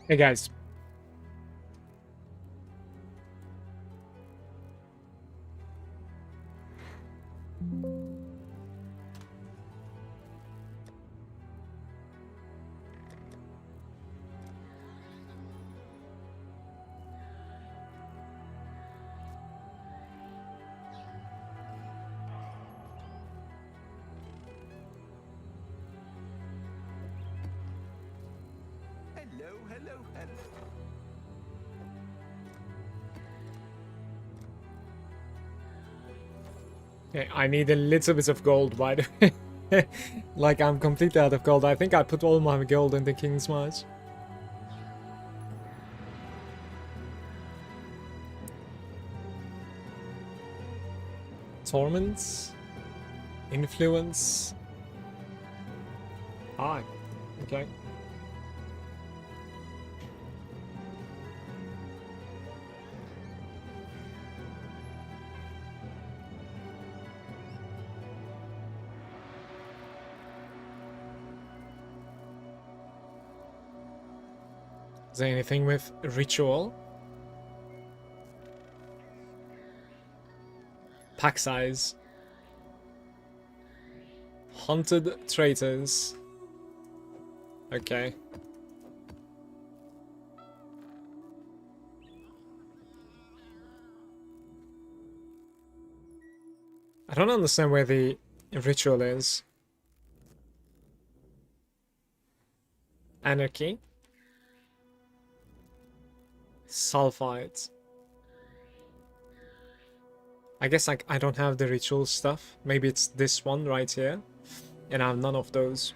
Hey guys. Hello. Okay, I need a little bit of gold, by the way. Like, I'm completely out of gold. I think I put all my gold in the King's March. Torments? Influence? Ah, okay. Is there anything with ritual? Pack size. Hunted traitors. Okay. I don't understand where the ritual is. Anarchy. Sulfite. I guess I don't have the ritual stuff. Maybe it's this one right here. And I have none of those.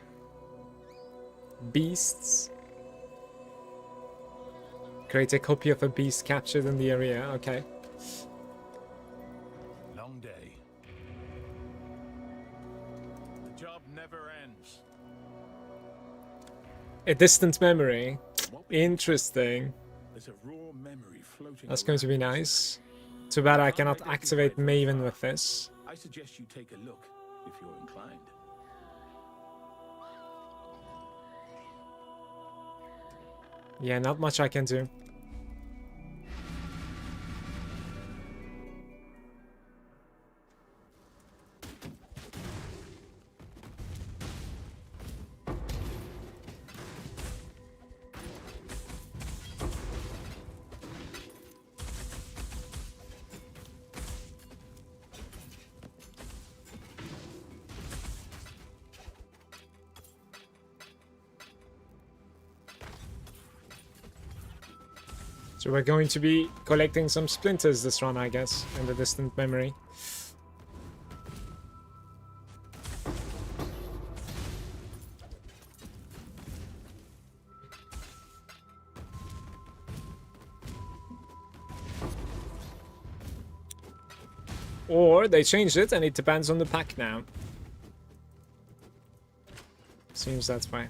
Beasts. Create a copy of a beast captured in the area. Okay. Long day. The job never ends. A distant memory. Interesting. There's a raw memory floating. That's going to be nice. Too bad I cannot activate Maven with this. I suggest you take a look if you're inclined. Yeah, not much I can do. So we're going to be collecting some splinters this run, I guess, in the distant memory. Or they changed it and it depends on the pack now. Seems that way.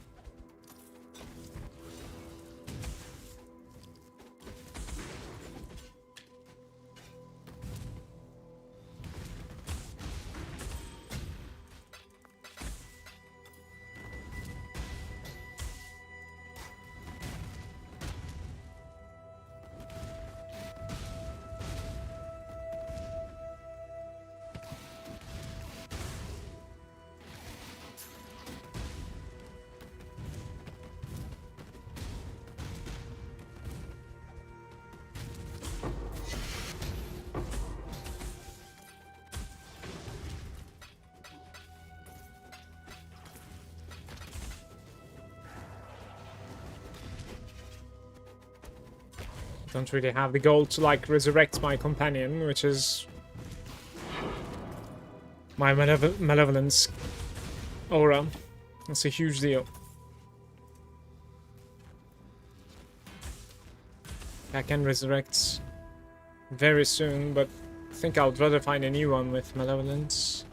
Don't really have the gold to like resurrect my companion, which is my malevolence aura. That's a huge deal. I can resurrect very soon, but I think I would rather find a new one with malevolence.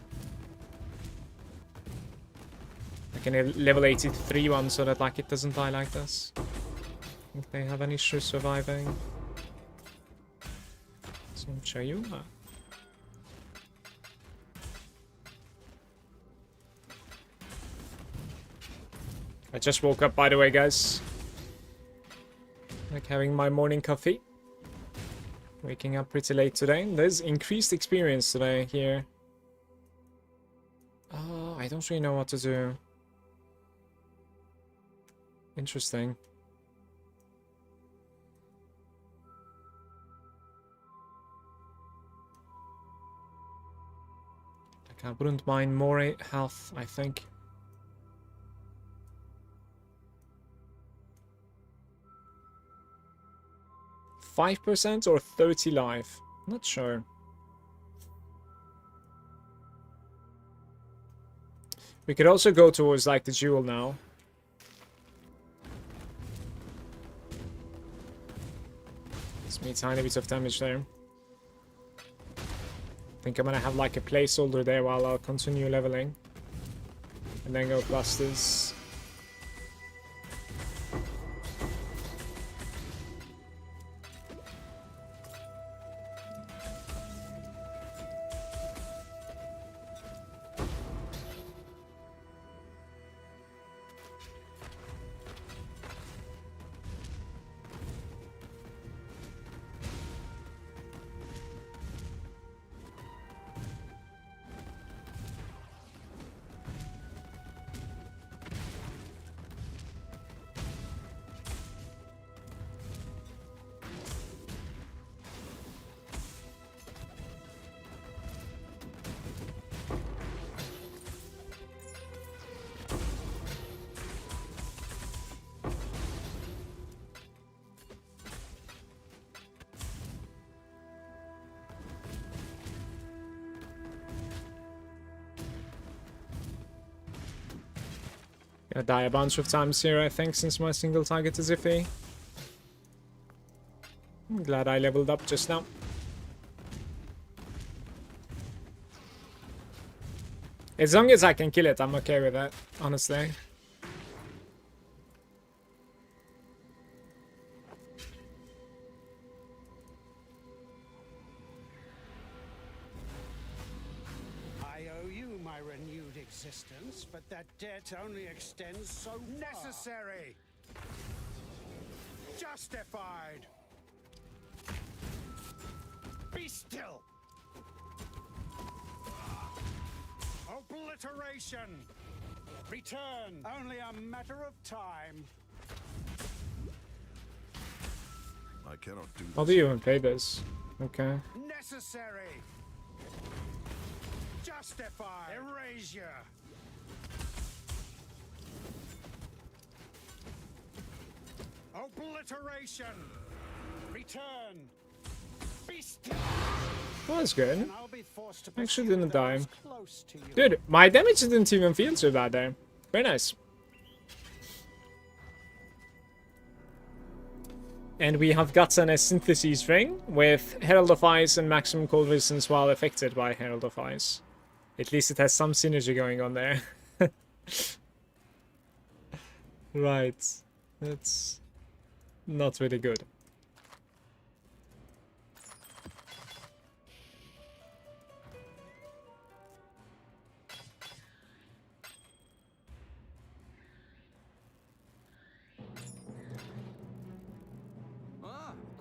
Like a level 83 one so that like it doesn't die like this. Think they have any issue surviving. Some Chayuma. I just woke up, by the way, guys. Like having my morning coffee. Waking up pretty late today. There's increased experience today here. Oh, I don't really know what to do. Interesting. Like I wouldn't mind more health, I think. 5% or 30 life? Not sure. We could also go towards like the jewel now. It's me tiny bit of damage there. I think I'm gonna have like a placeholder there while I'll continue leveling. And then go clusters. Gonna die a bunch of times here, I think, since my single target is iffy. I'm glad I leveled up just now. As long as I can kill it, I'm okay with that, honestly. I owe you my renewed existence, but that debt only extends so far. Necessary. Justified. Be still. Obliteration. Return, only a matter of time. I cannot do this. How do you even play this? Okay. Necessary. Justified. Erasure. Obliteration. Return, Be still. Well, that's good. and I'll be forced to Actually pursue didn't die. those close to you. Dude, my damage didn't even feel too bad there. Very nice. And we have gotten a synthesis ring with Herald of Ice and maximum cold resistance while affected by Herald of Ice. At least it has some synergy going on there. Right. That's not really good.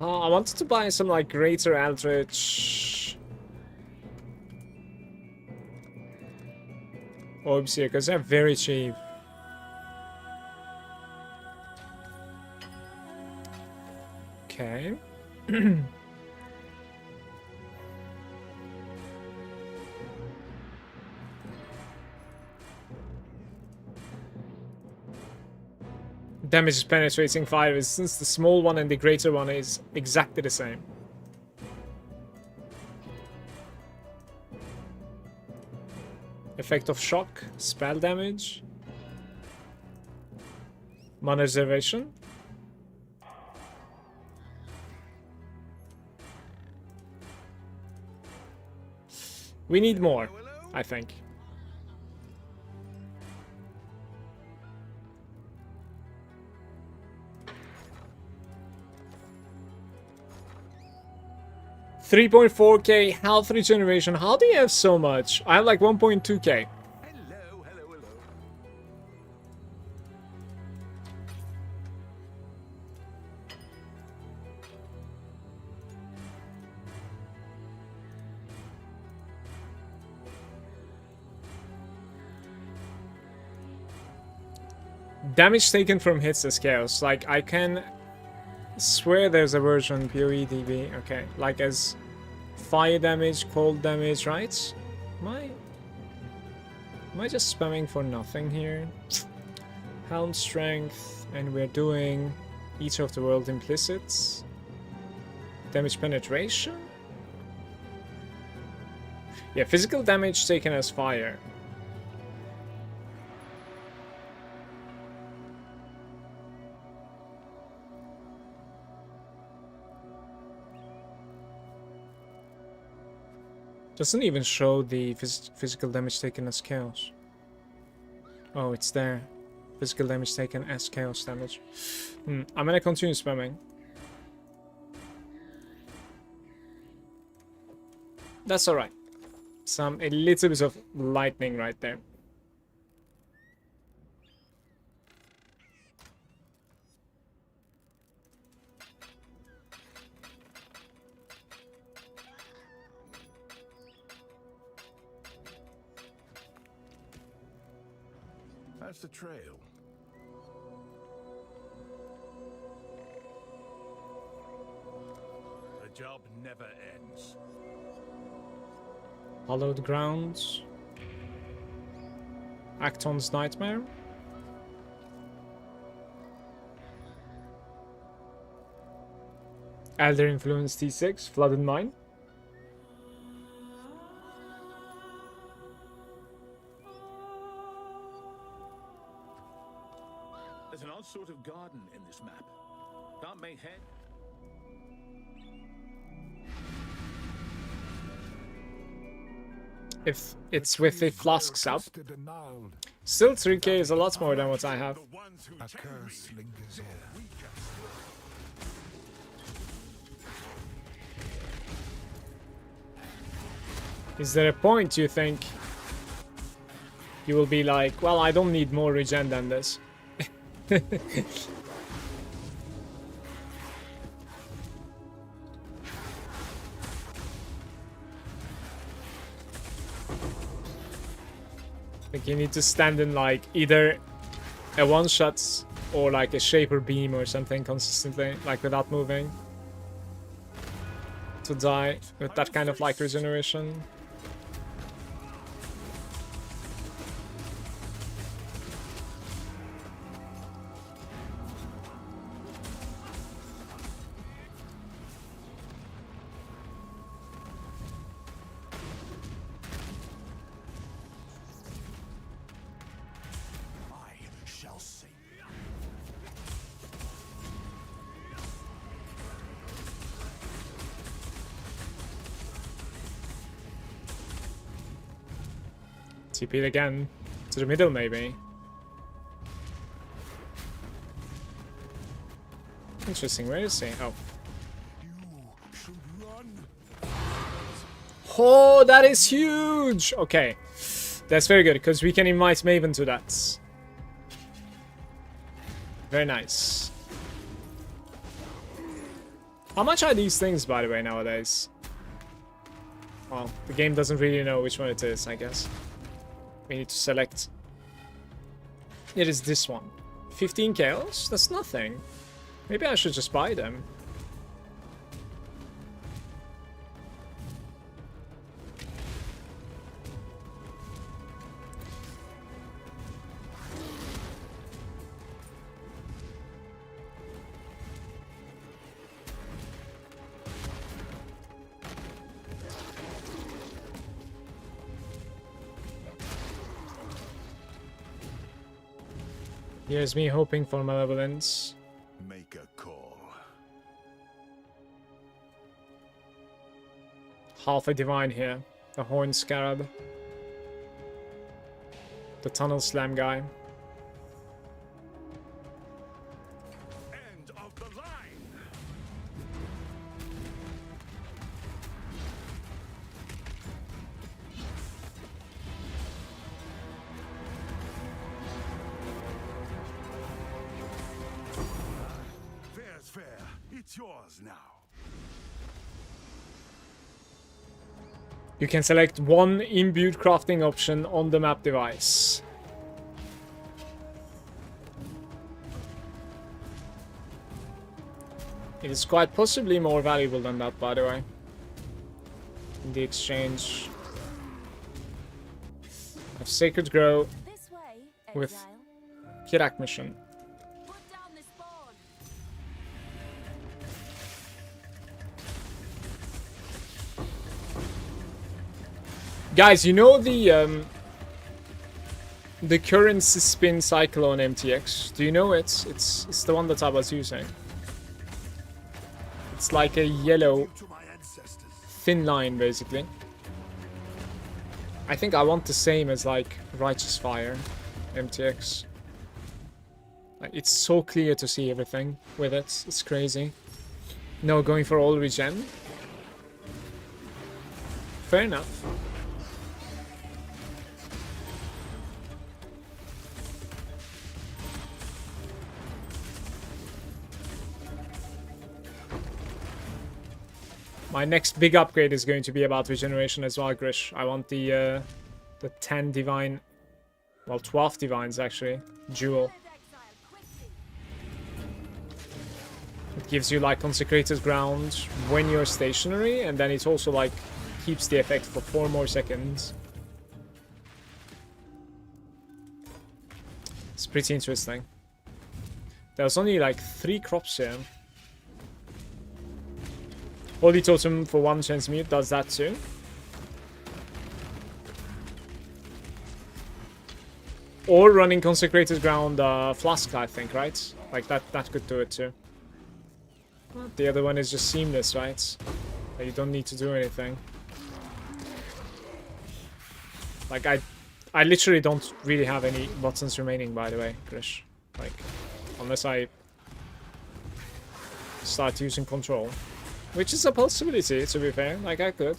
I wanted to buy some like greater eldritch orbs here because they're very cheap. Okay. Damage is penetrating fire resistance. The small one and the greater one is exactly the same. Effect of shock, spell damage, mana reservation. We need more, I think. $3.4k health regeneration. How do you have so much? I have like 1.2k. Hello, hello, hello. Damage taken from hits as chaos. Like, I can swear there's a version PoE-DB. Okay, like as fire damage, cold damage, right? Am I just spamming for nothing here? Helm strength, and we're doing each of the world implicits. Damage penetration? Yeah, physical damage taken as fire. Doesn't even show the physical damage taken as chaos. Oh, it's there. Physical damage taken as chaos damage. I'm gonna continue spamming. That's alright. A little bit of lightning right there. That's the trail. The job never ends. Hallowed Grounds. Acton's Nightmare. Elder Influence T6. Flooded Mine. There's an odd sort of garden in this map. Can't make head. If it's with the flasks up. Still 3k is a lot more than what I have. A curse lingers here. Is there a point you think you will be like, well, I don't need more regen than this? Like you need to stand in like either a one-shot or like a shaper beam or something consistently, like without moving, to die with that kind of like regeneration. TP'd again. To the middle, maybe. Interesting, where is he? Oh. Oh, that is huge! Okay. That's very good, because we can invite Maven to that. Very nice. How much are these things, by the way, nowadays? Well, the game doesn't really know which one it is, I guess. We need to select. It is this one. 15 chaos? That's nothing. Maybe I should just buy them. Here's me hoping for malevolence. Make a call. Half a divine here. The horn scarab. The tunnel slam guy. End of the line. Fair's fair. It's yours now. You can select one imbued crafting option on the map device. It is quite possibly more valuable than that, by the way. In the exchange of Sacred Grow This way, with exile. Kirak mission. Put down this board. Guys, you know the currency spin cycle on MTX? Do you know it? It's the one that I was using. It's like a yellow To my ancestors. thin line, basically. I think I want the same as like Righteous Fire MTX. Like, it's so clear to see everything with it. It's crazy. No, going for all regen. Fair enough. My next big upgrade is going to be about regeneration as well, Grish. I want the 10 divine, well, 12 divines actually, jewel. Exile quickly. It gives you like consecrated ground when you're stationary, and then it also like keeps the effect for 4 more seconds. It's pretty interesting. There's only like 3 crops here. Holy Totem for 1 transmute does that too. Or running Consecrated Ground Flask, I think, right? Like that could do it too. The other one is just Seamless, right? You don't need to do anything. Like I literally don't really have any buttons remaining, by the way, Krish. Like, unless I start using control. Which is a possibility, to be fair. Like, I could.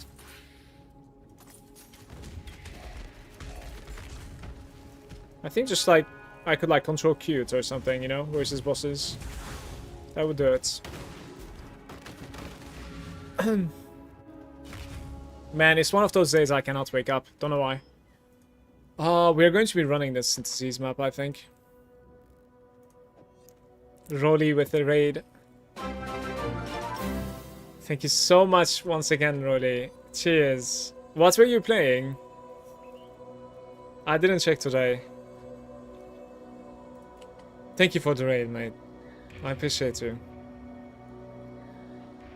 I think just, like, I could, like, control Qt or something, you know? Versus bosses. That would do it. Man, it's one of those days I cannot wake up. Don't know why. We're going to be running this Syntheses map, I think. Rolly with the raid. Thank you so much once again, Rolly. Cheers. What were you playing? I didn't check today. Thank you for the raid, mate. I appreciate you.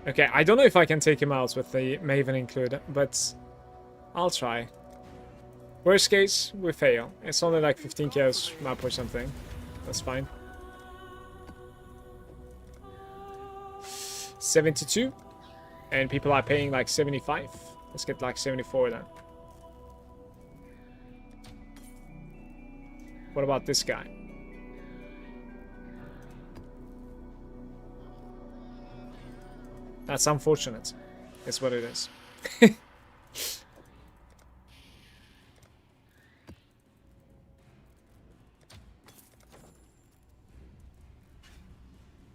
Okay, I don't know if I can take him out with the Maven included, but I'll try. Worst case, we fail. It's only like 15 chaos map or something. That's fine. 72. And people are paying like 75. Let's get like 74 then. What about this guy? That's unfortunate. It's what it is.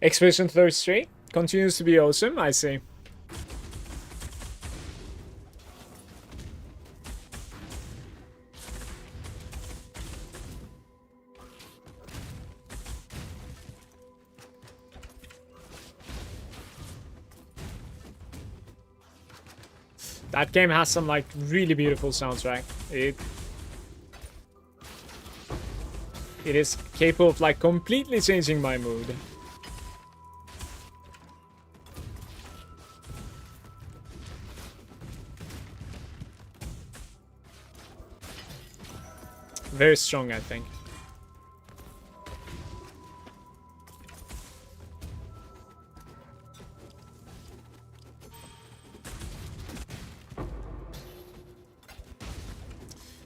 Expedition 33 continues to be awesome, I see. That game has some like really beautiful soundtrack. It is capable of like completely changing my mood. Very strong, I think.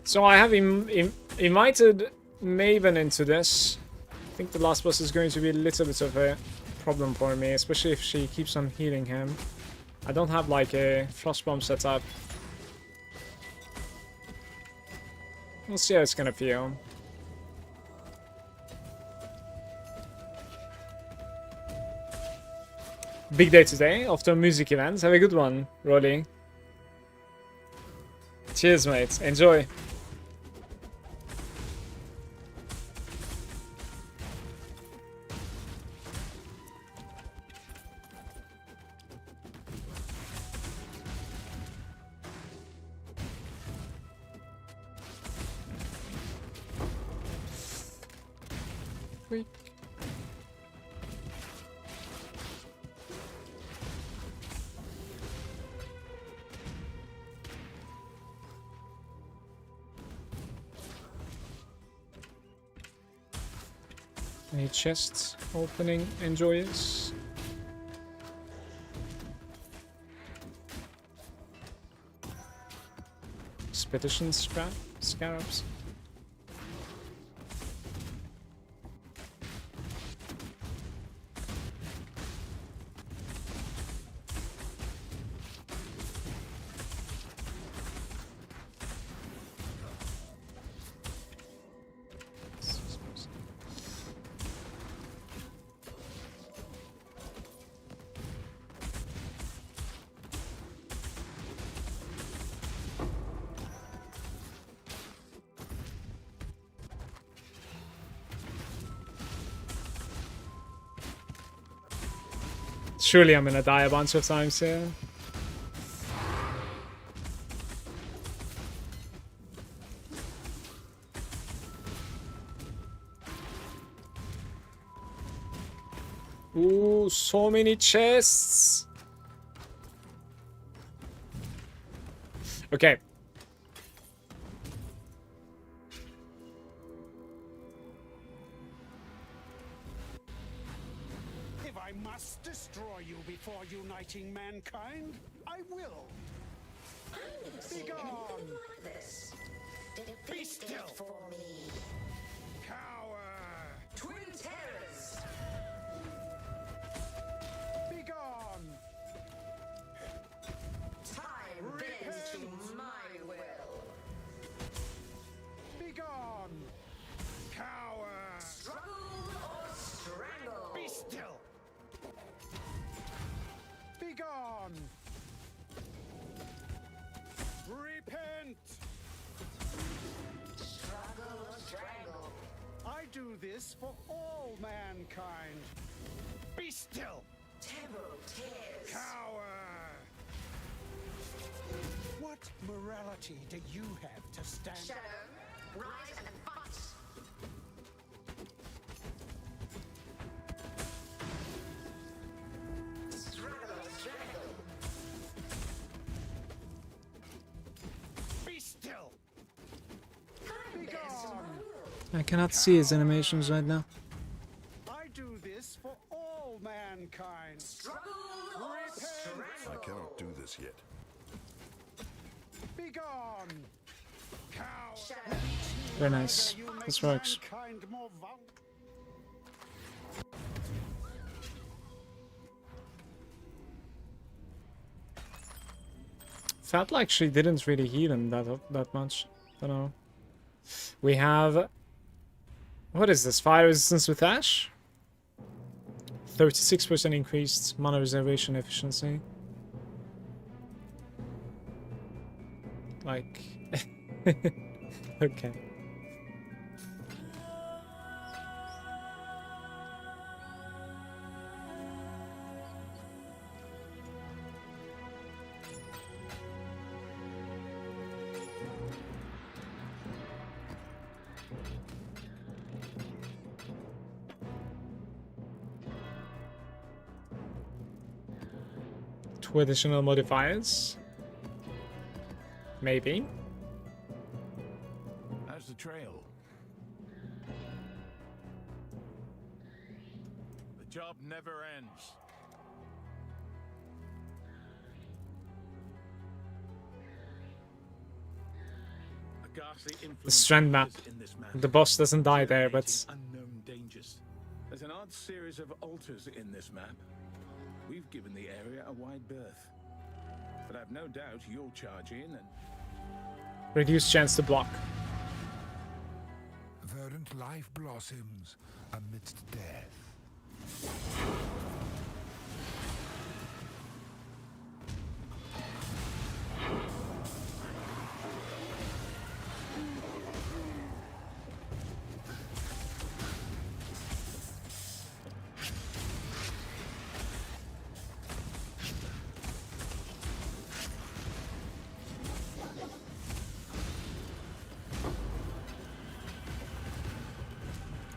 So I have invited Maven into this. I think the last boss is going to be a little bit of a problem for me, especially if she keeps on healing him. I don't have like a frost bomb set up. We'll see how it's gonna feel. Big day today, after music events. Have a good one, Rolly. Cheers, mates. Enjoy. quick. Any chests opening enjoyers? Expedition scarabs. Surely I'm gonna die a bunch of times here. Ooh, so many chests. Okay. If I must destroy you before uniting mankind, I will. Be gone! Be still! For me. Cower! Twin terrors. Be gone! Time bends to my will. Be gone! Cower! Struggle or strangle. Be still! Be gone! Repent! Struggle or strangle. I do this for all mankind. Be still! Temporal tears. Cower! What morality do you have to stand? Shadow, rise and fight. Struggle or strangle. Be still! Time Be bends to gone! my will. I cannot see his animations right now. I do this for all mankind. Struggle or Repent. I strangle. cannot do this yet. Be gone! Cower! Shadow. Very nice. You make This works. mankind more Felt like she didn't really heal him that much. Don't know. We have, what is this? Fire resistance with Ash? 36% increased mana reservation efficiency. Like, okay. Two additional modifiers. Maybe. How's the trail? The job never ends. A ghastly influence strand map. in this map. The boss doesn't die there, but Unknown dangers. There's an odd series of altars in this map. We've given the area a wide berth. But I've no doubt you'll charge in and reduced chance to block. Verdant life blossoms amidst death.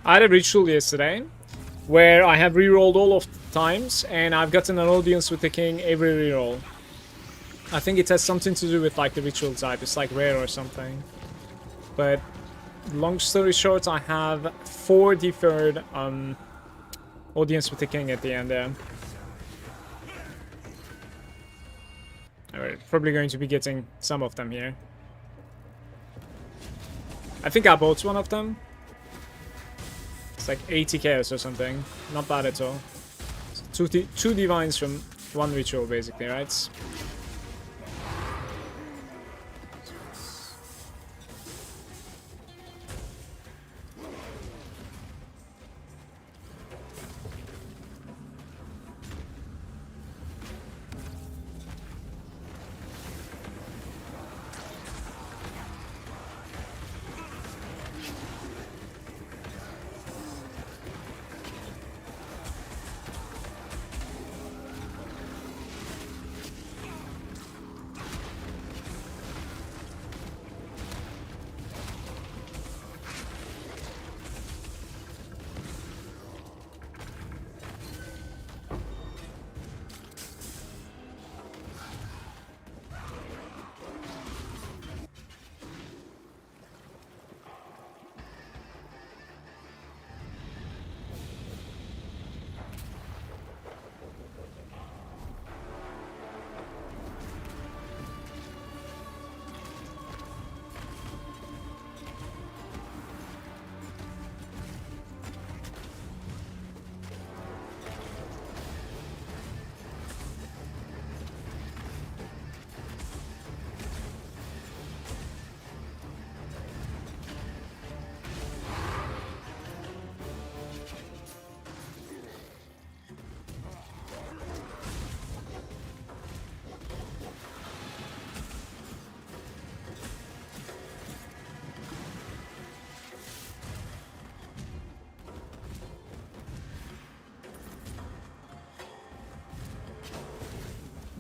I had a ritual yesterday where I have rerolled all of the times, and I've gotten an audience with the king every reroll. I think it has something to do with like the ritual type. It's like rare or something. But long story short, I have 4 deferred audience with the king at the end there. We're probably going to be getting some of them here. I think I bought one of them. It's like 80 chaos or something. Not bad at all. So two divines from 1 ritual basically, right?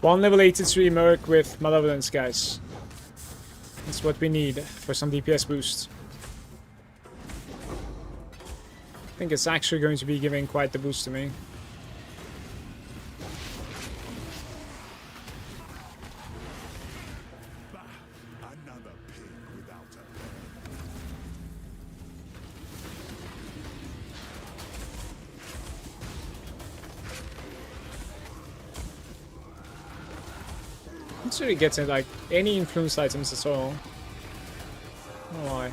One level 83 Merc with Malevolence, guys. That's what we need for some DPS boost. I think it's actually going to be giving quite the boost to me. Another pig without a It's really getting like any influence items at all. I don't know why.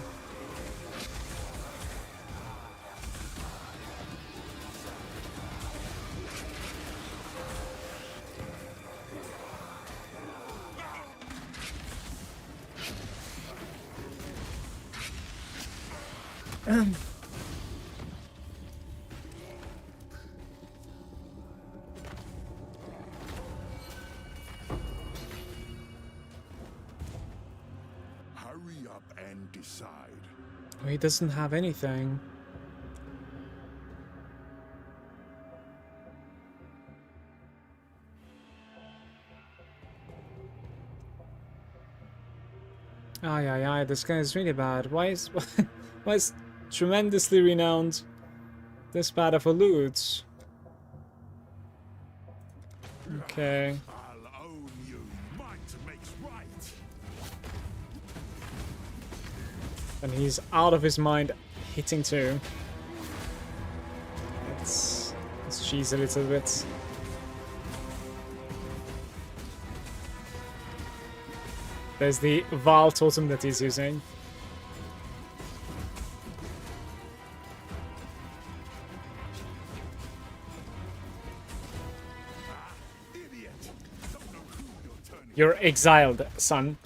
hurry up and decide. He doesn't have anything. Ay, this guy is really bad. Why is why is tremendously renowned this bad of a loot? Okay. I'll own you. Might makes right. And he's out of his mind hitting too. Let's cheese a little bit. There's the Val totem that he's using. Idiot. Don't know who you're turning. You're exiled, son.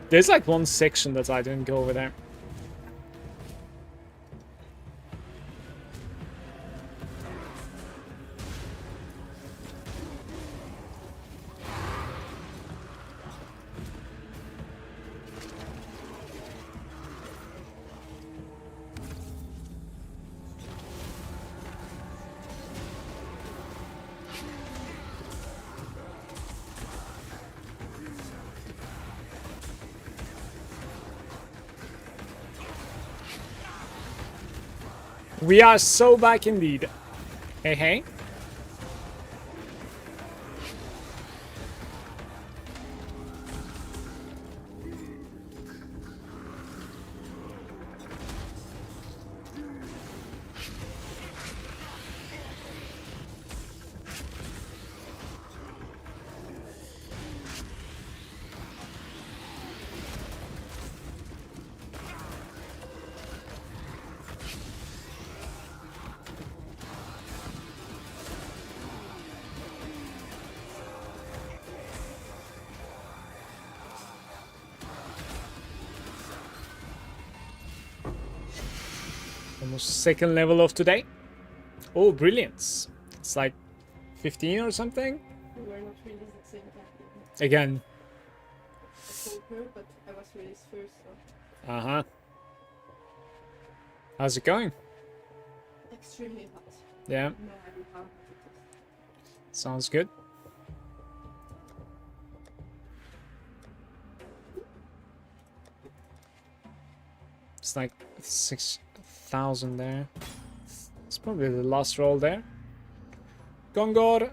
There's like one section that I didn't go over there. We are so back indeed. Hey, hey. Almost second level of today. Oh, brilliant. It's like 15 or something. We were not released at the same time. Again. I told her, but I was released first, so Uh-huh. How's it going? extremely hot. Yeah, No idea how hot it is. sounds good. It's like 6,000 there. It's probably the last roll there. Gongor!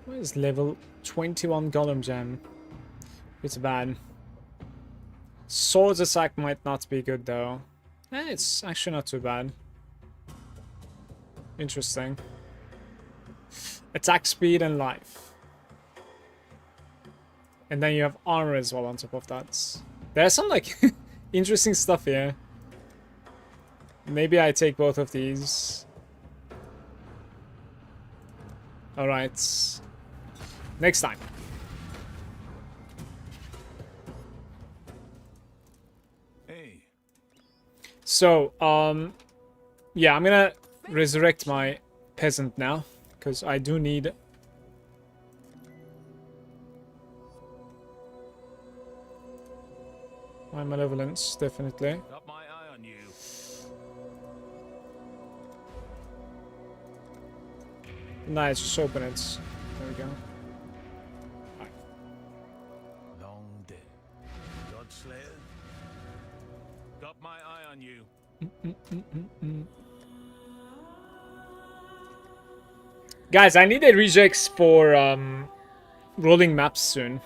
What is level 21 Golem Gem? It's bad. Swords attack might not be good though. It's actually not too bad. Interesting. Attack speed and life. And then you have armor as well on top of that. There's some like interesting stuff here. Maybe I take both of these. Alright. Next time. Hey, So, yeah, I'm gonna resurrect my peasant now, because I do need... my malevolence, definitely. got my eye on you. Nice, just open it. There we go. Long dead. Godslayer. Got my eye on you. Guys, I need a regex for rolling maps soon.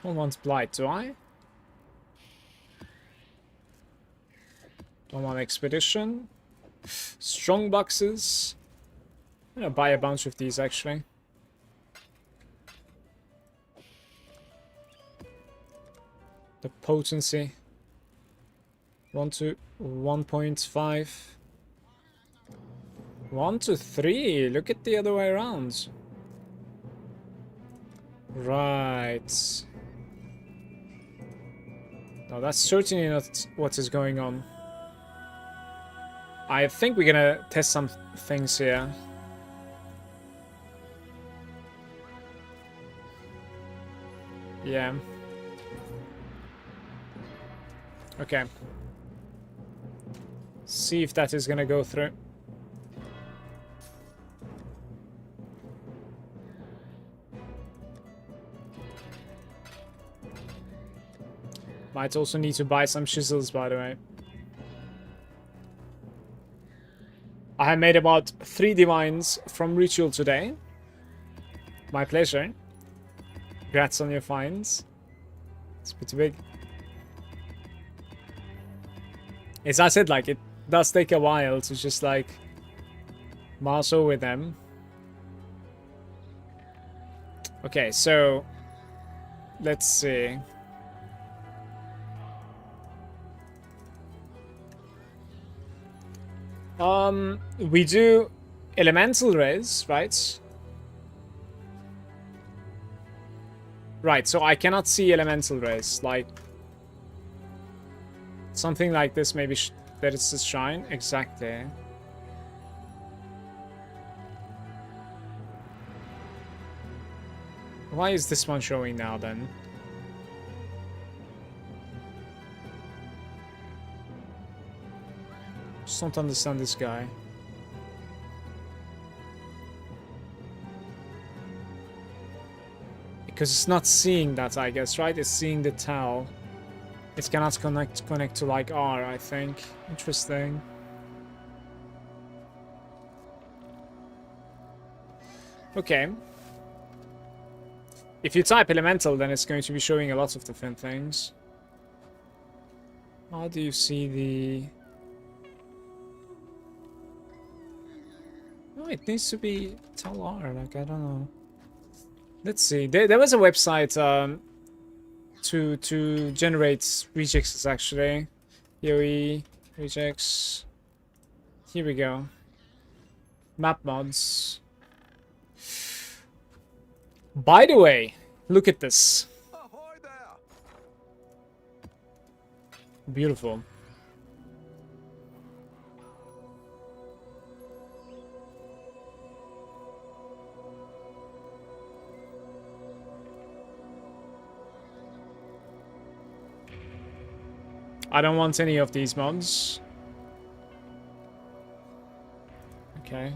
Don't want Blight, do I? Don't want Expedition. Strong boxes. I'm gonna buy a bunch of these actually. The potency. 1 to 1.5. 1 to 3. Look at the other way around. Right. No, that's certainly not what is going on. I think we're gonna test some things here. Yeah. Okay. See if that is gonna go through. Might also need to buy some chisels, by the way. I have made about 3 divines from ritual today. My pleasure. Congrats on your finds. It's pretty big. As I said, like, it does take a while to just, like, mouse over them. Okay, so... let's see. We do elemental rays, right? Right, so I cannot see elemental rays, like something like this. Maybe that it's a shrine, exactly. Why is this one showing now then? Just don't understand this guy. Because it's not seeing that, I guess, right? It's seeing the towel. It cannot connect to like R, I think. Interesting. Okay. If you type elemental, then it's going to be showing a lot of different things. How do you see the... Oh, it needs to be tell R, like, I don't know. Let's see. There was a website to generate regex actually. PoE regex. Here we go. Map mods. By the way, look at this. Ahoy there! Beautiful. I don't want any of these mods. Okay.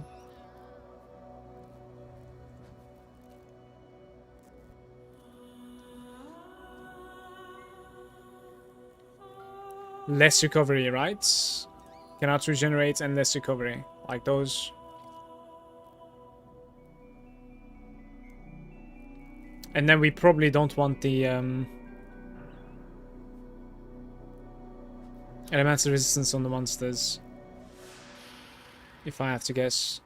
Less recovery, right? Cannot regenerate and less recovery. Like those. And then we probably don't want the elemental resistance on the monsters. If I have to guess.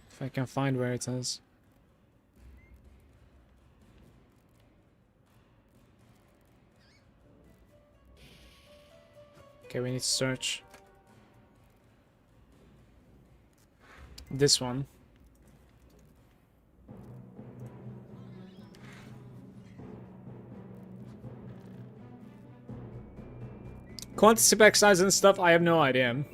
If I can find where it is. Okay, we need to search. This one. Quantity pack size and stuff, I have no idea.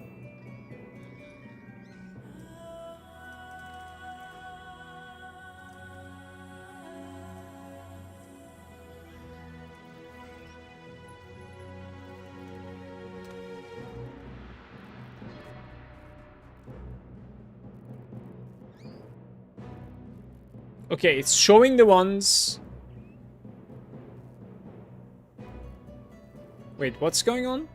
Okay, it's showing the ones. Wait, what's going on?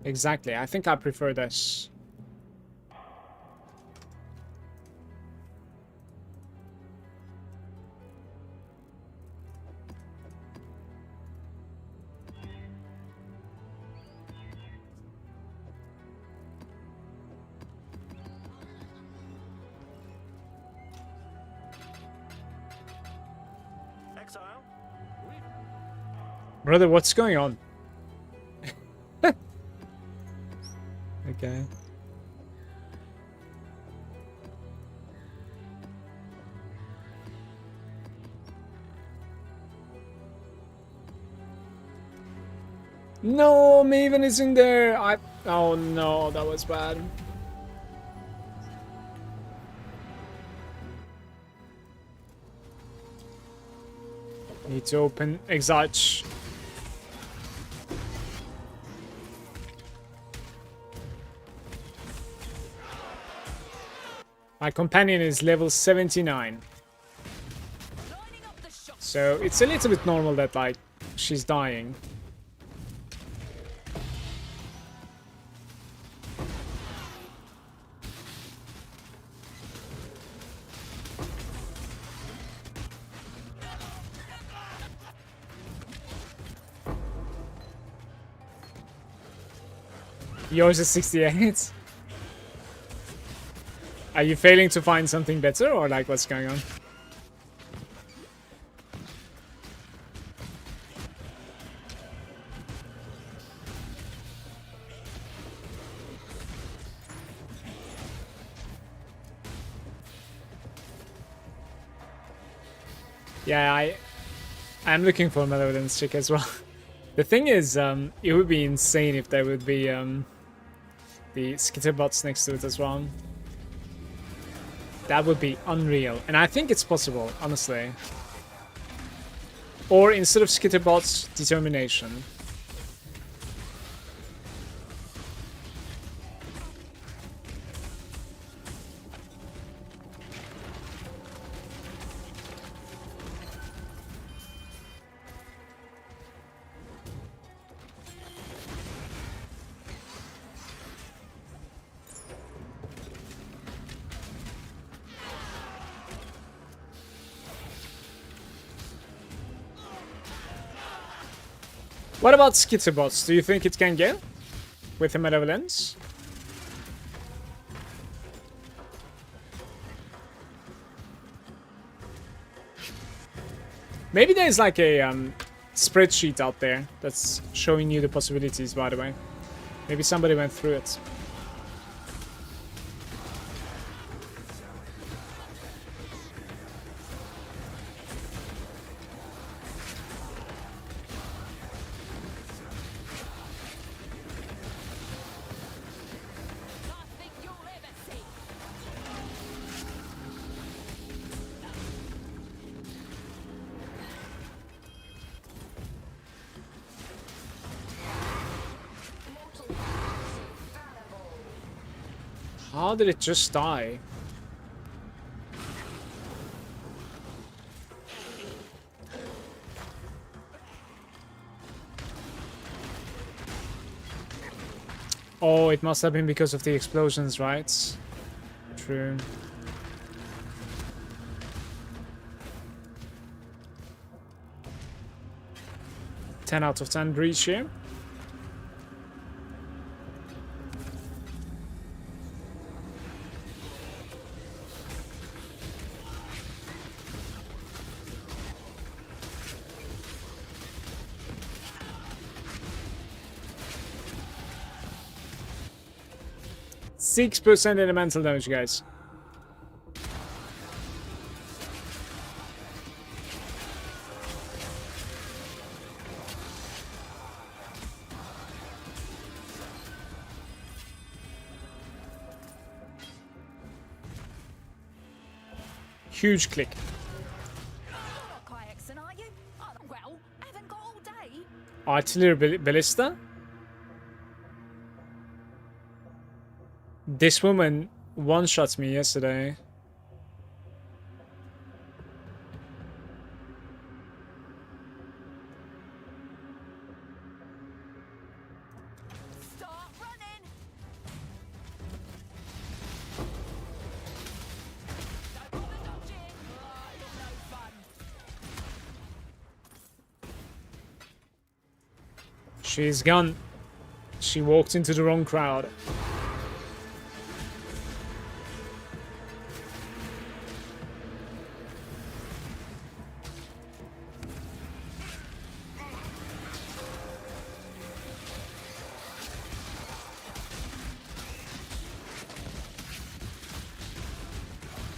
Exactly, I think I prefer this. Exile? Brother, what's going on? Okay. No, Maven is in there. Oh no, that was bad. Need to open Exarch. My companion is level 79. So it's a little bit normal that like she's dying. Yours is 68. Are you failing to find something better, or like what's going on? Yeah, I'm looking for a Malevolence chick as well. The thing is, it would be insane if there would be the skitterbots next to it as well. That would be unreal. And I think it's possible, honestly. Or instead of Skitterbots, determination. What about Skitterbots? Do you think it can get with the Malevolence? Maybe there's like a spreadsheet out there that's showing you the possibilities, by the way. Maybe somebody went through it. Nothing you'll ever see. How did it just die? Oh, it must have been because of the explosions, right? True. Ten out of 10 breach here. %6 elemental damage, guys. Huge click. You're not Kayakson, are you? Oh, well, haven't got all day. Artillery ballista. This woman one-shots me yesterday. Start running. Don't bother dodging. Oh, you're no fun. She's gone. She walked into the wrong crowd.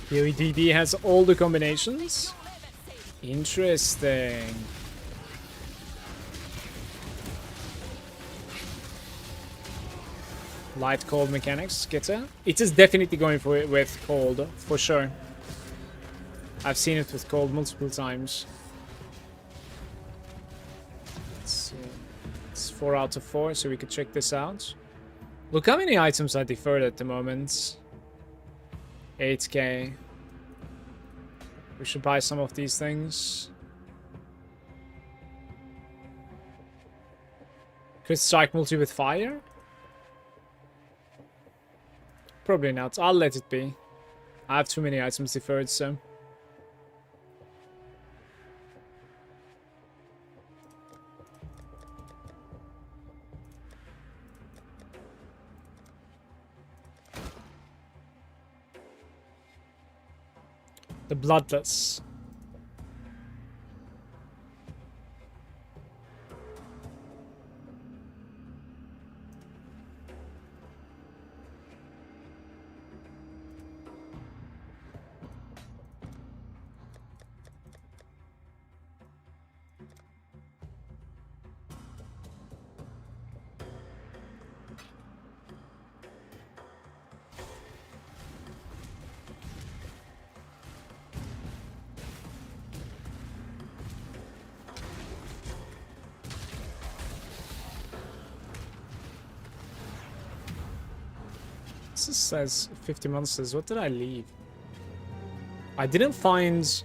POEDD has all the combinations. Interesting. Light cold mechanics, Skitter. It is definitely going for it with cold, for sure. I've seen it with cold multiple times. It's 4 out of 4, so we could check this out. Look how many items are deferred at the moment. 8k. We should buy some of these things. Could strike multi with fire? Probably not. I'll let it be. I have too many items deferred, so. The Bloodless. just says 50 monsters. What did I leave? I didn't find...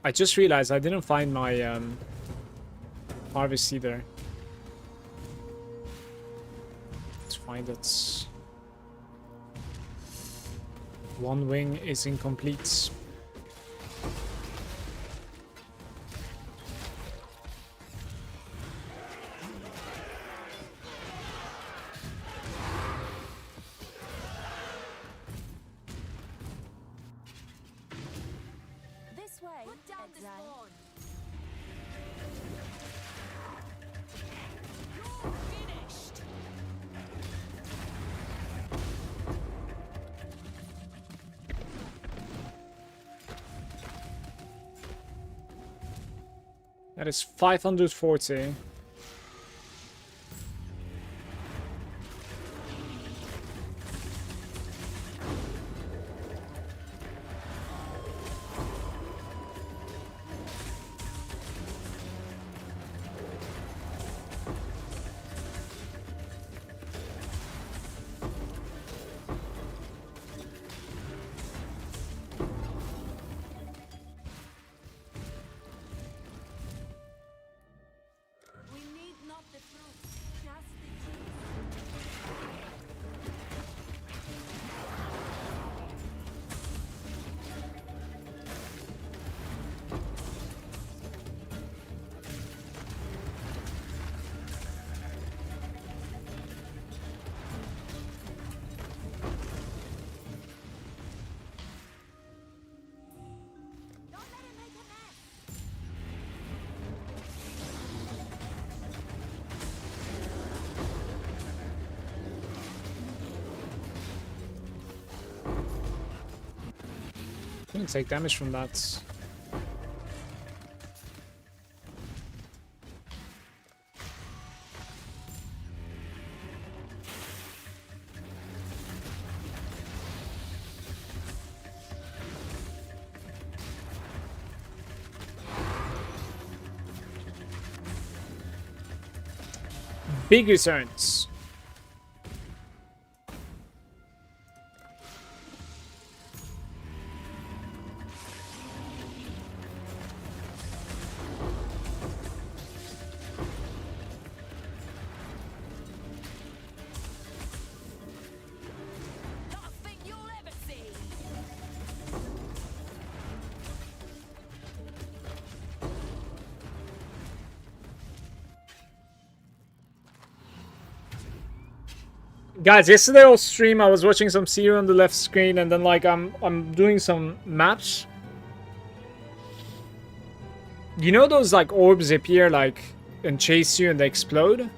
I just realized I didn't find my harvest either. Let's find it. One wing is incomplete. This way. Put down this board. You're finished. That is 540. We need not the fruits, just the juice. Don't let it make a mess. Didn't take damage from that. Big returns. Nothing you'll ever see. Guys, yesterday on stream I was watching some Zero on the left screen, and then like I'm doing some maps. You know those like orbs appear like and chase you and they explode?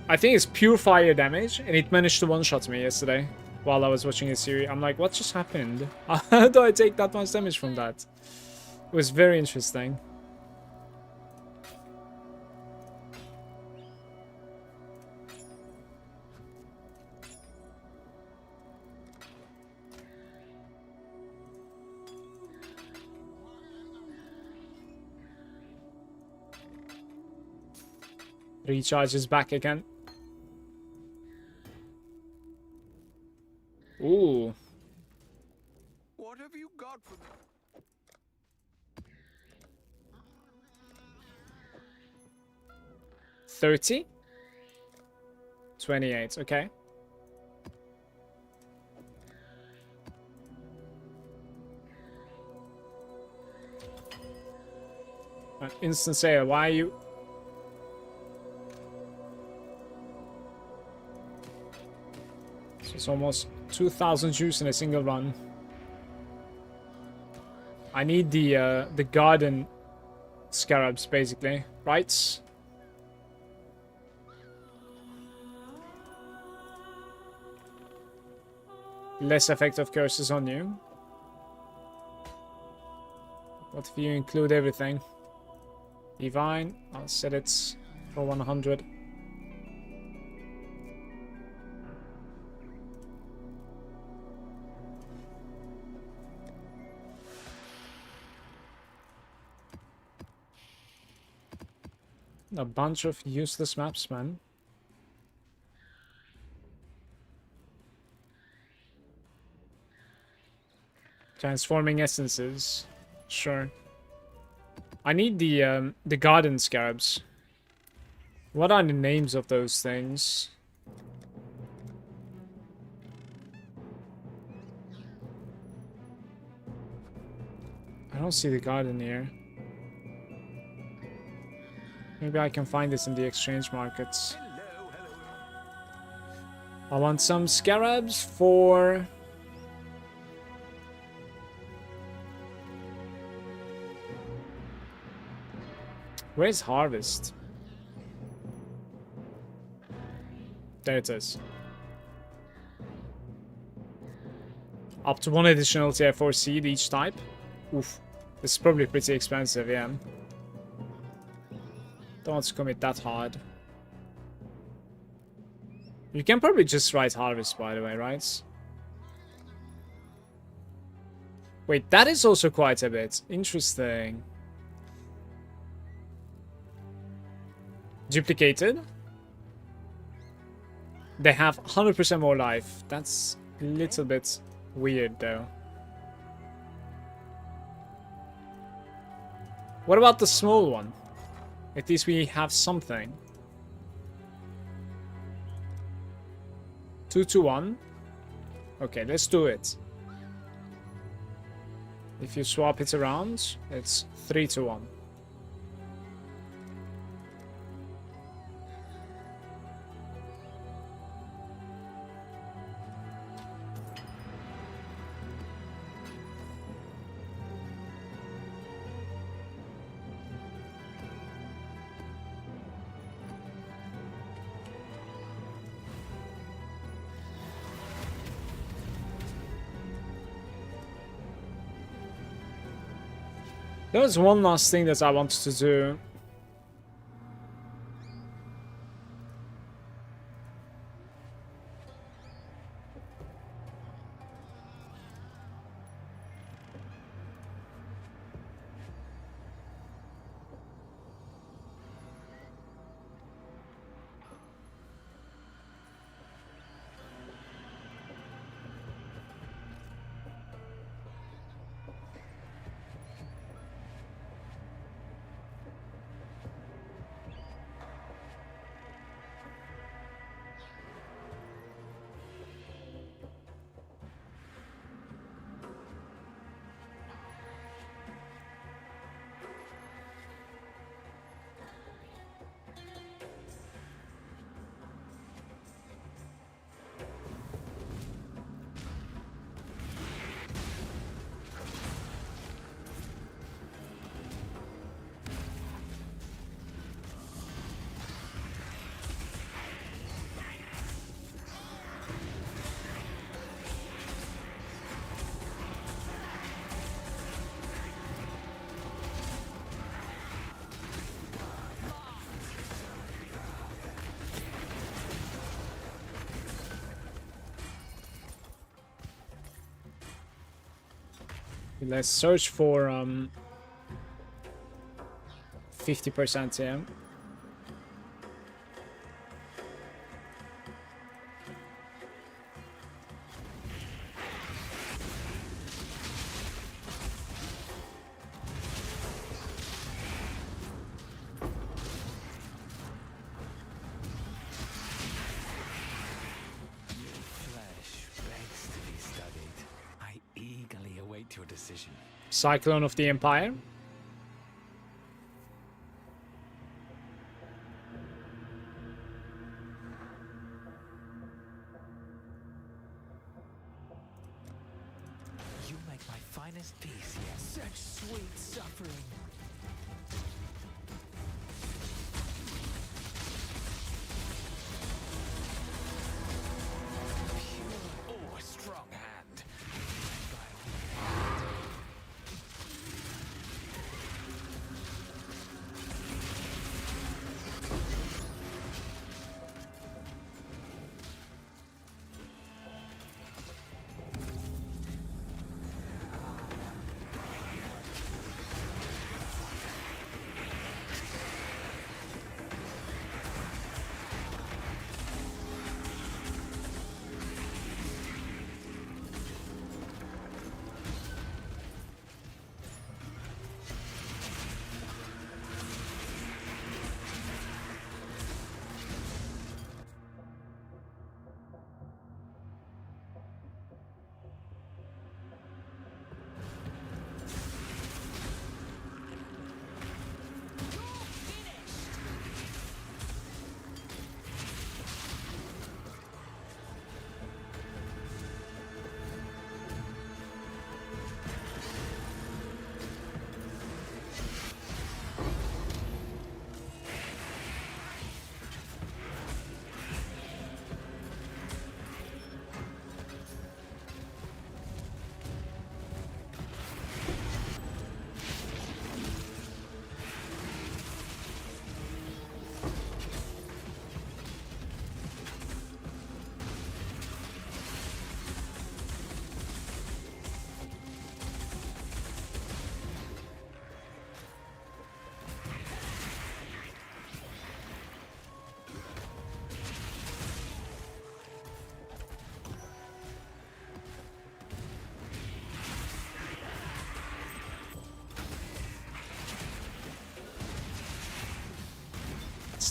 I think it's pure fire damage, and it managed to one-shot me yesterday while I was watching a series. I'm like, what just happened? How do I take that much damage from that? It was very interesting. Recharge is back again. Ooh. What have you got for me? 30? 28, okay. Instant sale, why are you... So it's almost 2,000 juice in a single run. I need the garden scarabs, basically, right? Less effect of curses on you. What if you include everything? Divine, I'll set it for 100. A bunch of useless maps, man. Transforming essences. Sure. I need the garden scarabs. What are the names of those things? I don't see the garden here. Maybe I can find this in the exchange markets. I want some scarabs for... Where's harvest? There it is. Up to 1 additional tier 4 seed each type. Oof. This is probably pretty expensive, yeah. Don't want to commit that hard. You can probably just write harvest, by the way, right? Wait, that is also quite a bit. Interesting. Duplicated. They have 100% more life. That's a little bit weird, though. What about the small one? At least we have something. 2 to 1. Okay, let's do it. If you swap it around, it's 3 to 1. There was one last thing that I wanted to do. Let's search for 50% here. Your decision. Cyclone of the Empire. You make my finest piece, yes. Such sweet suffering. Pure, oh, a strong hand.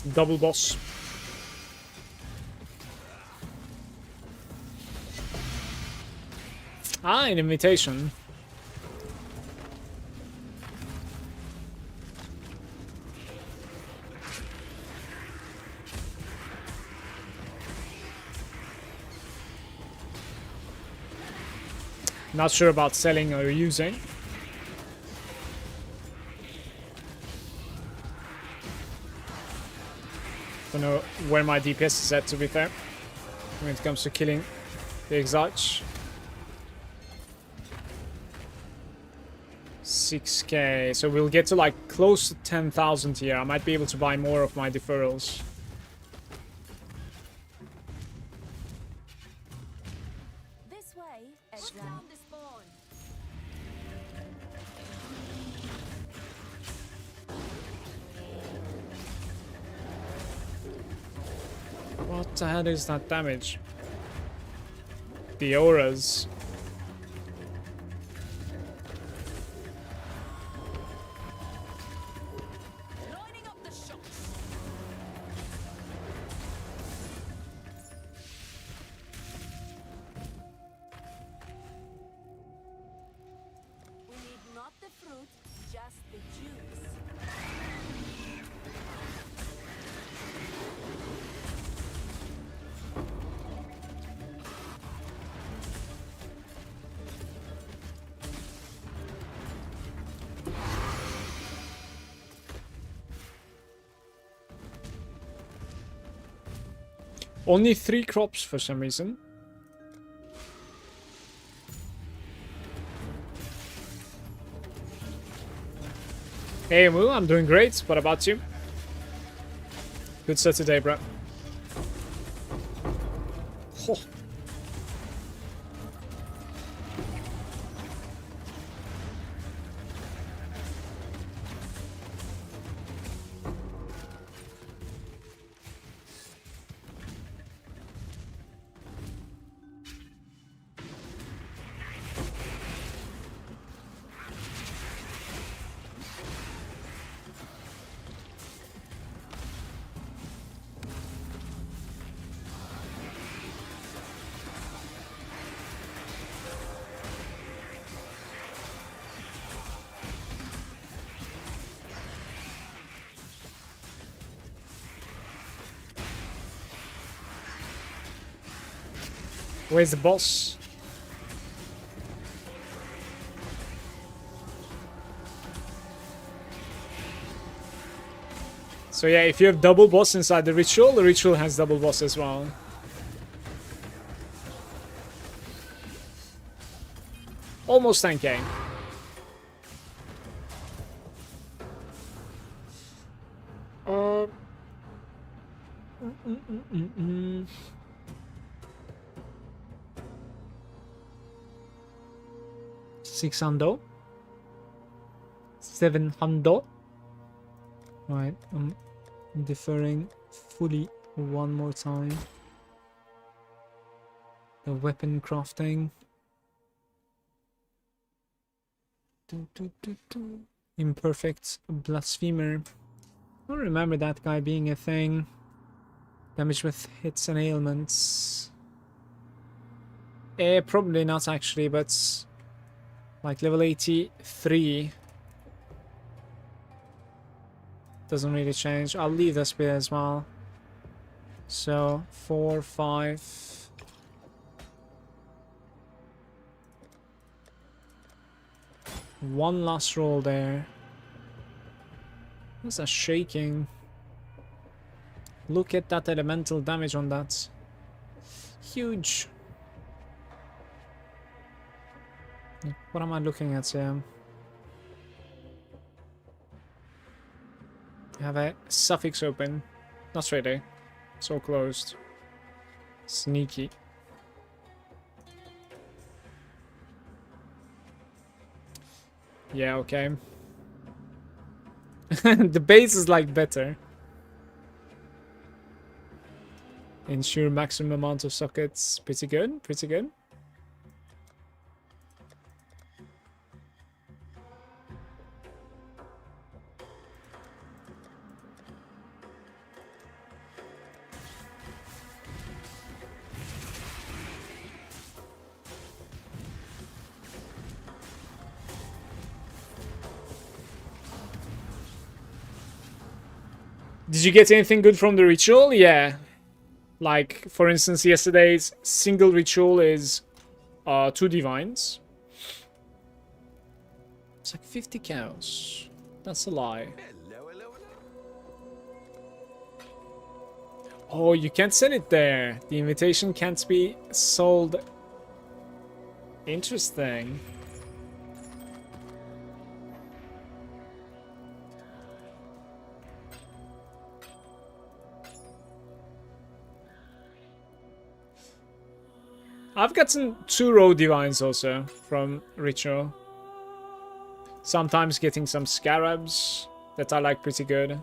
It's double boss. Ah, an invitation. Not sure about selling or using. Don't know where my DPS is at, to be fair, when it comes to killing the Exarch. 6k, so we'll get to like close to 10,000 here. I might be able to buy more of my deferrals. This way, exam the spawn. What the hell is that damage? The auras. Lining up the shots. We need not the fruit, just the juice. Only 3 crops for some reason. Hey Moo, I'm doing great. What about you? Good set today, bro. Oh. Where's the boss? So yeah, if you have double boss inside the ritual has double boss as well. Almost 10k. $600, $700. Right, I'm deferring fully one more time. The weapon crafting. Imperfect blasphemer. I don't remember that guy being a thing. Damage with hits and ailments. Probably not actually, but like level 83 doesn't really change. I'll leave this bit as well. So 4, 5. One last roll there. What's that shaking? Look at that elemental damage on that. Huge. What am I looking at here? I have a suffix open. Not really. So closed. Sneaky. Yeah, okay. The base is like better. Ensure maximum amount of sockets. Pretty good, pretty good. Did you get anything good from the ritual? Yeah. Like, for instance, yesterday's single ritual is 2 divines. It's like 50 cows. That's a lie. Oh, you can't sell it there. The invitation can't be sold. Interesting. I've gotten 2 row divines also from ritual. Sometimes getting some scarabs that are like pretty good.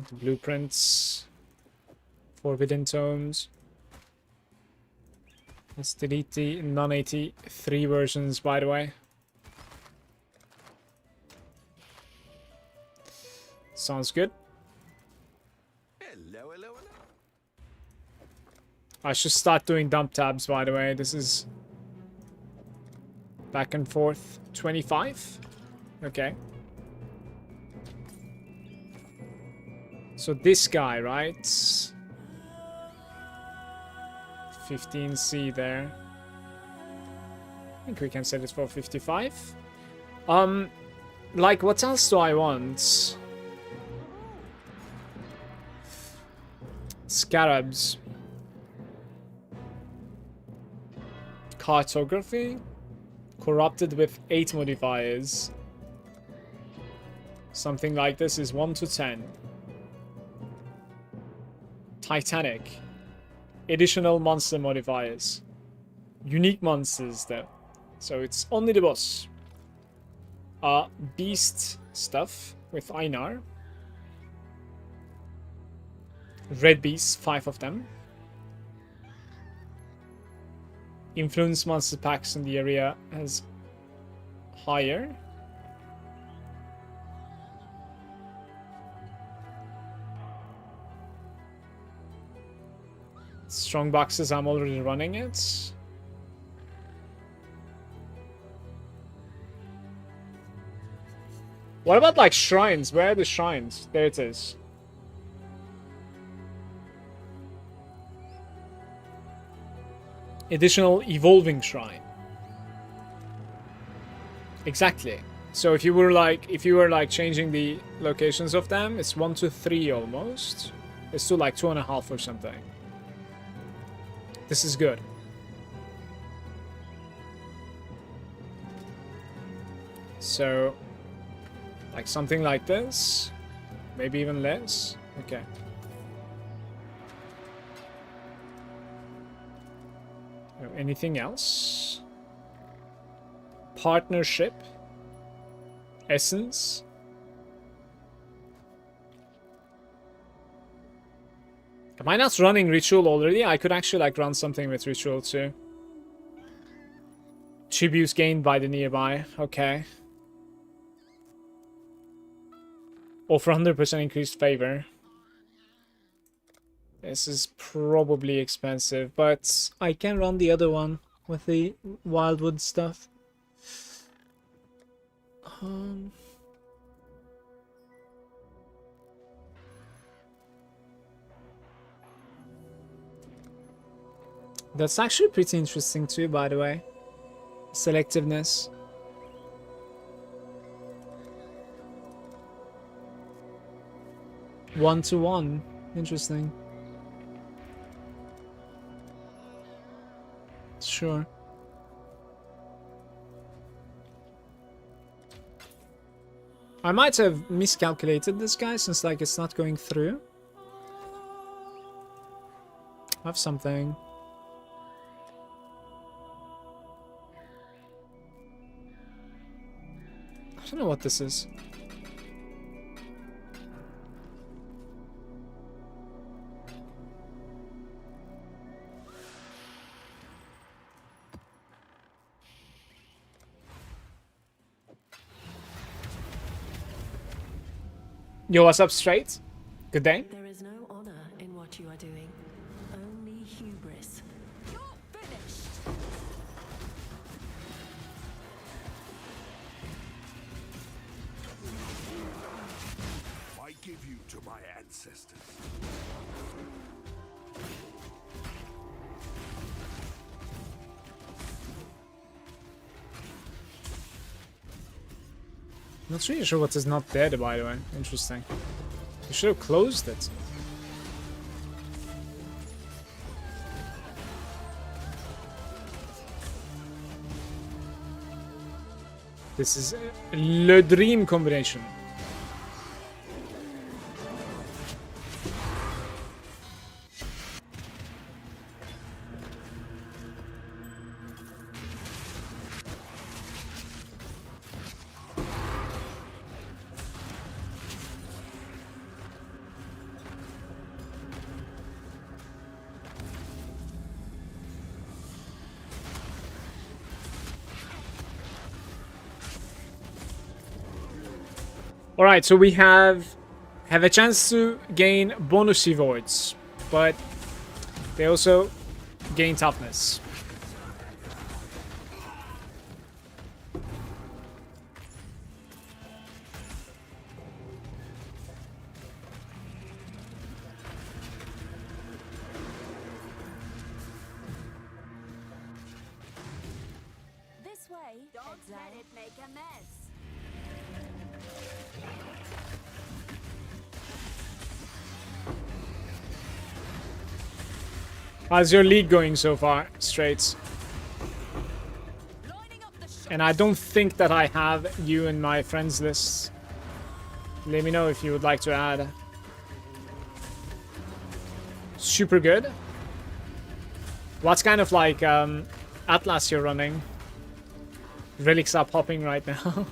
The blueprints, forbidden tomes. Let's delete the non-83 versions, by the way. Sounds good. I should start doing dump tabs, by the way. This is back and forth 25. Okay. So this guy, right? 15C there. I think we can set it for 55. Like, what else do I want? Scarabs. Cartography. Corrupted with 8 modifiers. Something like this is 1 to 10. Titanic. Additional monster modifiers. Unique monsters though. So it's only the boss. Beast stuff with Einar. Red beasts, 5 of them. Influence monster packs in the area has higher. Strong boxes, I'm already running it. What about like shrines? Where are the shrines? There it is. Additional evolving shrine. Exactly. So if you were like changing the locations of them, it's 1 to 3 almost. It's to like 2.5 or something. This is good. So, like something like this. Maybe even less. Okay. Anything else? Partnership. Essence. Am I not running ritual already? I could actually like run something with ritual too. Tributes gained by the nearby. Okay. Offer 100% increased favor. This is probably expensive, but I can run the other one with the wildwood stuff. That's actually pretty interesting too, by the way. Selectiveness. One to one. Interesting. Sure. I might have miscalculated this guy since like it's not going through. I have something. I don't know what this is. Yo, what's up, straight? Good day. There is no honor in what you are doing, only hubris. You're finished. I give you to my ancestors. Not really sure what is not dead, by the way. Interesting. You should have closed it. This is le dream combination. Alright, so we have a chance to gain bonus voids, but they also gain toughness. This way. Don't let it make a mess. How's your league going so far, Straits? Lining up the shot. And I don't think that I have you in my friends list. Let me know if you would like to add. Super good. What's kind of like Atlas you're running? Relics are popping right now.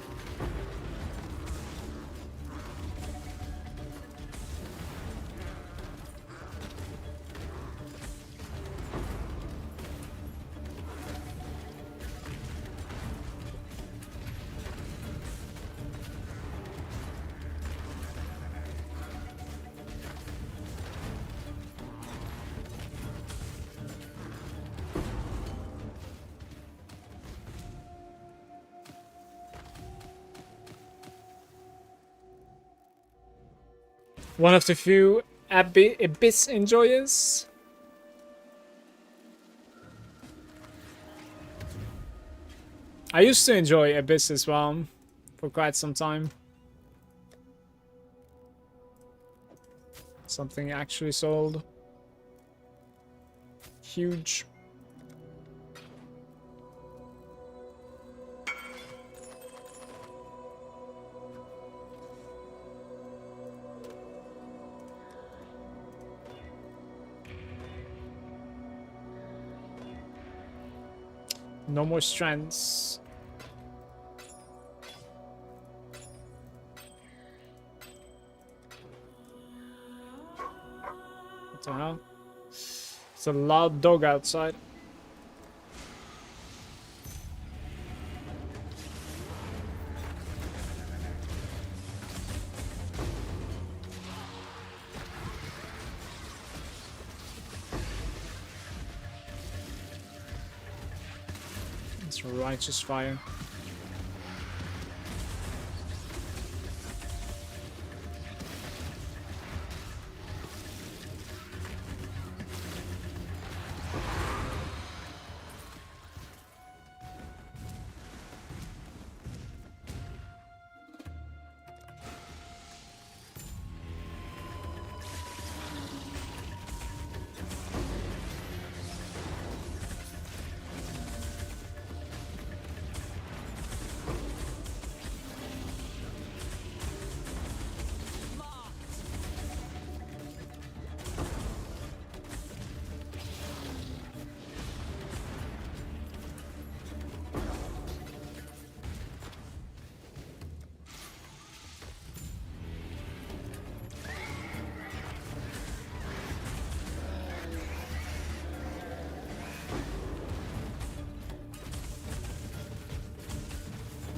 One of the few Abyss enjoyers. I used to enjoy Abyss as well for quite some time. Something actually sold. Huge. No more strands. What the hell? It's a loud dog outside. It's righteous fire.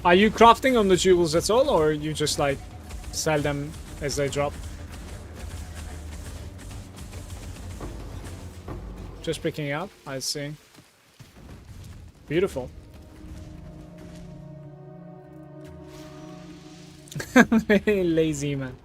Are you crafting on the jewels at all, or you just like sell them as they drop. Just picking up, I see. Beautiful. Very lazy, man.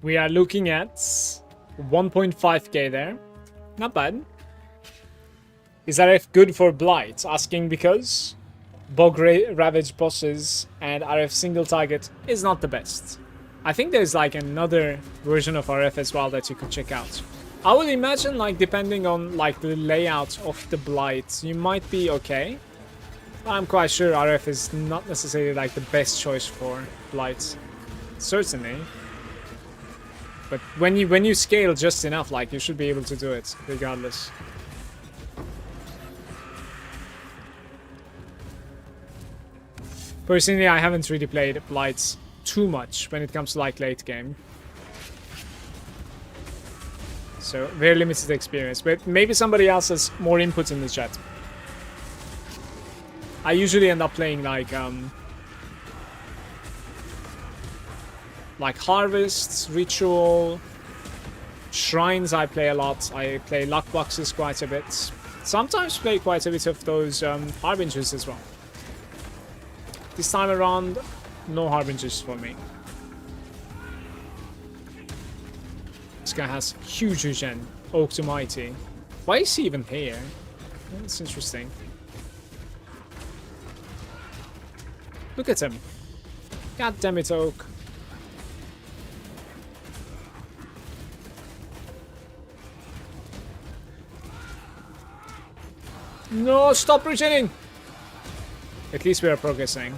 We are looking at 1.5k there. Not bad. Is RF good for Blight? Asking because Bog Ravage bosses and RF single target is not the best. I think there's like another version of RF as well that you could check out. I would imagine, like, depending on like the layout of the Blight, you might be okay. I'm quite sure RF is not necessarily like the best choice for Blight. Certainly. But when you scale just enough, like, you should be able to do it regardless. Personally, I haven't really played Blights too much when it comes to like late game. So very limited experience, but maybe somebody else has more input in the chat. I usually end up playing like harvests, ritual, shrines. I play a lot. I play luck boxes quite a bit. Sometimes play quite a bit of those harbingers as well. This time around, no harbingers for me. This guy has huge regen. Oak to Mighty. Why is he even here? That's interesting. Look at him. God damn it, Oak. No, stop regening! At least we are progressing.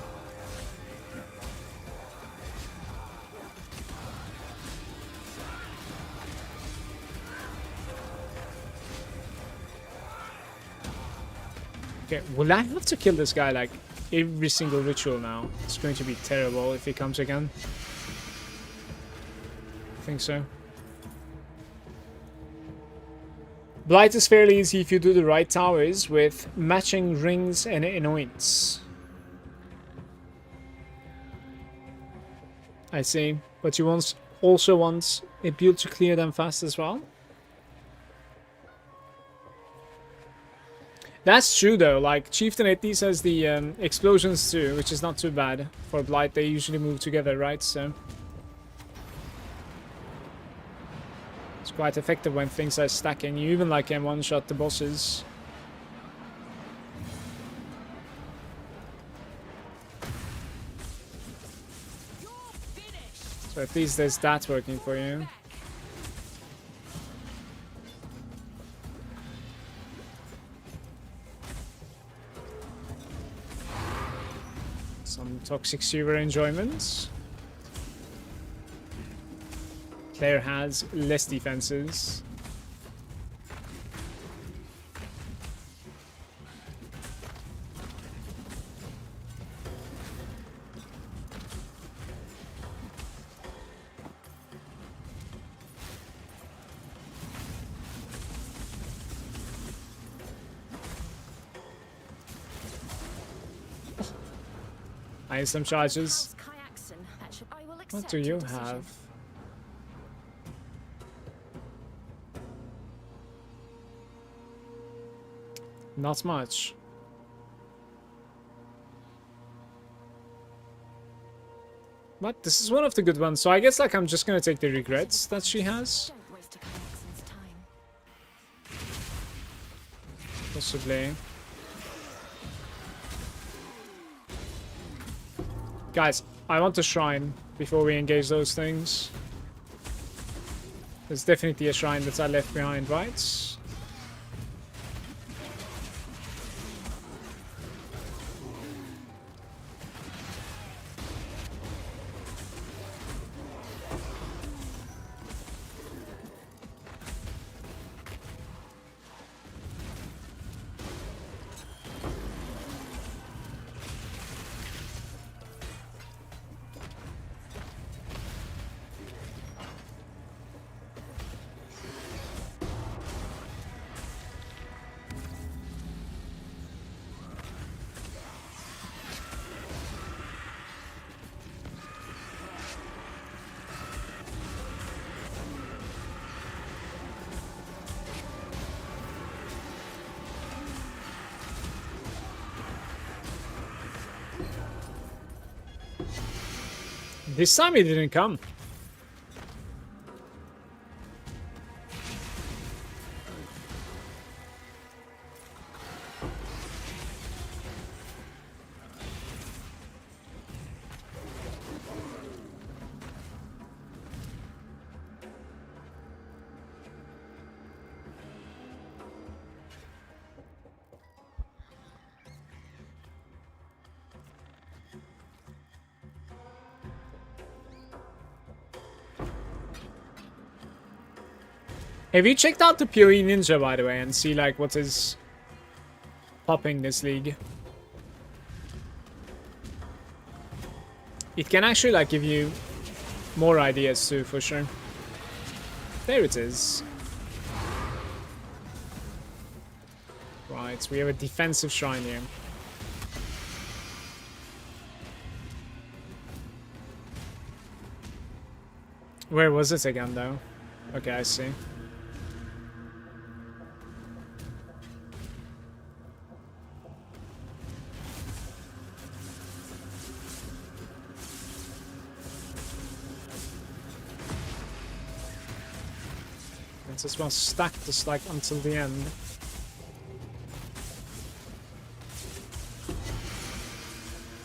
Okay, will I have to kill this guy like every single ritual now? It's going to be terrible if he comes again. I think so. Blight is fairly easy if you do the right towers with matching rings and anoints. I see, but you also want a build to clear them fast as well. That's true though, like Chieftain at least has the explosions too, which is not too bad. For Blight they usually move together, right? So it's quite effective when things are stacking. You even like can one-shot the bosses. So at least there's that working for you. Some toxic sewer enjoyments. Claire has less defenses. I have some charges. What do you have? Not much. But this is one of the good ones, so I guess like I'm just gonna take the regrets that she has. Possibly. Guys, I want a shrine before we engage those things. There's definitely a shrine that I left behind, right? This time he didn't come. Have you checked out the PoE Ninja, by the way, and see like what is popping this league? It can actually like give you more ideas too, for sure. There it is. Right, we have a defensive shrine here. Where was it again, though? Okay, I see. This one stacked just like until the end.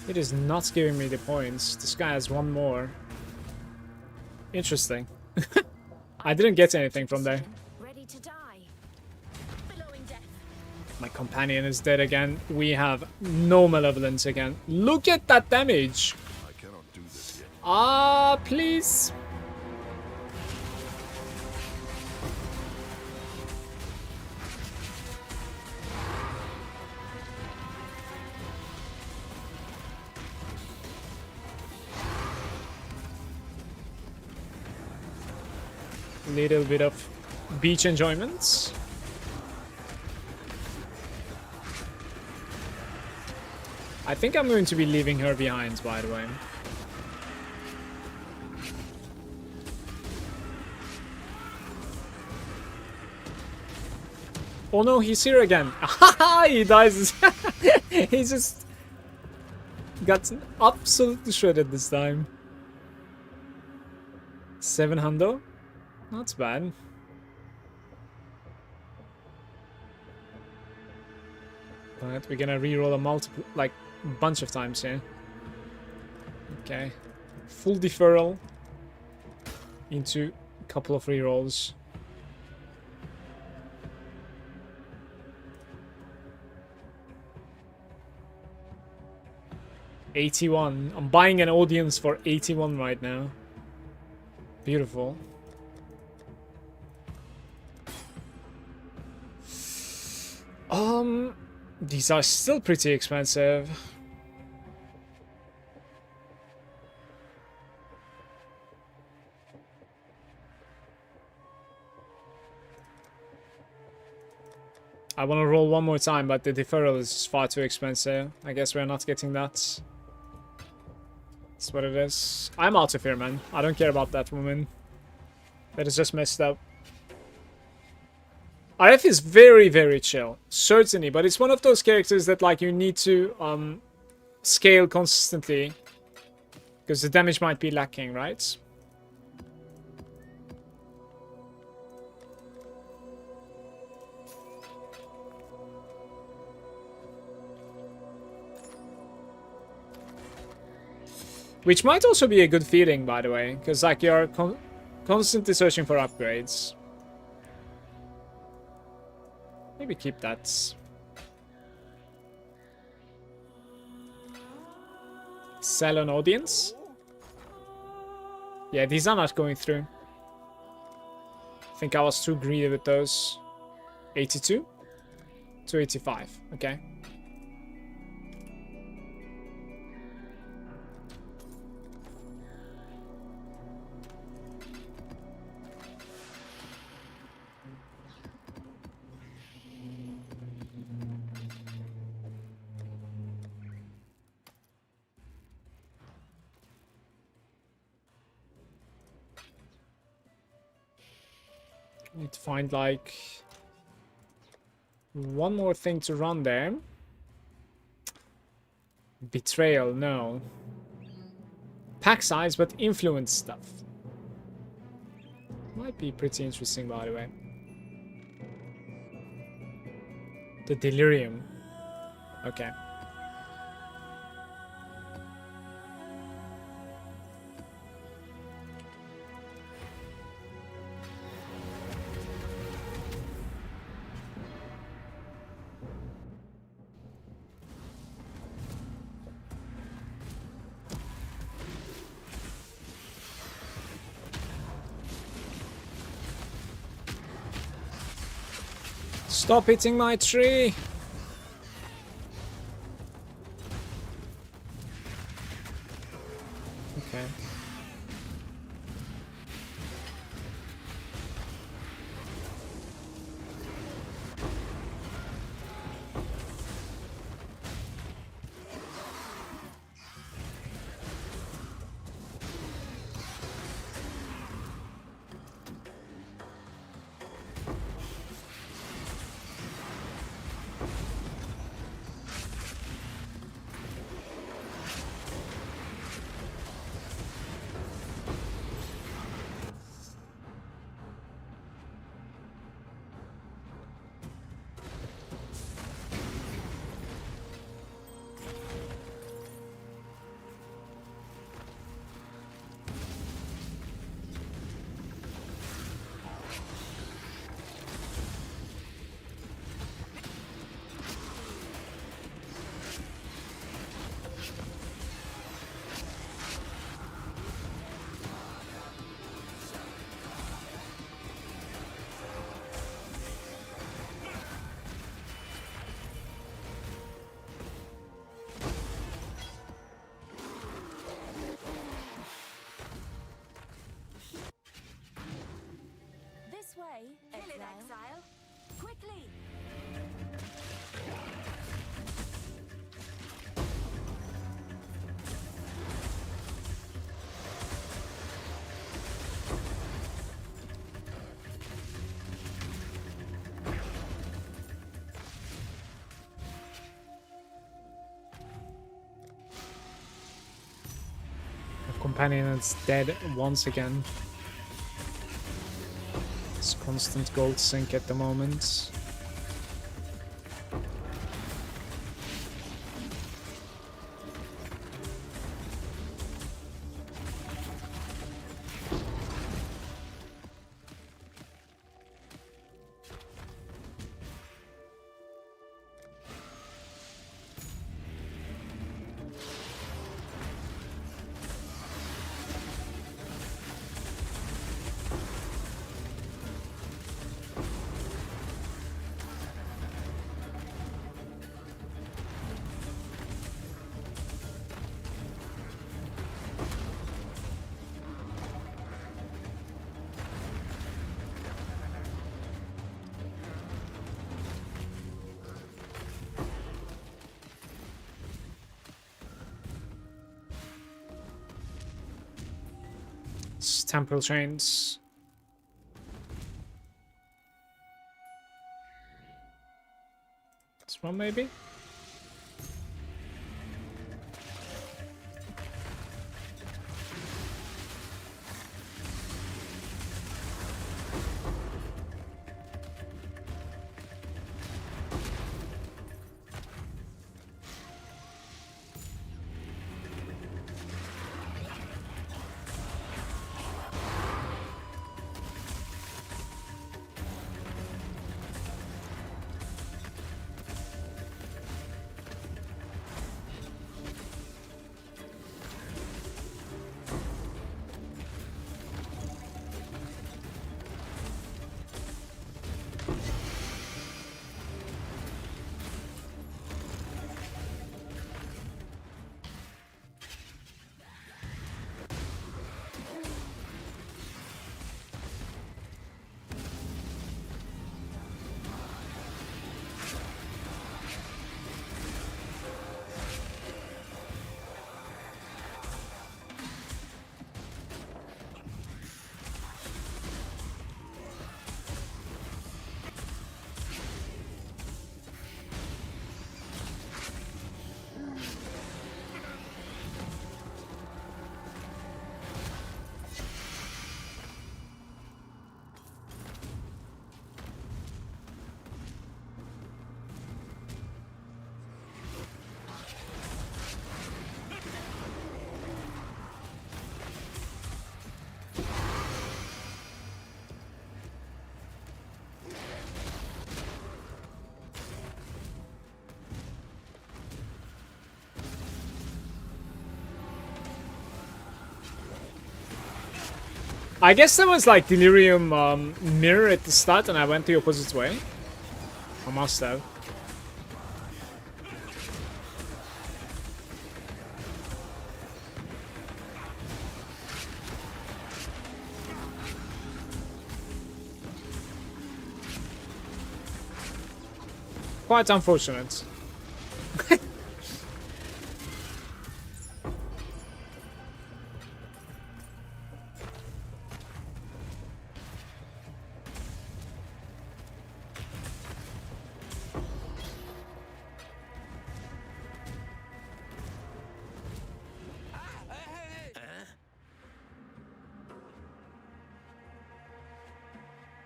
It is not giving me the points. This guy has one more. Interesting. I didn't get anything from there. Ready to die. Billowing death. My companion is dead again. We have no malevolence again. Look at that damage. I cannot do this yet. Ah, please. Little bit of beach enjoyments. I think I'm going to be leaving her behind, by the way. Oh no, he's here again. He dies. He just got absolutely shredded this time. 700. Not bad. But we're gonna reroll a multiple, like, bunch of times here. Okay. Full deferral into a couple of rerolls. $81. I'm buying an audience for 81 right now. Beautiful. These are still pretty expensive. I want to roll one more time, but the deferral is far too expensive. I guess we're not getting that. That's what it is. I'm out of here, man. I don't care about that woman. That is just messed up. RF is very, very chill, certainly, but it's one of those characters that like you need to scale consistently because the damage might be lacking, right? Which might also be a good feeling, by the way, because like you're constantly searching for upgrades. Maybe keep that. Sell an audience? Yeah, these are not going through. I think I was too greedy with those. 82 to 85. Okay. Need to find like one more thing to run there. Betrayal, no. pack size, but influence stuff. Might be pretty interesting, by the way. The delirium. Okay. Stop hitting my tree! Okay. This way, kill it, exile. Quickly. The companion is dead once again. It's constant gold sink at the moment. It's temporal chains. This one maybe? I guess there was like delirium mirror at the start and I went the opposite way. I must have. Quite unfortunate.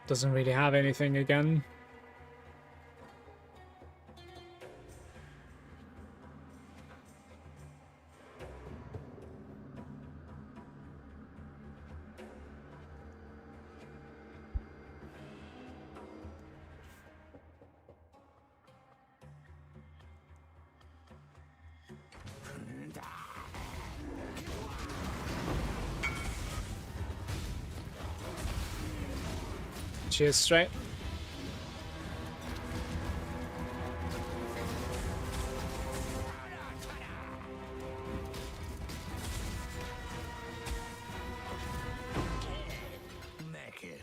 Doesn't really have anything again. Cheers, straight. Naked.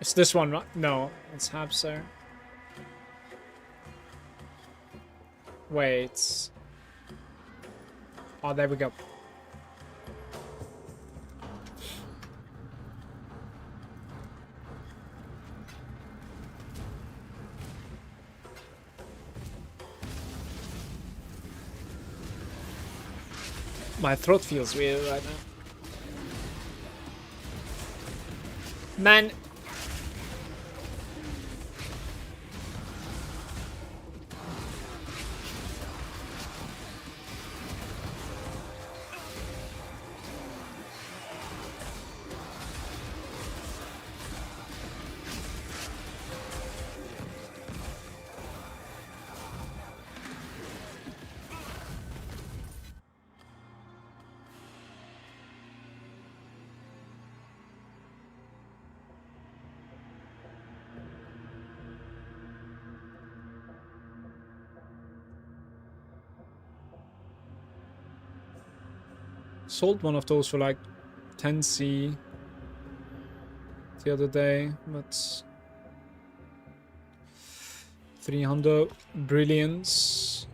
It's this one, right? No, it's Habsar. Wait. Oh, there we go. My throat feels weird right now. Man. Sold one of those for like 10C the other day, but 300 brilliance.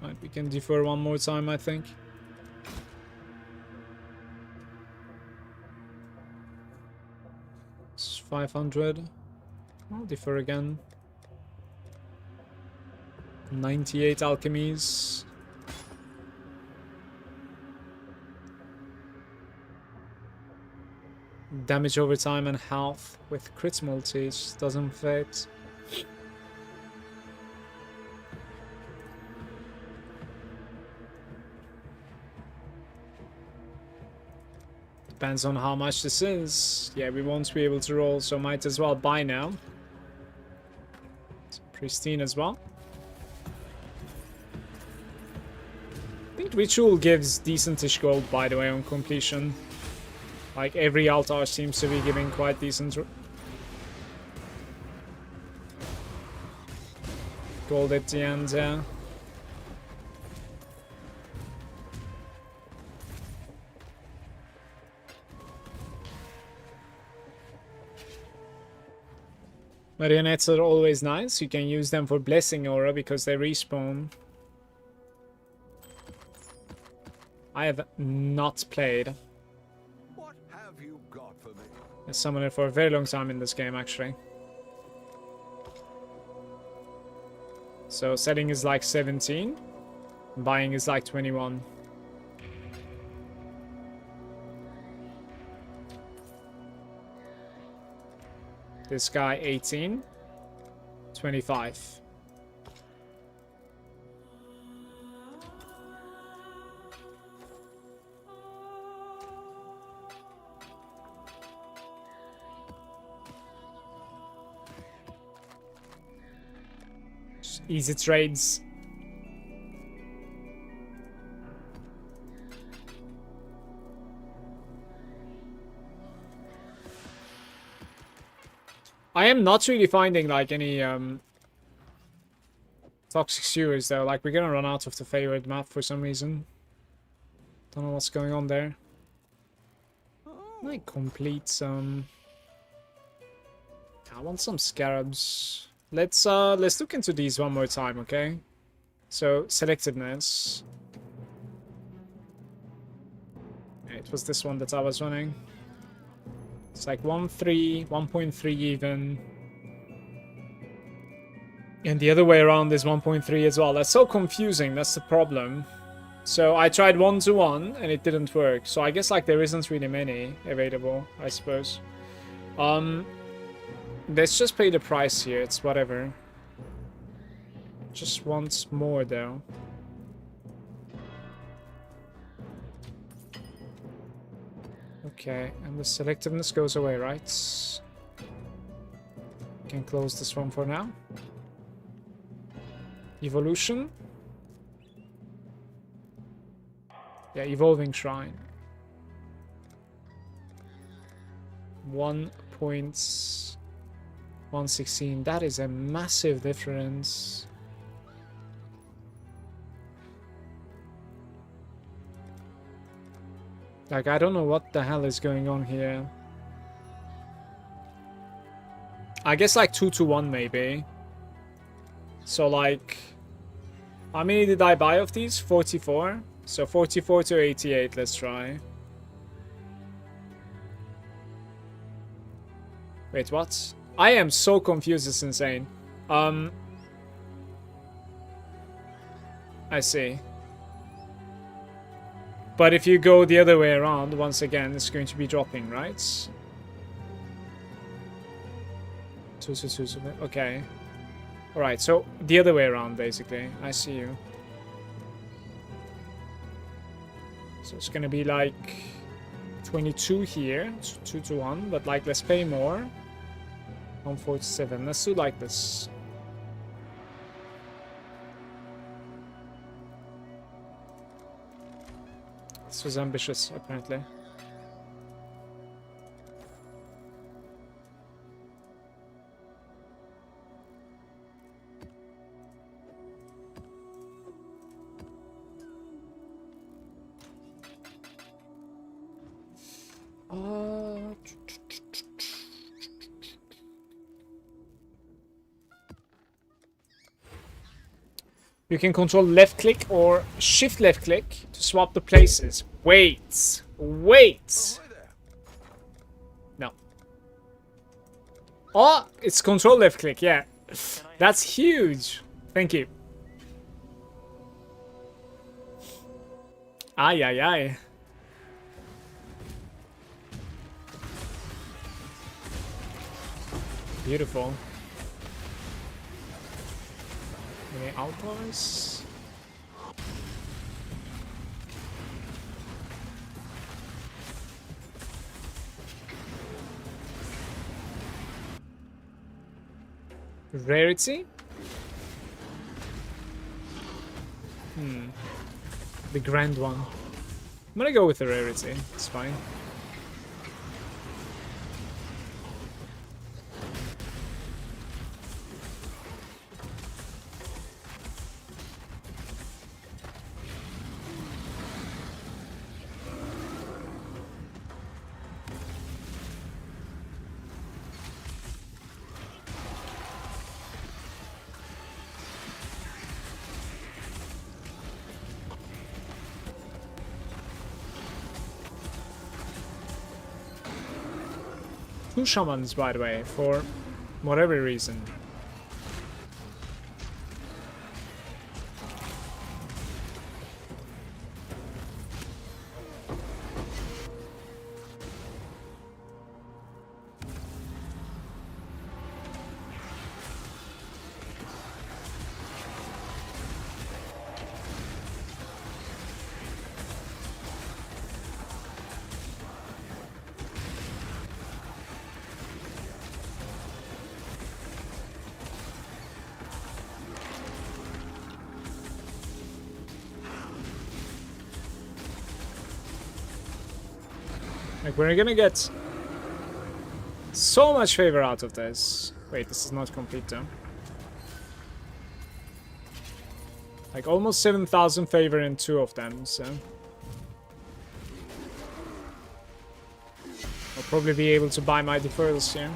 Right, we can defer one more time, I think. It's 500. I'll defer again. 98 alchemies. Damage over time and health with crit multis doesn't fit. Depends on how much this is. Yeah, we won't be able to roll, so might as well buy now. It's pristine as well. I think Ritual gives decentish gold, by the way, on completion. Like, every altar seems to be giving quite decent gold at the end, yeah. Marionettes are always nice. You can use them for Blessing Aura because they respawn. I have not played a summoner for a very long time in this game, actually. So selling is like 17, buying is like 21. This guy 18, 25. Easy trades. I am not really finding like any toxic sewers though. Like we're gonna run out of the favorite map for some reason. Don't know what's going on there. Might complete some. I want some scarabs. Let's look into these one more time, okay? So selectiveness. It was this one that I was running. It's like 1.3, 1.3 even. And the other way around is 1.3 as well. That's so confusing, that's the problem. So I tried 1-to-1 and it didn't work. So I guess like there isn't really many available, I suppose. Let's just pay the price here, it's whatever. Just want more though. Okay, and the selectiveness goes away, right? Can close this one for now. Evolution. Yeah, evolving shrine. 1.116. That is a massive difference. Like, I don't know what the hell is going on here. I guess like 2-to-1 maybe. So like, how many did I buy of these? 44. So 44 to 88, let's try. Wait, what? I am so confused, it's insane. I see. But if you go the other way around, once again, it's going to be dropping, right? 2 to 2 to... Okay. Alright, so the other way around, basically. I see you. So it's gonna be like 22 here, 2-to-1, but like let's pay more. 147. Let's do like this. This was ambitious, apparently. You can control left click or shift left click to swap the places. Wait. Wait. No. Oh, it's control left click, yeah. That's huge. Thank you. Ay, ay, ay. Beautiful. Any outdoors? Rarity? The grand one. I'm gonna go with the rarity. It's fine. Two shamans, by the way, for whatever reason. Like, we're gonna get so much favor out of this. Wait, this is not complete though. Like, almost 7,000 favor in 2 of them, so... I'll probably be able to buy my deferrals soon.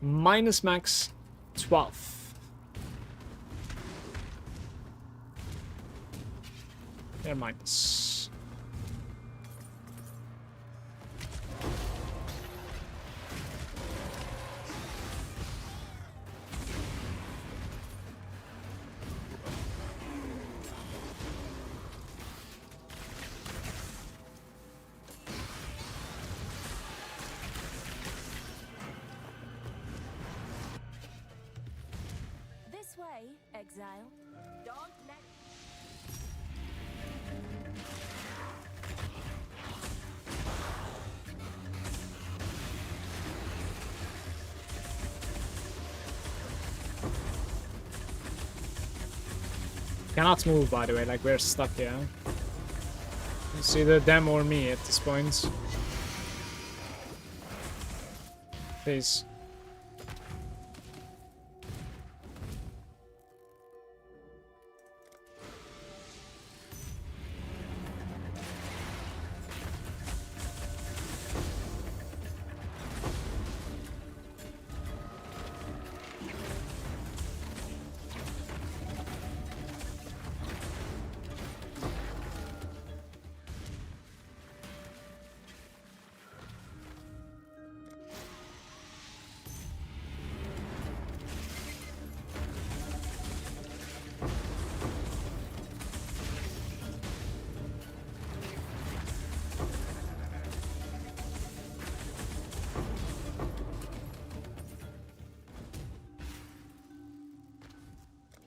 Minus max 12. They're minus. This way, exile. Don't let. Cannot move, by the way, like we're stuck here. It's either them or me at this point. Please.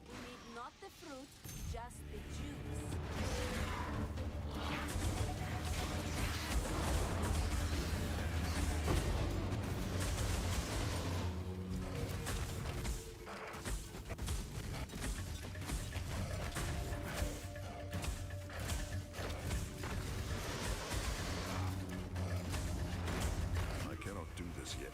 We need not the fruit, just the juice. I cannot do this yet.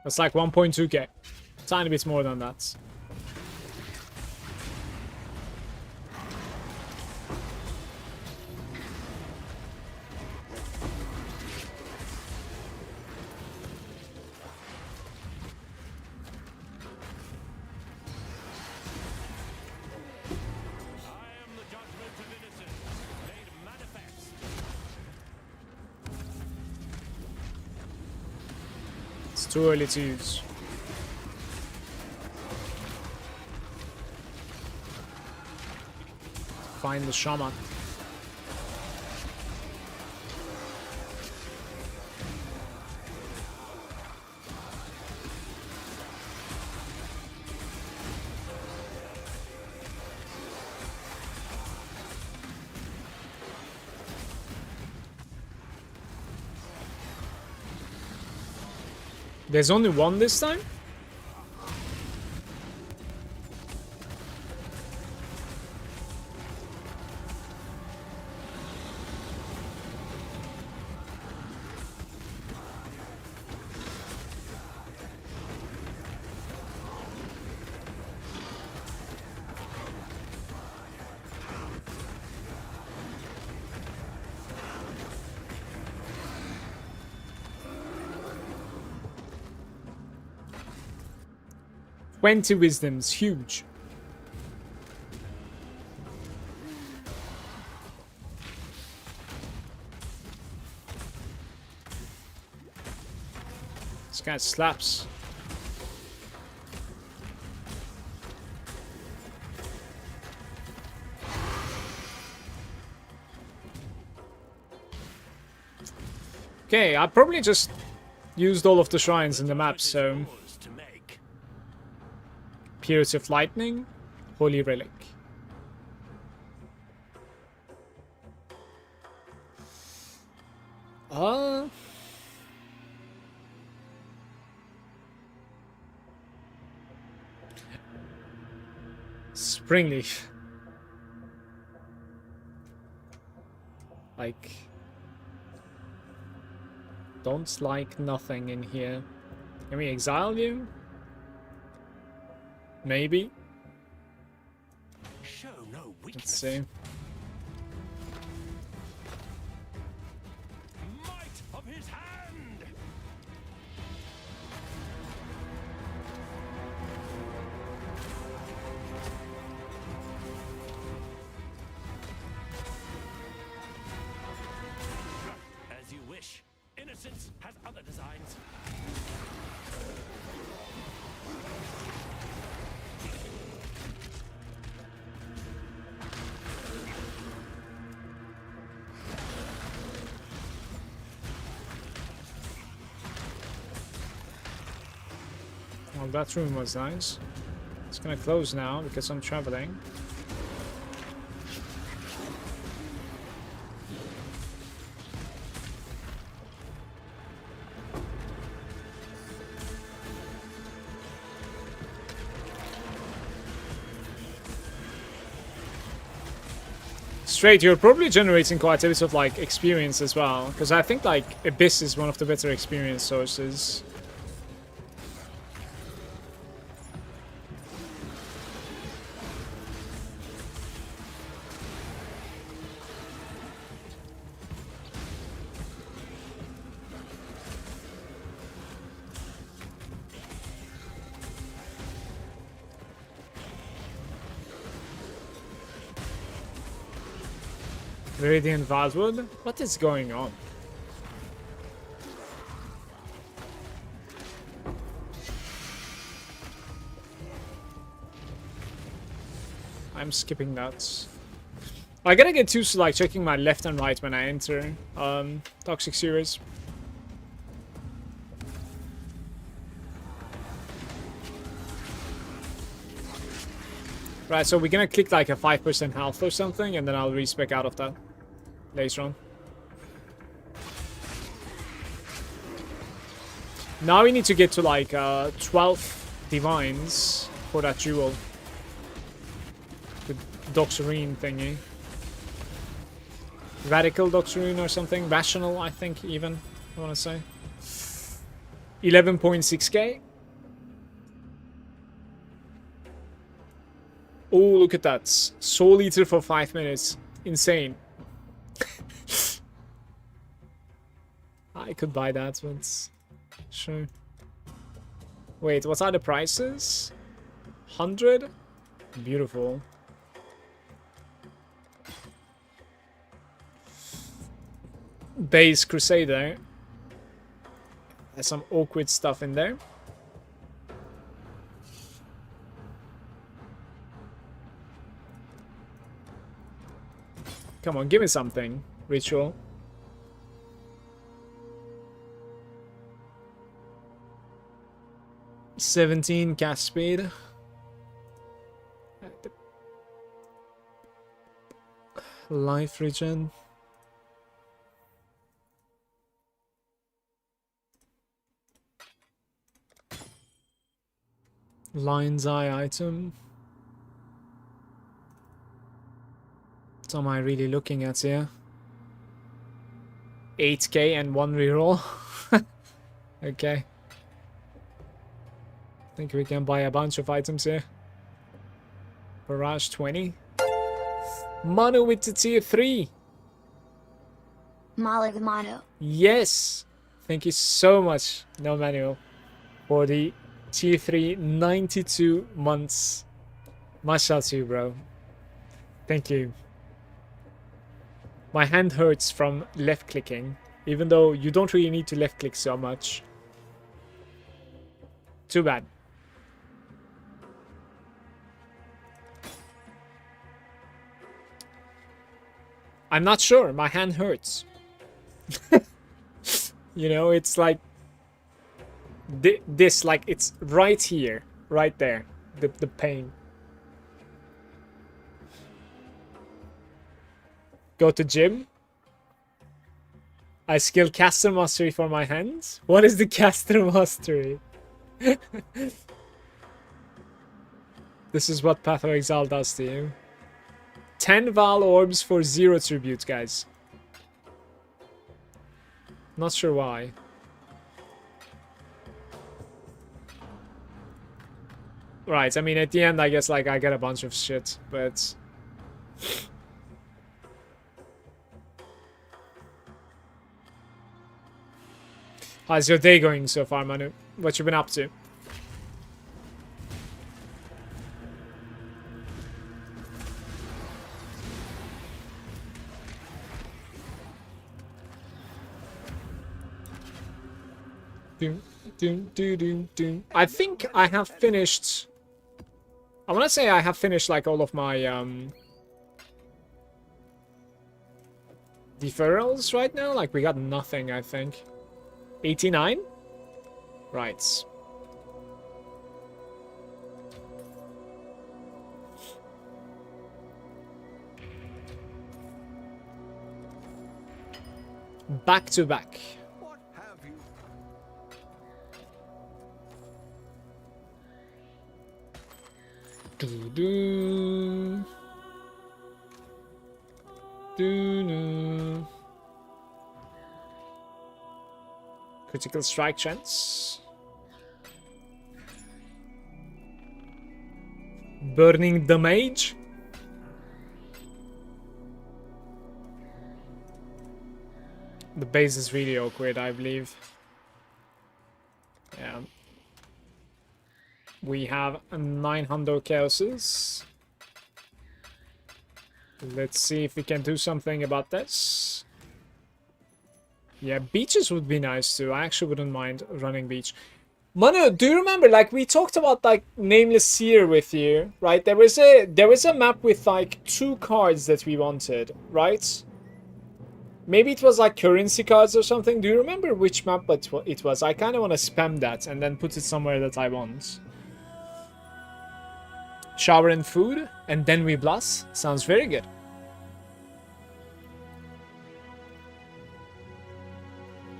That's like 1.2k. Tiny bit more than that. It's too early to use. Find the shaman. There's only one this time? Twenty wisdoms, huge. This guy slaps. Okay, I probably just used all of the shrines in the map, so... Purity of Lightning, Holy Relic. Springleaf. Like, don't like nothing in here. Can we exile you? Maybe. Show no weakness. Let's see. Might of his hand. As you wish. Innocence has other designs. Well, that room was nice. It's gonna close now because I'm traveling. Straight, you're probably generating quite a bit of like experience as well, because I think like Abyss is one of the better experience sources. Radiant Wildwood? What is going on? I'm skipping that. I gotta get used to like checking my left and right when I enter Toxic Series. Right, so we're gonna click like a 5% health or something, and then I'll respec out of that later on. Now we need to get to like 12 divines for that jewel. The Doxarine thingy. Radical Doxarine or something. Rational, I think, even. I want to say. 11.6k. Oh, look at that. Soul Eater for 5 minutes. Insane. I could buy that, but sure. Wait, what are the prices? 100? Beautiful. Base Crusader. There's some awkward stuff in there. Come on, give me something. Ritual. $17 cast speed. Life regen. Lion's Eye item. What am I really looking at here? 8k and 1 reroll. Okay. I think we can buy a bunch of items here. Barrage 20. Manu with the tier 3. Malagant. Yes. Thank you so much, No Manual, for the tier 3 92 months. Much out to you, bro. Thank you. My hand hurts from left clicking, even though you don't really need to left click so much. Too bad. I'm not sure. My hand hurts. You know, it's like this, like it's right here, right there, the pain. Go to gym. I skill caster mastery for my hands. What is the caster mastery? This is what Path of Exile does to you. 10 Val orbs for 0 tribute, guys. Not sure why. Right, I mean, at the end, I guess, like, I get a bunch of shit, but... How's your day going so far, Manu? What you been up to? Doom, doom, doom, doom, doom. I think I have finished... I want to say I have finished, like, all of my, deferrals right now. Like, we got nothing, I think. 89? Right. Back to back. What have you? Doo-doo. Doo-doo. Critical strike chance. Burning damage. The base is really awkward, I believe. Yeah. We have 900 chaoses. Let's see if we can do something about this. Yeah, beaches would be nice too. I actually wouldn't mind running beach. Manu, do you remember, like, we talked about, like, Nameless Seer with you, right? There was a map with, like, 2 cards that we wanted, right? Maybe it was, like, currency cards or something. Do you remember which map it was? I kind of want to spam that and then put it somewhere that I want. Shower and food, and then we blast. Sounds very good.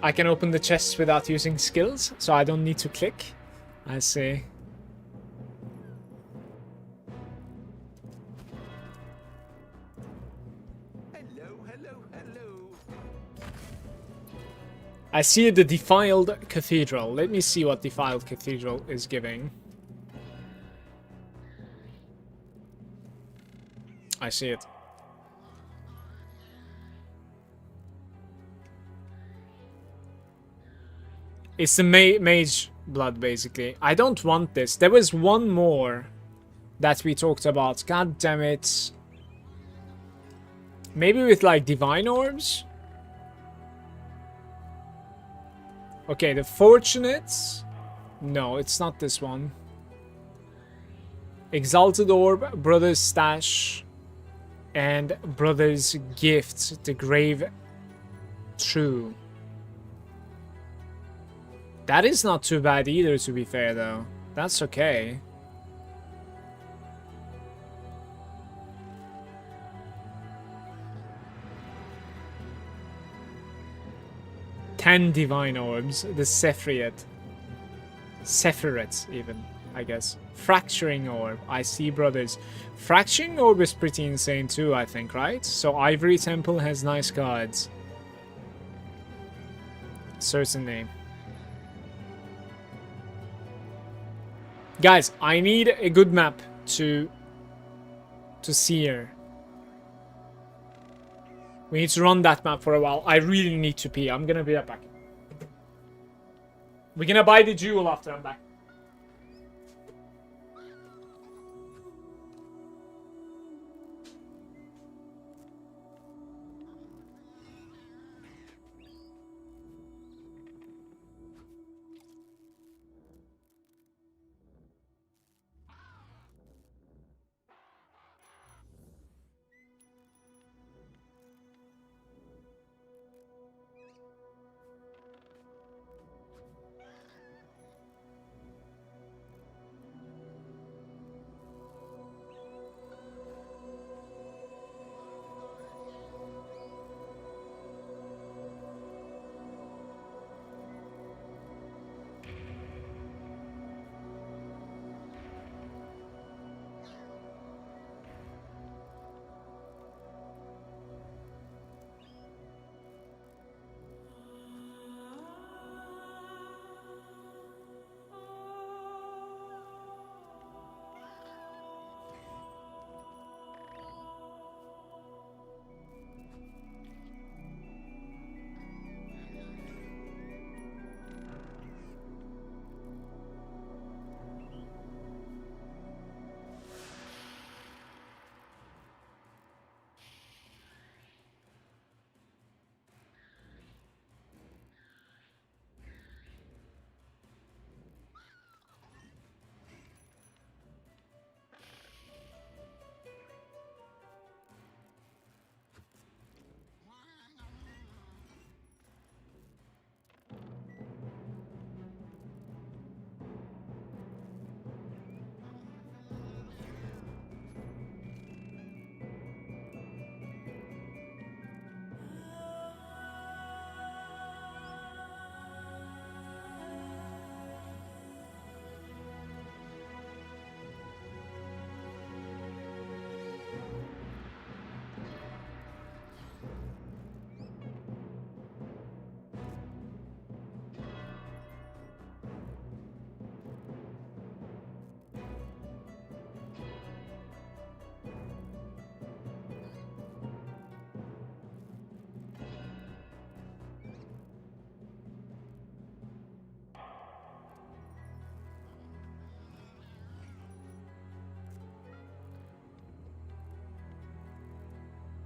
I can open the chests without using skills, so I don't need to click. I see. Hello, hello, hello. I see the Defiled Cathedral. Let me see what Defiled Cathedral is giving. I see it. It's the mage blood, basically. I don't want this. There was one more that we talked about. God damn it. Maybe with, like, divine orbs? Okay, the Fortunate. No, it's not this one. Exalted Orb, Brother's Stash, and Brother's Gift, the Grave True. That is not too bad either, to be fair, though. That's okay. Ten Divine Orbs. The Sephiroth. Sephiroth, even, I guess. Fracturing Orb. I see, brothers. Fracturing Orb is pretty insane, too, I think, right? So Ivory Temple has nice cards. Certainly. Guys, I need a good map to see here. We need to run that map for a while. I really need to pee. I'm gonna be right back. We're gonna buy the jewel after I'm back.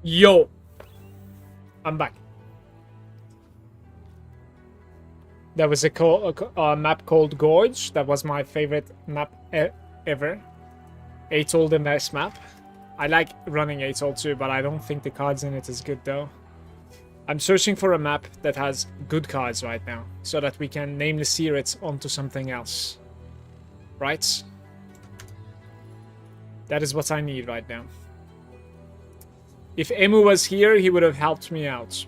Yo! I'm back. There was a map called Gorge. That was my favorite map ever. Atoll the best map. I like running Atoll too, but I don't think the cards in it is good though. I'm searching for a map that has good cards right now, so that we can name the seer it onto something else. Right? That is what I need right now. If Emu was here, he would have helped me out.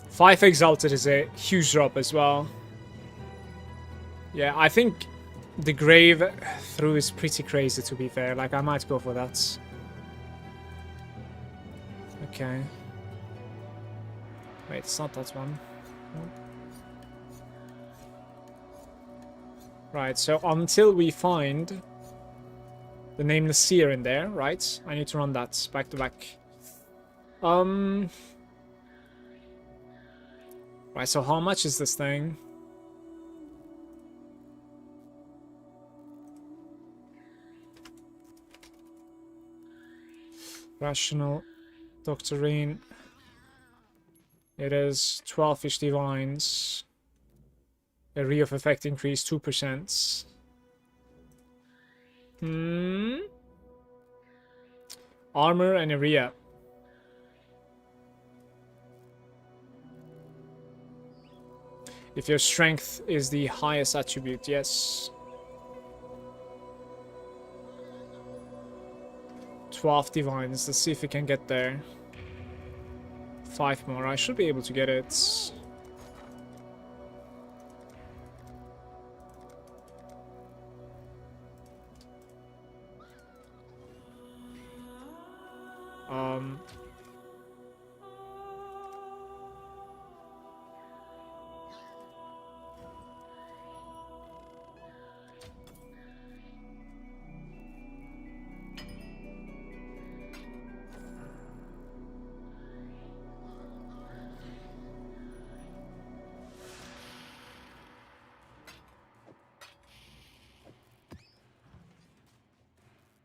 Five Exalted is a huge drop as well. Yeah, I think the Grave through is pretty crazy, to be fair. Like, I might go for that. Okay. Wait, it's not that one. Nope. Right, so until we find the Nameless Seer in there, right? I need to run that back to back. Right, so how much is this thing? Rational Doctrine. It is 12-ish divines. Area of effect increase 2%. Armor and area. If your strength is the highest attribute, yes. 12 divines. Let's see if we can get there. 5 more. I should be able to get it.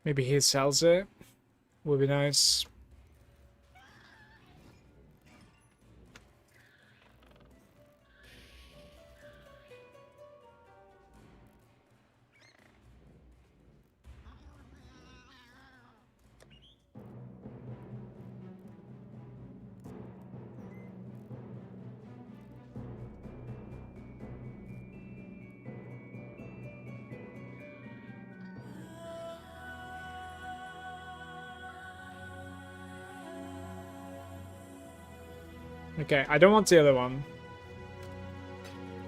Maybe he sells it. Would be nice. Okay, I don't want the other one.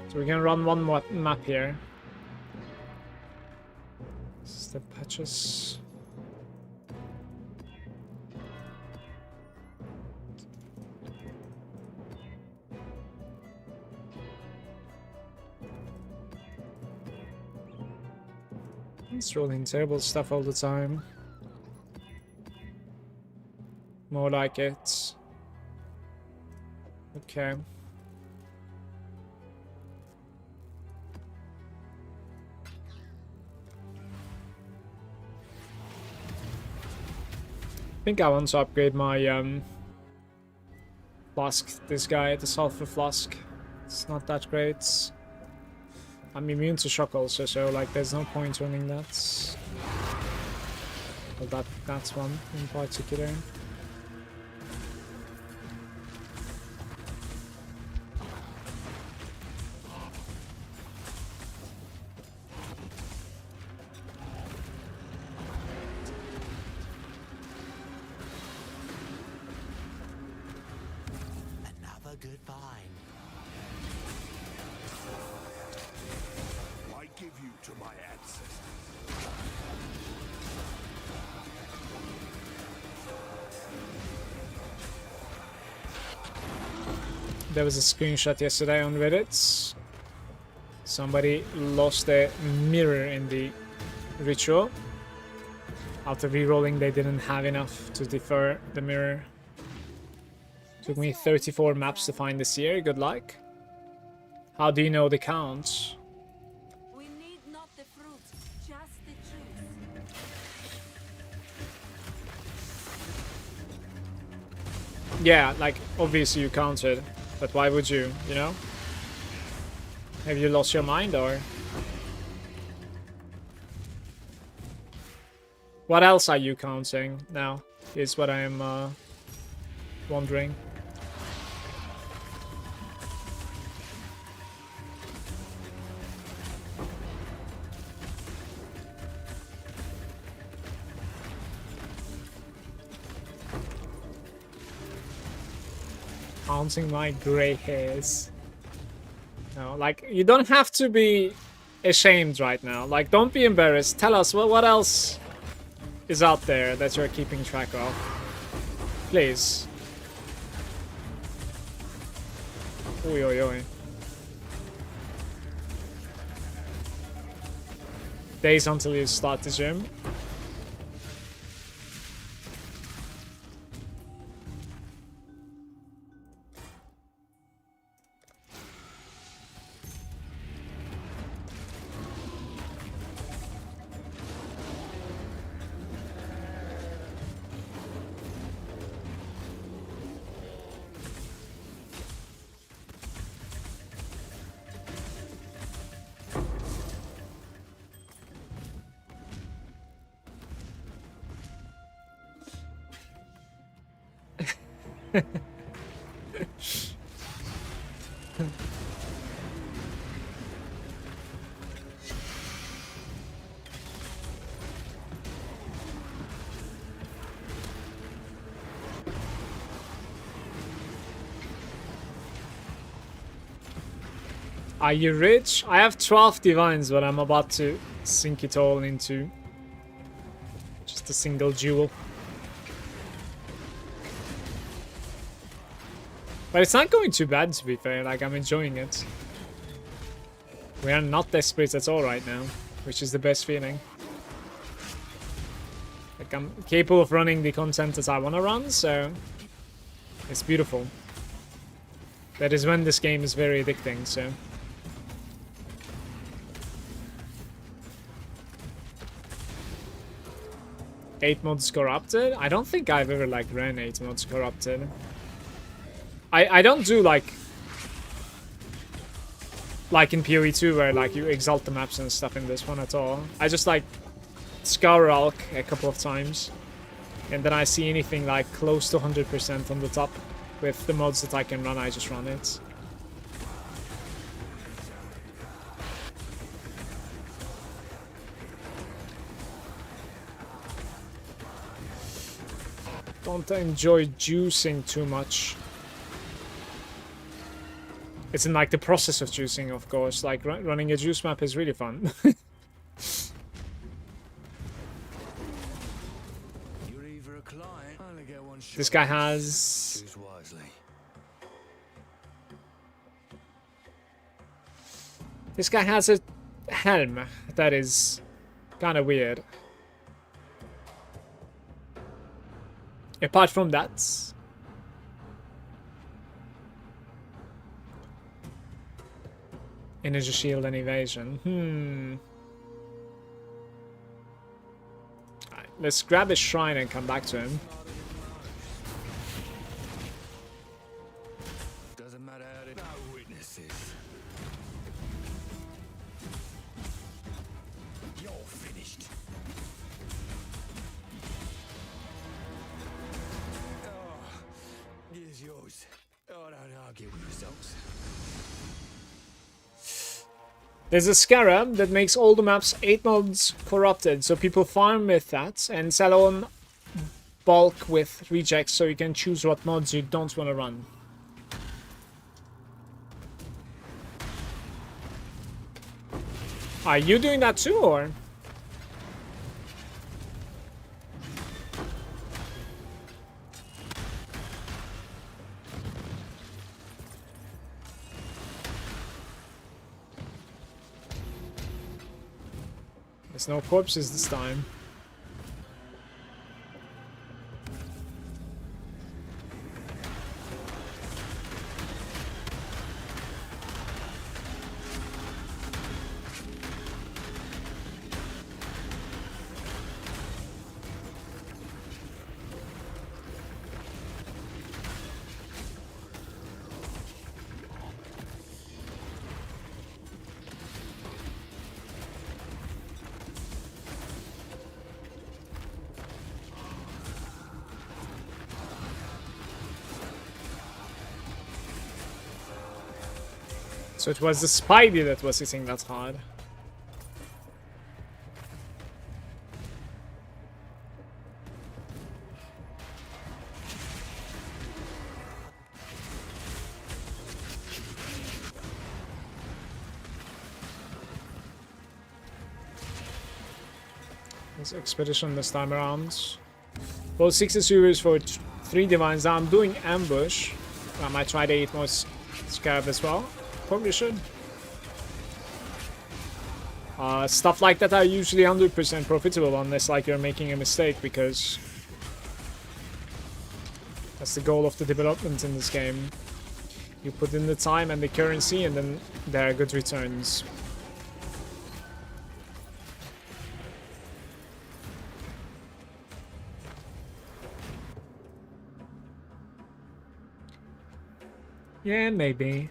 So we can run one more map here. This is the patches. It's rolling terrible stuff all the time. More like it. Okay. I think I want to upgrade my flask. This guy, the sulfur flask. It's not that great. I'm immune to shock also, so like there's no point running that. Well, that's one in particular. There was a screenshot yesterday on Reddit. Somebody lost a mirror in the ritual. After rerolling, they didn't have enough to defer the mirror. Took me 34 maps to find this year. Good luck. How do you know the count? We need not the fruit, just the truth. Yeah, like, obviously you counted. But why would you, you know? Have you lost your mind, or? What else are you counting now? Is what I am wondering. Counting my gray hairs. No, like, you don't have to be ashamed right now. Like, don't be embarrassed. Tell us what else is out there that you're keeping track of. Please. Oi, oi, oi. Days until you start the gym. Are you rich? I have 12 divines, but I'm about to sink it all into just a single jewel. But it's not going too bad, to be fair. Like, I'm enjoying it. We are not desperate at all right now, which is the best feeling. Like, I'm capable of running the content that I want to run, so it's beautiful. That is when this game is very addicting, so... 8 mods corrupted? I don't think I've ever like ran 8 mods corrupted. I don't do like in PoE 2 where like you exalt the maps and stuff in this one at all. I just like scour Alk a couple of times, and then I see anything like close to 100% on the top with the mods that I can run, I just run it. Don't enjoy juicing too much. It's in like the process of juicing, of course. Like running a juice map is really fun. You're either a client, I only get one shot. This guy has... Choose wisely. This guy has a helm that is kind of weird. Apart from that, energy shield and evasion. Alright, let's grab his shrine and come back to him. Doesn't matter how they... No witnesses. You're finished. Here's yours. Oh, don't argue with results. There's a scarab that makes all the maps 8 mods corrupted, so people farm with that and sell on bulk with rejects, so you can choose what mods you don't want to run. Are you doing that too, or? There's no corpses this time. So it was the Spidey that was hitting that hard. This expedition this time around. Both 60 supers for 3 divines. Now I'm doing ambush. I might try to eat more scarab as well. Probably should. Stuff like that are usually 100% profitable unless like you're making a mistake, because that's the goal of the development in this game. You put in the time and the currency and then there are good returns. Yeah, maybe.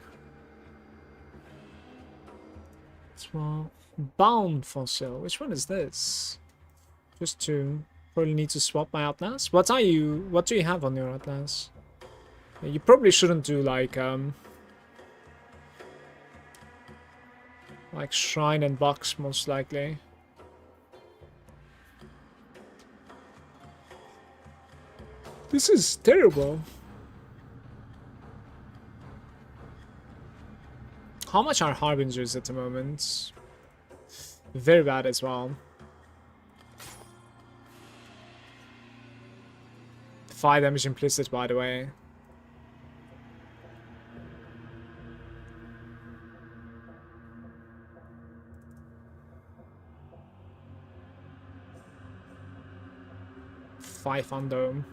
Well, bound fossil. Which one is this? Just 2. Probably need to swap my atlas. What do you have on your atlas? You probably shouldn't do like shrine and box, most likely. This is terrible. How much are harbingers at the moment? Very bad as well. 5 damage implicit, by the way. Five on dome.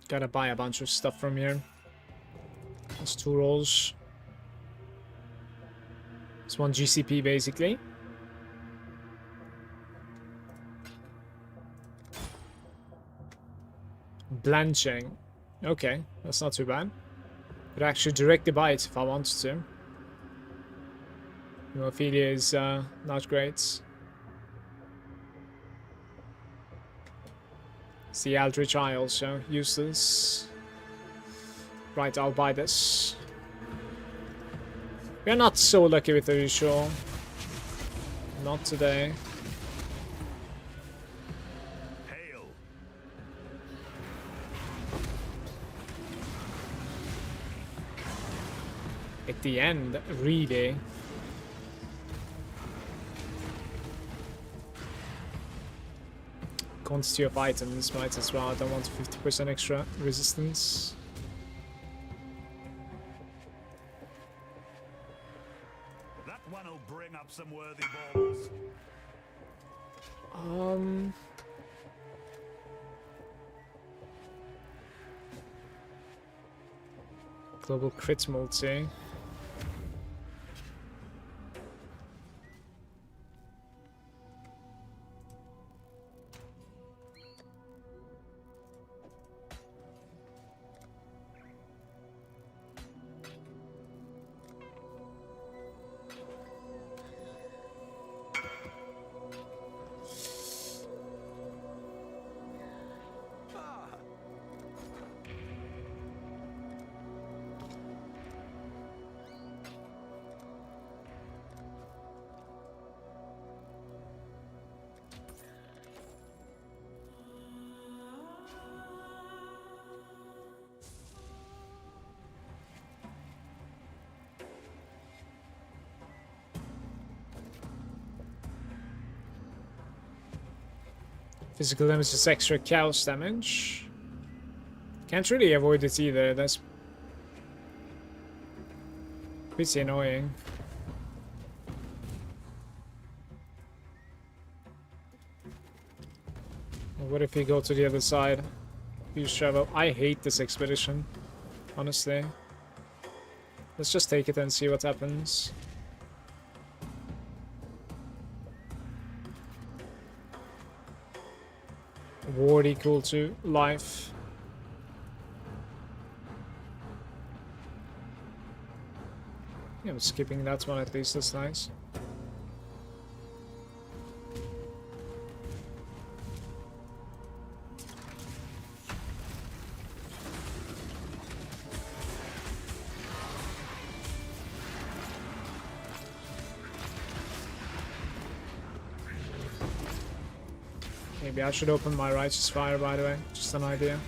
Gotta buy a bunch of stuff from here. That's 2 rolls. It's 1 GCP basically. Blanching. Okay, that's not too bad. Could actually directly buy it if I wanted to. Hemophilia is not great. It's the Eldritch Eye also, useless. Right, I'll buy this. We're not so lucky with the ritual. Not today. Hail. At the end, really. Quantity of items might as well. I don't want 50% extra resistance. That one'll bring up some worthy balls. Global crit multi. Physical damage is extra chaos damage. Can't really avoid it either, that's pretty annoying. What if we go to the other side? Use travel. I hate this expedition, honestly. Let's just take it and see what happens. Ward equal to life. Yeah, I'm skipping that one at least, that's nice. Maybe I should open my Righteous Fire, by the way. Just an idea.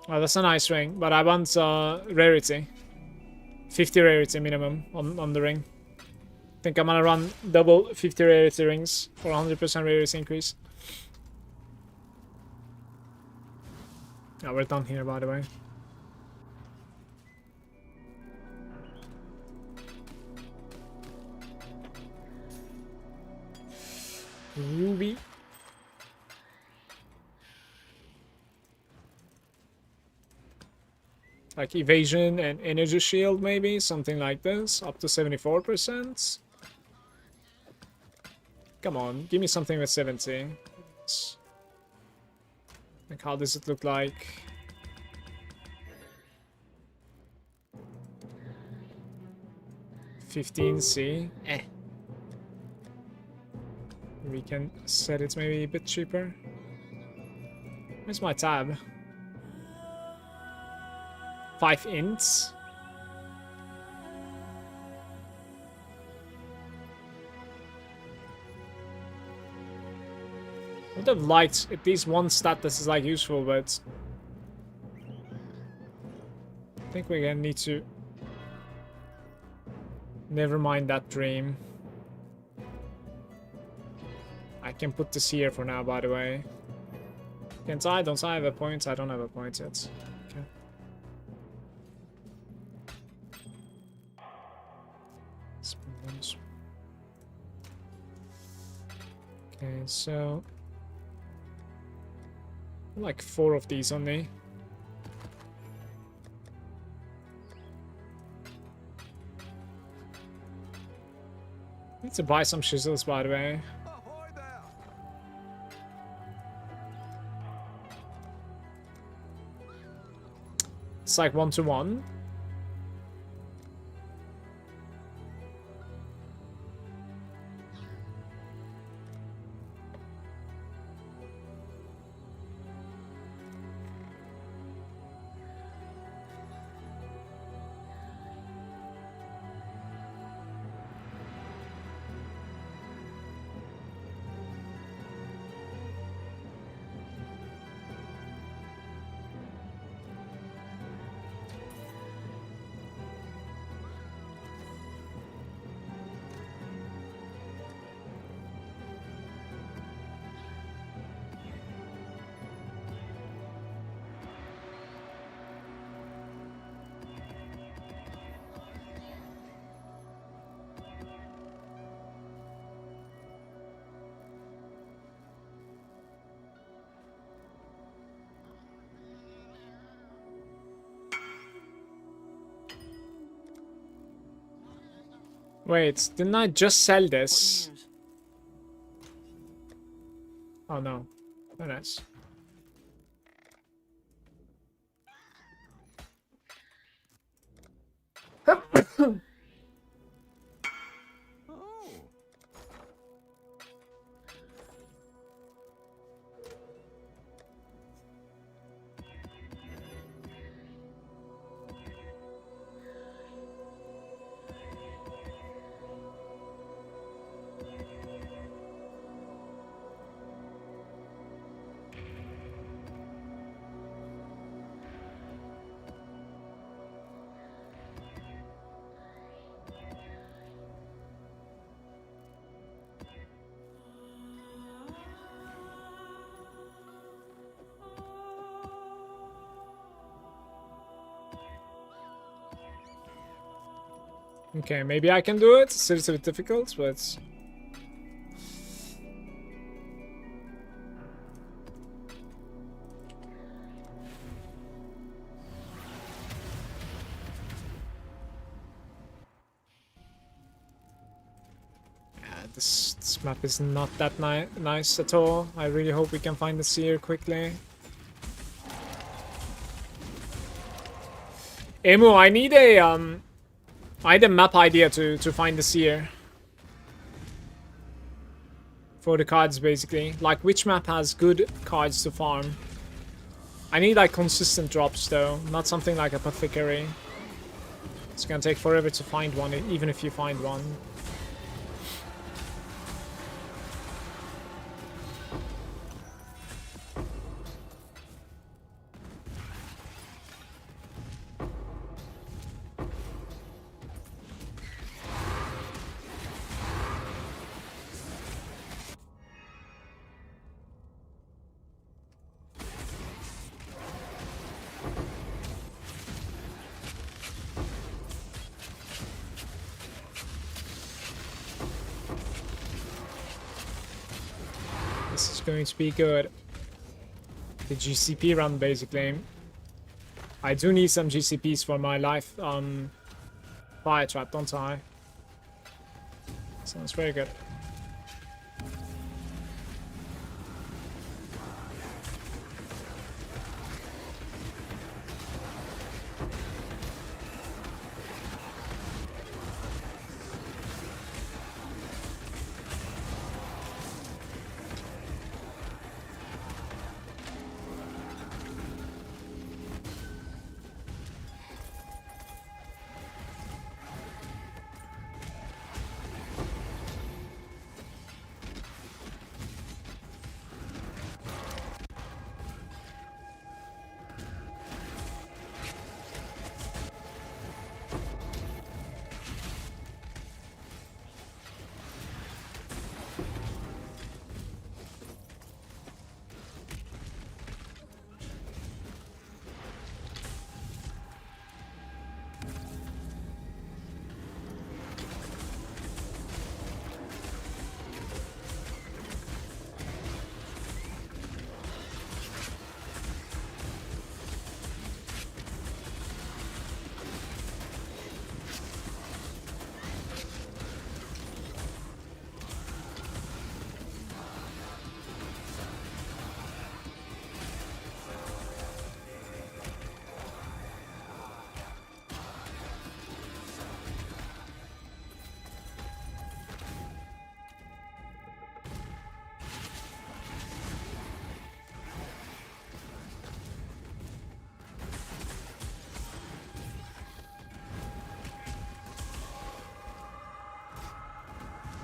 Oh, that's a nice ring, but I want rarity. 50 rarity minimum on the ring. I think I'm gonna run double 50 rarity rings for 100% rarity increase. Oh, we're done here, by the way. Ruby. Like evasion and energy shield, maybe something like this, up to 74%. Come on, give me something with 70. Like, how does it look like? $15C. Eh. We can set it maybe a bit cheaper. Where's my tab? 5 ints. I would have liked at least one stat that is like useful, but I think we're gonna need to never mind that dream. I can put this here for now, by the way. Can't I? Don't I have a point? I don't have a point yet. Okay. Okay, so like 4 of these only. Need to buy some chisels, by the way. It's like 1-to-1. Wait, didn't I just sell this? Oh no. Very nice. Okay, maybe I can do it. It's a little bit difficult, but This map is not that nice at all. I really hope we can find the seer quickly. Emu, I need a map idea to find the seer. For the cards, basically. Like, which map has good cards to farm? I need, like, consistent drops, though. Not something like Apothecary. It's gonna take forever to find one, even if you find one. This is going to be good. The GCP run, basically. I do need some GCPs for my life fire trap, don't I? Sounds very good.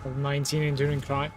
Of 19 enduring cry.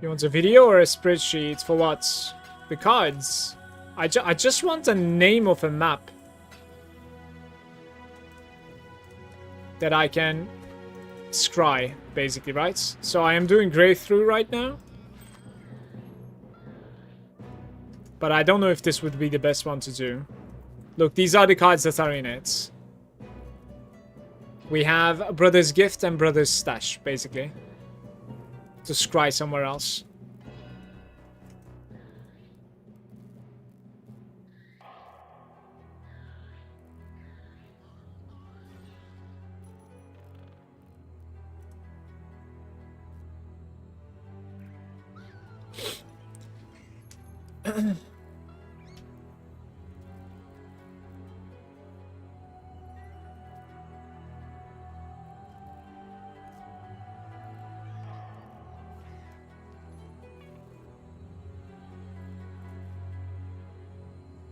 You want a video or a spreadsheet? For what? The cards? I just want the name of a map. that I can scry, basically, right? So I am doing Grey Through right now. But I don't know if this would be the best one to do. Look, these are the cards that are in it. We have Brother's Gift and Brother's Stash, basically. To scry somewhere else.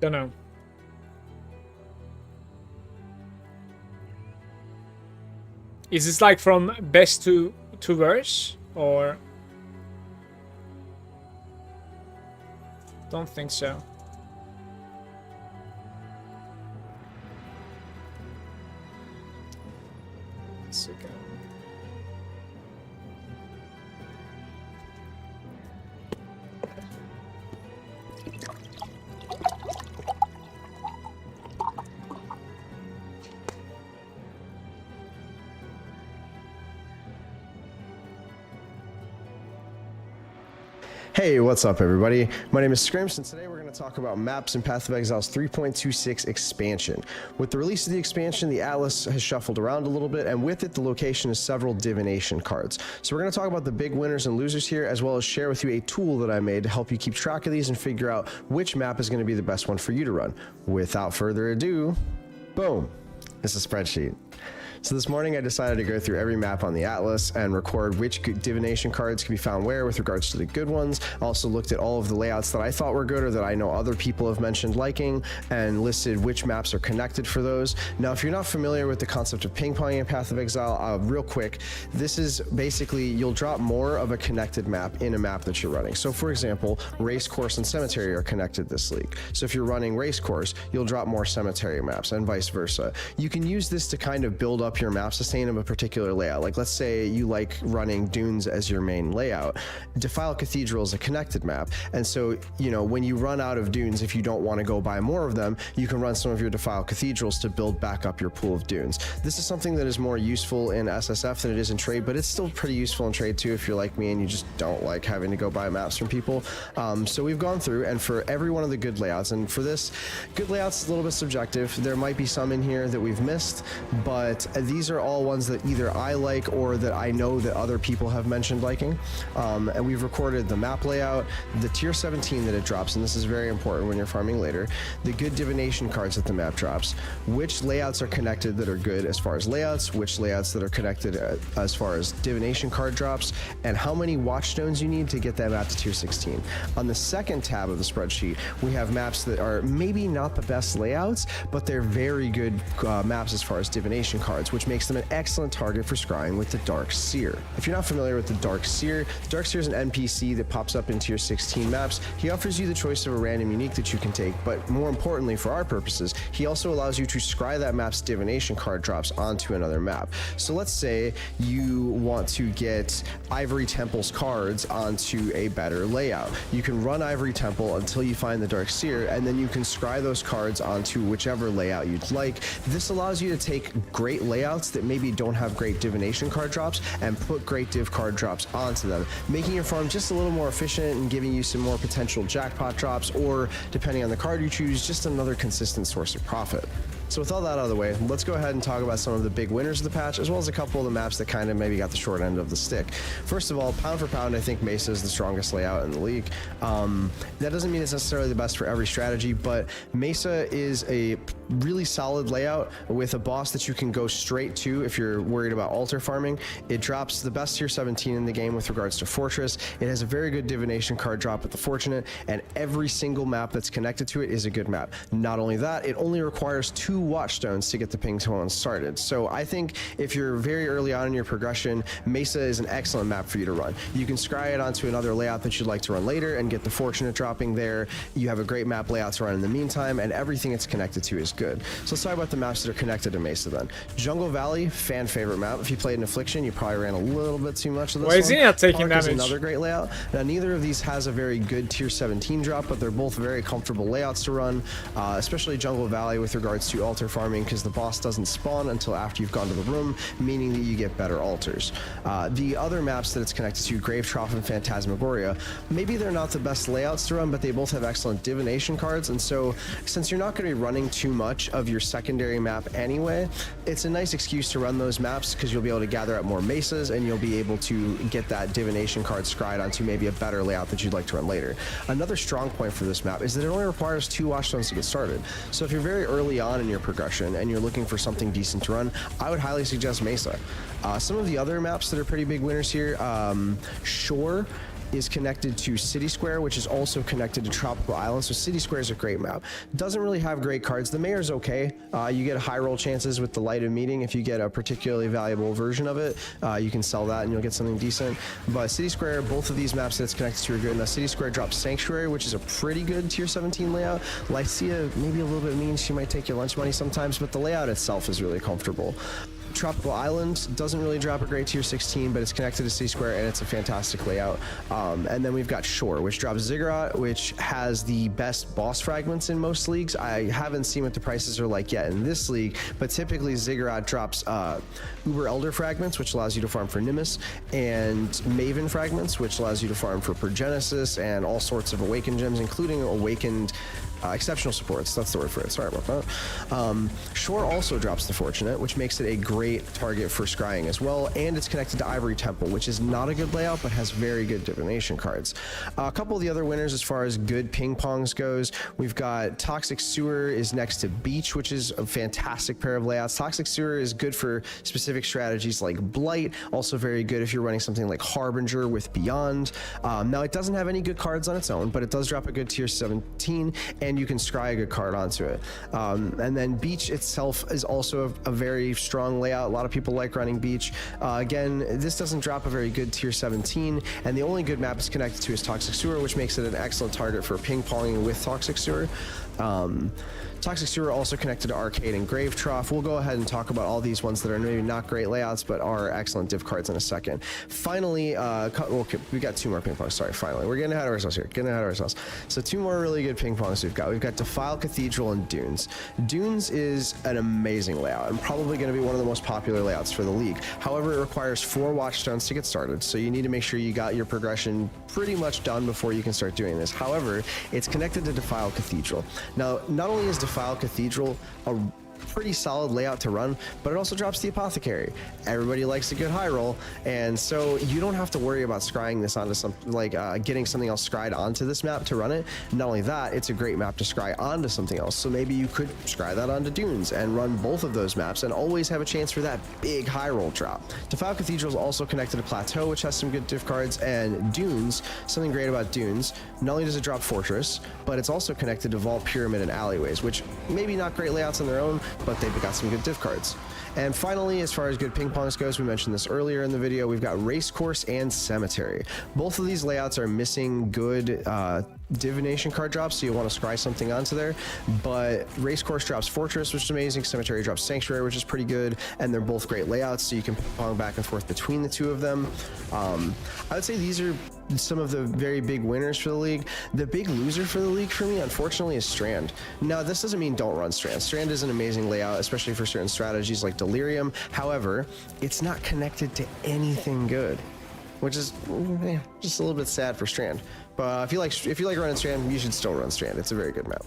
Don't know. Is this like from best to worst, or? Don't think so. Second. Hey, what's up everybody? My name is Scrimps and today we're going to talk about maps in Path of Exile's 3.26 expansion. With the release of the expansion, the Atlas has shuffled around a little bit, and with it the location is several divination cards. So we're going to talk about the big winners and losers here, as well as share with you a tool that I made to help you keep track of these and figure out which map is going to be the best one for you to run. Without further ado, boom, it's a spreadsheet. So this morning I decided to go through every map on the Atlas and record which divination cards can be found where with regards to the good ones. Also looked at all of the layouts that I thought were good or that I know other people have mentioned liking, and listed which maps are connected for those. Now if you're not familiar with the concept of ping ponging in Path of Exile, real quick, this is basically you'll drop more of a connected map in a map that you're running. So for example, Race Course and Cemetery are connected this league. So if you're running Race Course, you'll drop more Cemetery maps and vice versa. You can use this to kind of build up your map sustain of a particular layout. Like let's say you like running Dunes as your main layout. Defile Cathedral is a connected map, and so you know when you run out of Dunes, if you don't want to go buy more of them, you can run some of your Defile Cathedrals to build back up your pool of Dunes. This is something that is more useful in SSF than it is in trade, but it's still pretty useful in trade too if you're like me and you just don't like having to go buy maps from people. So we've gone through, and for every one of the good layouts, and for this, good layouts is a little bit subjective. There might be some in here that we've missed, but these are all ones that either I like or that I know that other people have mentioned liking. And we've recorded the map layout, the tier 17 that it drops, and this is very important when you're farming later, the good divination cards that the map drops, which layouts are connected that are good as far as layouts, which layouts that are connected as far as divination card drops, and how many watchstones you need to get that map to tier 16. On the second tab of the spreadsheet, we have maps that are maybe not the best layouts, but they're very good maps as far as divination cards, which makes them an excellent target for scrying with the Dark Seer. If you're not familiar with the Dark Seer is an NPC that pops up in tier 16 maps. He offers you the choice of a random unique that you can take, but more importantly for our purposes, he also allows you to scry that map's divination card drops onto another map. So let's say you want to get Ivory Temple's cards onto a better layout. You can run Ivory Temple until you find the Dark Seer, and then you can scry those cards onto whichever layout you'd like. This allows you to take great layouts that maybe don't have great divination card drops and put great div card drops onto them, making your farm just a little more efficient and giving you some more potential jackpot drops, or depending on the card you choose, just another consistent source of profit. So with all that out of the way, let's go ahead and talk about some of the big winners of the patch, as well as a couple of the maps that kind of maybe got the short end of the stick. First of all, pound for pound, I think Mesa is the strongest layout in the league. That doesn't mean it's necessarily the best for every strategy, but Mesa is a really solid layout with a boss that you can go straight to if you're worried about altar farming. It drops the best tier 17 in the game with regards to Fortress. It has a very good divination card drop with the Fortunate, and every single map that's connected to it is a good map. Not only that, it only requires 2 watchstones to get the ping one started. So I think if you're very early on in your progression, Mesa is an excellent map for you to run. You can scry it onto another layout that you'd like to run later and get the Fortunate dropping there. You have a great map layout to run in the meantime, and everything it's connected to is good. So let's talk about the maps that are connected to Mesa then. Jungle Valley, fan favorite map. If you played in Affliction, you probably ran a little bit too much of this Why is he one. not taking Park is damage? another great layout. Now, neither of these has a very good tier 17 drop, but they're both very comfortable layouts to run, especially Jungle Valley with regards to altar farming, because the boss doesn't spawn until after you've gone to the room, meaning that you get better altars. The other maps that it's connected to, Grave Trough and Phantasmagoria, maybe they're not the best layouts to run, but they both have excellent divination cards, and so since you're not going to be running too much of your secondary map anyway, it's a nice excuse to run those maps because you'll be able to gather up more mesas and you'll be able to get that divination card scryed onto maybe a better layout that you'd like to run later. Another strong point for this map is that it only requires 2 watchstones to get started. So if you're very early on in your progression and you're looking for something decent to run, I would highly suggest Mesa. Some of the other maps that are pretty big winners here, Shore is connected to City Square, which is also connected to Tropical Island. So City Square is a great map. Doesn't really have great cards. The Mayor's okay. You get high roll chances with the Light of Meeting. If you get a particularly valuable version of it, you can sell that and you'll get something decent. But City Square, both of these maps that it's connected to are good. Now City Square drops Sanctuary, which is a pretty good tier 17 layout. Lycia, maybe a little bit mean. She might take your lunch money sometimes, but the layout itself is really comfortable. Tropical Island doesn't really drop a great tier 16, but it's connected to City Square and it's a fantastic layout. And then we've got Shore, which drops Ziggurat, which has the best boss fragments in most leagues. I haven't seen what the prices are like yet in this league, but typically Ziggurat drops Uber Elder fragments, which allows you to farm for Nimbus, and Maven fragments, which allows you to farm for Progenesis and all sorts of Awakened gems, including Awakened exceptional supports. That's the word for it. Sorry about that. Shore also drops the Fortunate, which makes it a great target for scrying as well, and it's connected to Ivory Temple, which is not a good layout, but has very good divination cards. A couple of the other winners as far as good ping pongs goes, we've got Toxic Sewer is next to Beach, which is a fantastic pair of layouts. Toxic Sewer is good for specific strategies like Blight, also very good if you're running something like Harbinger with Beyond. Now it doesn't have any good cards on its own, but it does drop a good tier 17, and you can scry a good card onto it. And then Beach itself is also a very strong layout. A lot of people like running Beach. Again, this doesn't drop a very good tier 17, and the only good map it's connected to is Toxic Sewer, which makes it an excellent target for ping-ponging with Toxic Sewer. Toxic Sewer also connected to Arcade and Grave Trough. We'll go ahead and talk about all these ones that are maybe not great layouts, but are excellent div cards in a second. Finally, we got 2 more ping pongs. Sorry, finally. We're getting ahead of ourselves here. So 2 more really good ping pongs we've got. We've got Defile Cathedral and Dunes. Dunes is an amazing layout and probably going to be one of the most popular layouts for the league. However, it requires 4 watchstones to get started, so you need to make sure you got your progression pretty much done before you can start doing this. However, it's connected to Defile Cathedral. Now, not only is Defile Cathedral a pretty solid layout to run, but it also drops the Apothecary. Everybody likes a good high roll, and so you don't have to worry about scrying this onto something like getting something else scryed onto this map to run it. Not only that, it's a great map to scry onto something else, so maybe you could scry that onto Dunes and run both of those maps and always have a chance for that big high roll drop. Defile Cathedral is also connected to Plateau, which has some good div cards, and Dunes, something great about Dunes, not only does it drop Fortress, but it's also connected to Vault, Pyramid, and Alleyways, which maybe not great layouts on their own, but they've got some good div cards. And finally, as far as good ping pongs goes, we mentioned this earlier in the video, we've got Racecourse and Cemetery. Both of these layouts are missing good divination card drops, so you want to scry something onto there, but Racecourse drops Fortress, which is amazing. Cemetery drops Sanctuary, which is pretty good, and they're both great layouts, so you can ping pong back and forth between the 2 of them. I would say these are some of the very big winners for the league. The big loser for the league for me, unfortunately, is Strand. Now, this doesn't mean don't run Strand. Strand is an amazing layout, especially for certain strategies like Delirium. However, it's not connected to anything good, which is just a little bit sad for Strand. But if you like running Strand, you should still run Strand. It's a very good map.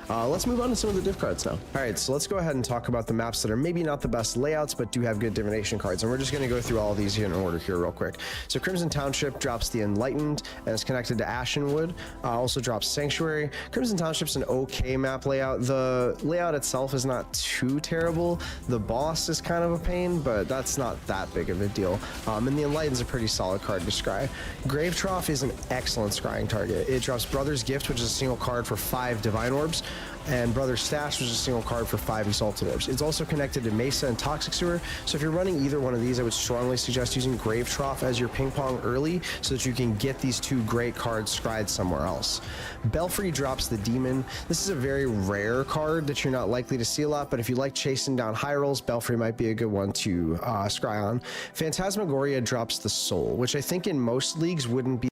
Let's move on to some of the div cards now. All right, so let's go ahead and talk about the maps that are maybe not the best layouts, but do have good divination cards. And we're just going to go through all of these in order here real quick. So Crimson Township drops the Enlightened, and it's connected to Ashenwood. Also drops Sanctuary. Crimson Township's an okay map layout. The layout itself is not too terrible. The boss is kind of a pain, but that's not that big of a deal. And the Enlightened's a pretty solid card to scry. Grave Trough is an excellent scrying target. It drops Brother's Gift, which is a single card for 5 Divine Orbs. and Brother Stash was a single card for 5 Exalted Orbs. It's also connected to Mesa and Toxic Sewer, so if you're running either one of these, I would strongly suggest using Grave Trough as your ping pong early so that you can get these 2 great cards scryed somewhere else. Belfry drops the Demon. This is a very rare card that you're not likely to see a lot, but if you like chasing down high rolls, Belfry might be a good one to scry on. Phantasmagoria drops the Soul, which I think in most leagues wouldn't be.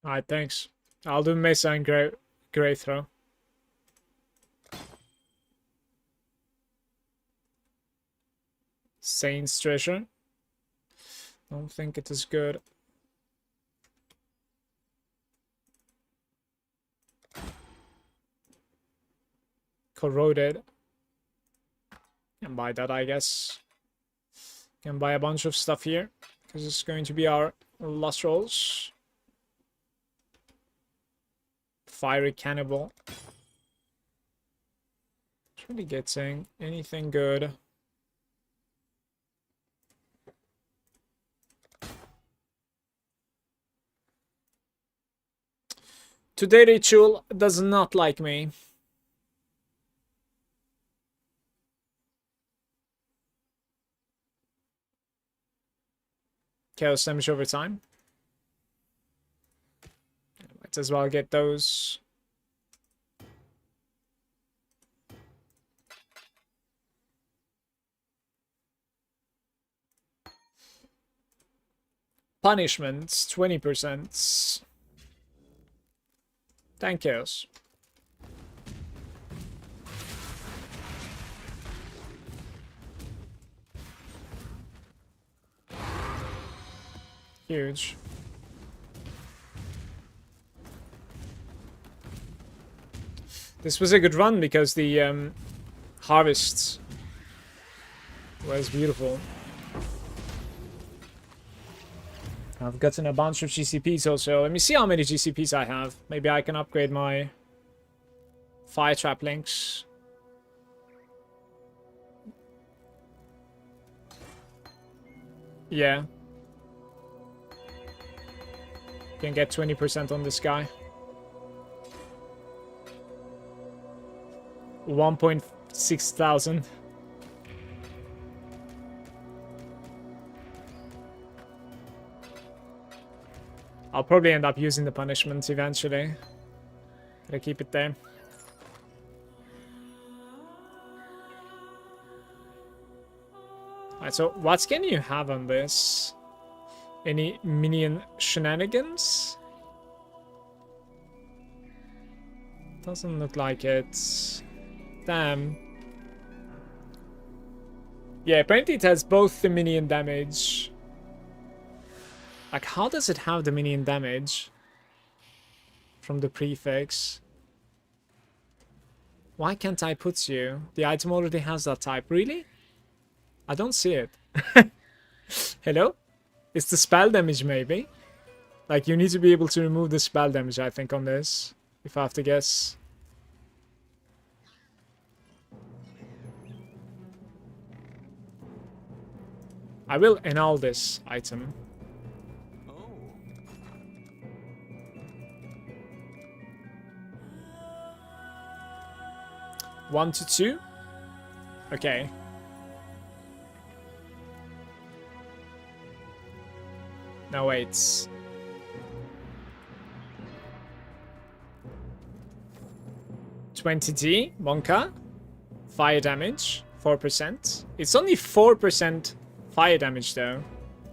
Alright, thanks. I'll do Mesa and Grave Throw. Saint's Treasure. Don't think it is good. Corroded. Can buy that, I guess. Can buy a bunch of stuff here, because it's going to be our last rolls. Fiery Cannibal. It's really getting anything good. Today Ritual does not like me. Chaos damage over time. Might as well get those. Punishments, 20%. Thank yous. Huge. This was a good run because the harvest was beautiful. I've gotten a bunch of GCPs also. Let me see how many GCPs I have. Maybe I can upgrade my fire trap links. Yeah. Can get 20% on this guy. 1.6 thousand. I'll probably end up using the punishment eventually. Gotta keep it there. Alright, so what can you have on this? Any minion shenanigans? Doesn't look like it. Damn. Yeah, apparently it has both the minion damage. Like, how does it have the minion damage from the prefix? Why can't I put you? The item already has that type. Really? I don't see it. Hello? It's the spell damage, maybe? Like, you need to be able to remove the spell damage, I think, on this. If I have to guess. I will annul this item. 1 to 2? Okay. No, wait. $20D, Monka. Fire damage, 4%. It's only 4% fire damage though.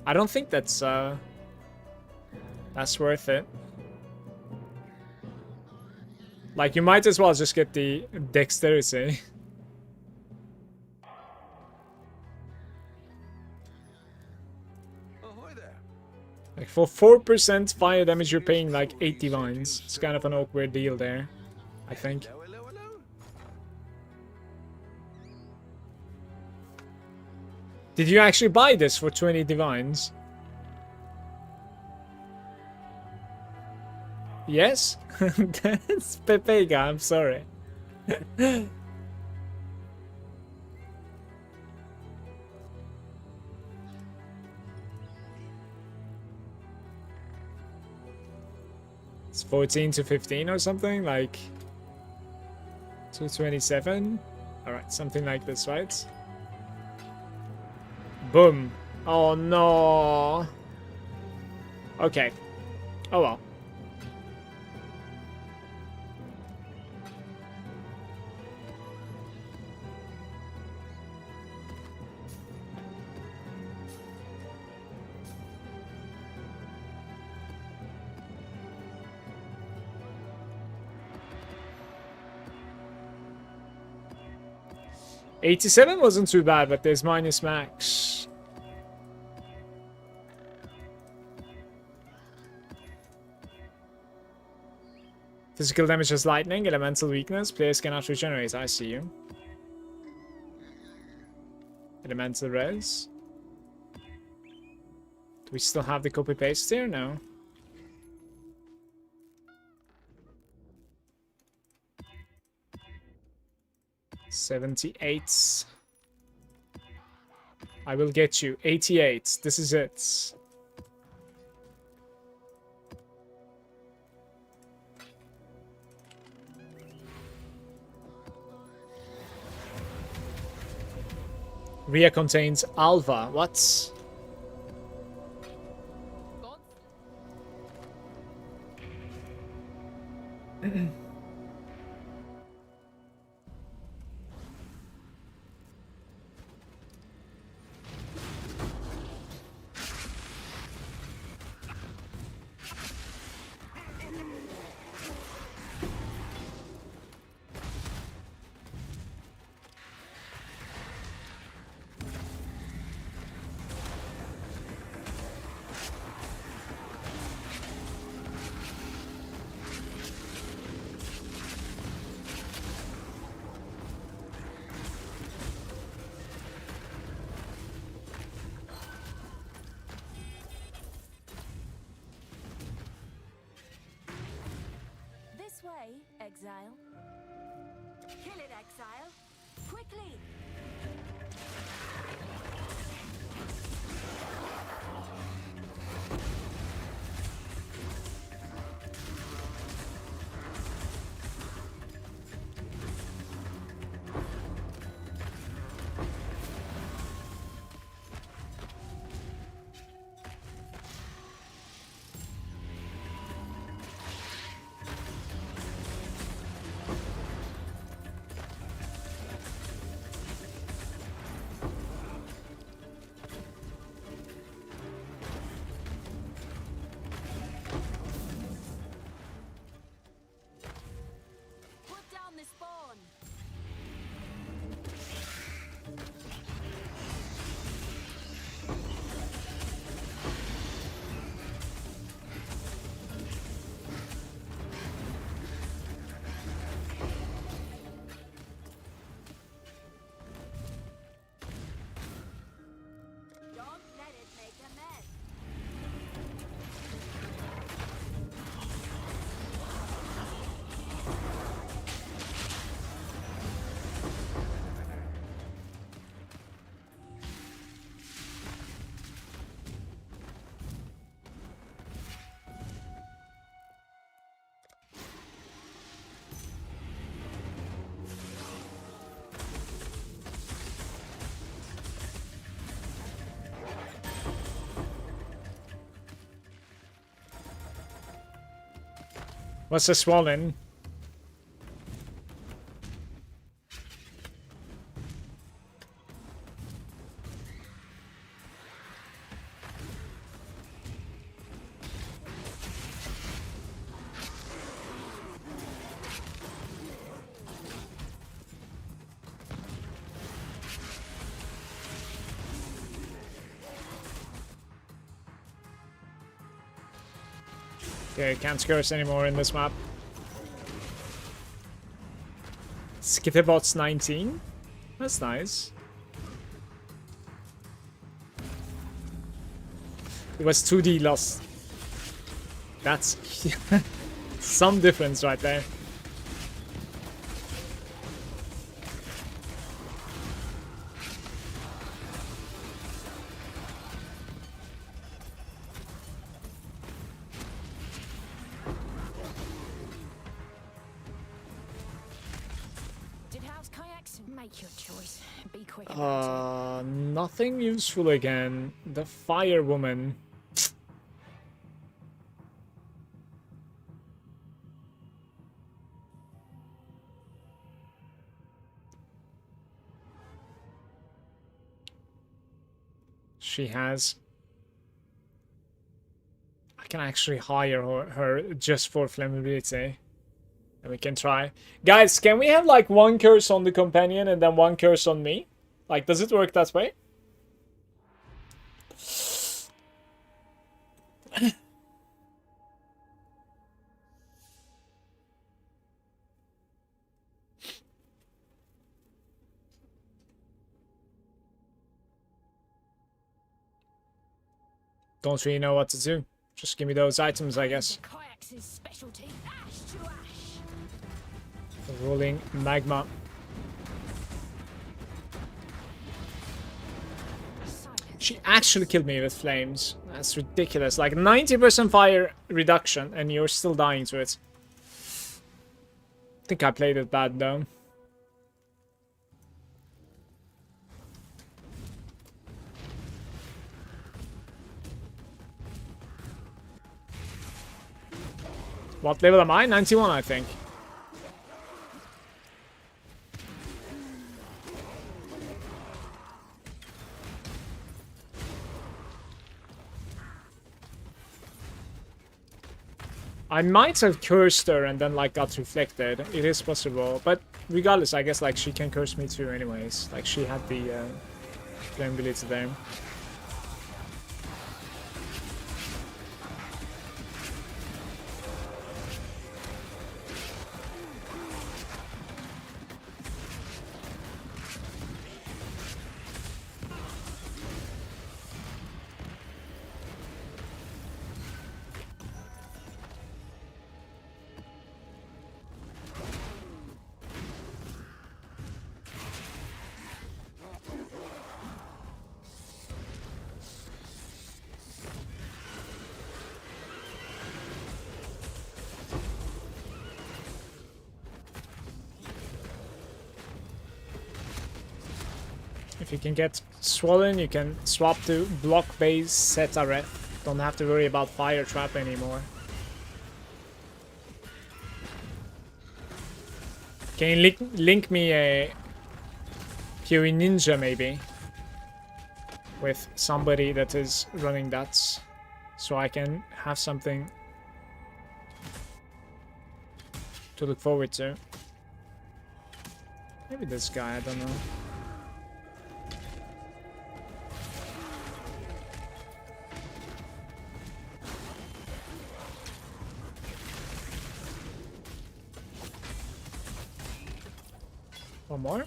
I don't think that's worth it. Like, you might as well just get the dexterity. Like, for 4% fire damage, you're paying like 8 divines. It's kind of an awkward deal there, I think. Did you actually buy this for 20 divines? Yes? That's Pepega, I'm sorry. It's 14 to 15 or something, like... 227. Alright, something like this, right? Boom. Oh no. Okay. Oh well. $87 wasn't too bad, but there's minus max. Physical damage is lightning, elemental weakness, players cannot regenerate. I see you. Elemental res. Do we still have the copy paste here? No. $78. I will get you. 88. This is it. Rhea contains Alva. What? This way, exile. Kill it, exile. Quickly. Put down the spawn. Don't let it make a mess. What's the swollen? Okay, can't curse anymore in this map. Skitterbots 19. That's nice. It was 2D lost. That's some difference right there. Make your choice. Be quick about it. Nothing useful again. The fire woman. She has. I can actually hire her just for flammability. And we can try. Guys, can we have like one curse on the companion and then one curse on me? Like, does it work that way? Don't really know what to do. Just give me those items, I guess. The Kayaks' specialty. Ash to ash. Rolling magma. She actually killed me with flames. That's ridiculous. Like 90% fire reduction and you're still dying to it. I think I played it bad though. What level am I? 91, I think. I might have cursed her and then like got reflected. It is possible, but regardless, I guess like she can curse me too anyways. Like she had the flame ability there. If you can get swollen, you can swap to block base set arrest. Don't have to worry about fire trap anymore. Can you link me a Fury Ninja maybe? With somebody that is running that. So I can have something to look forward to. Maybe this guy, I don't know. One more.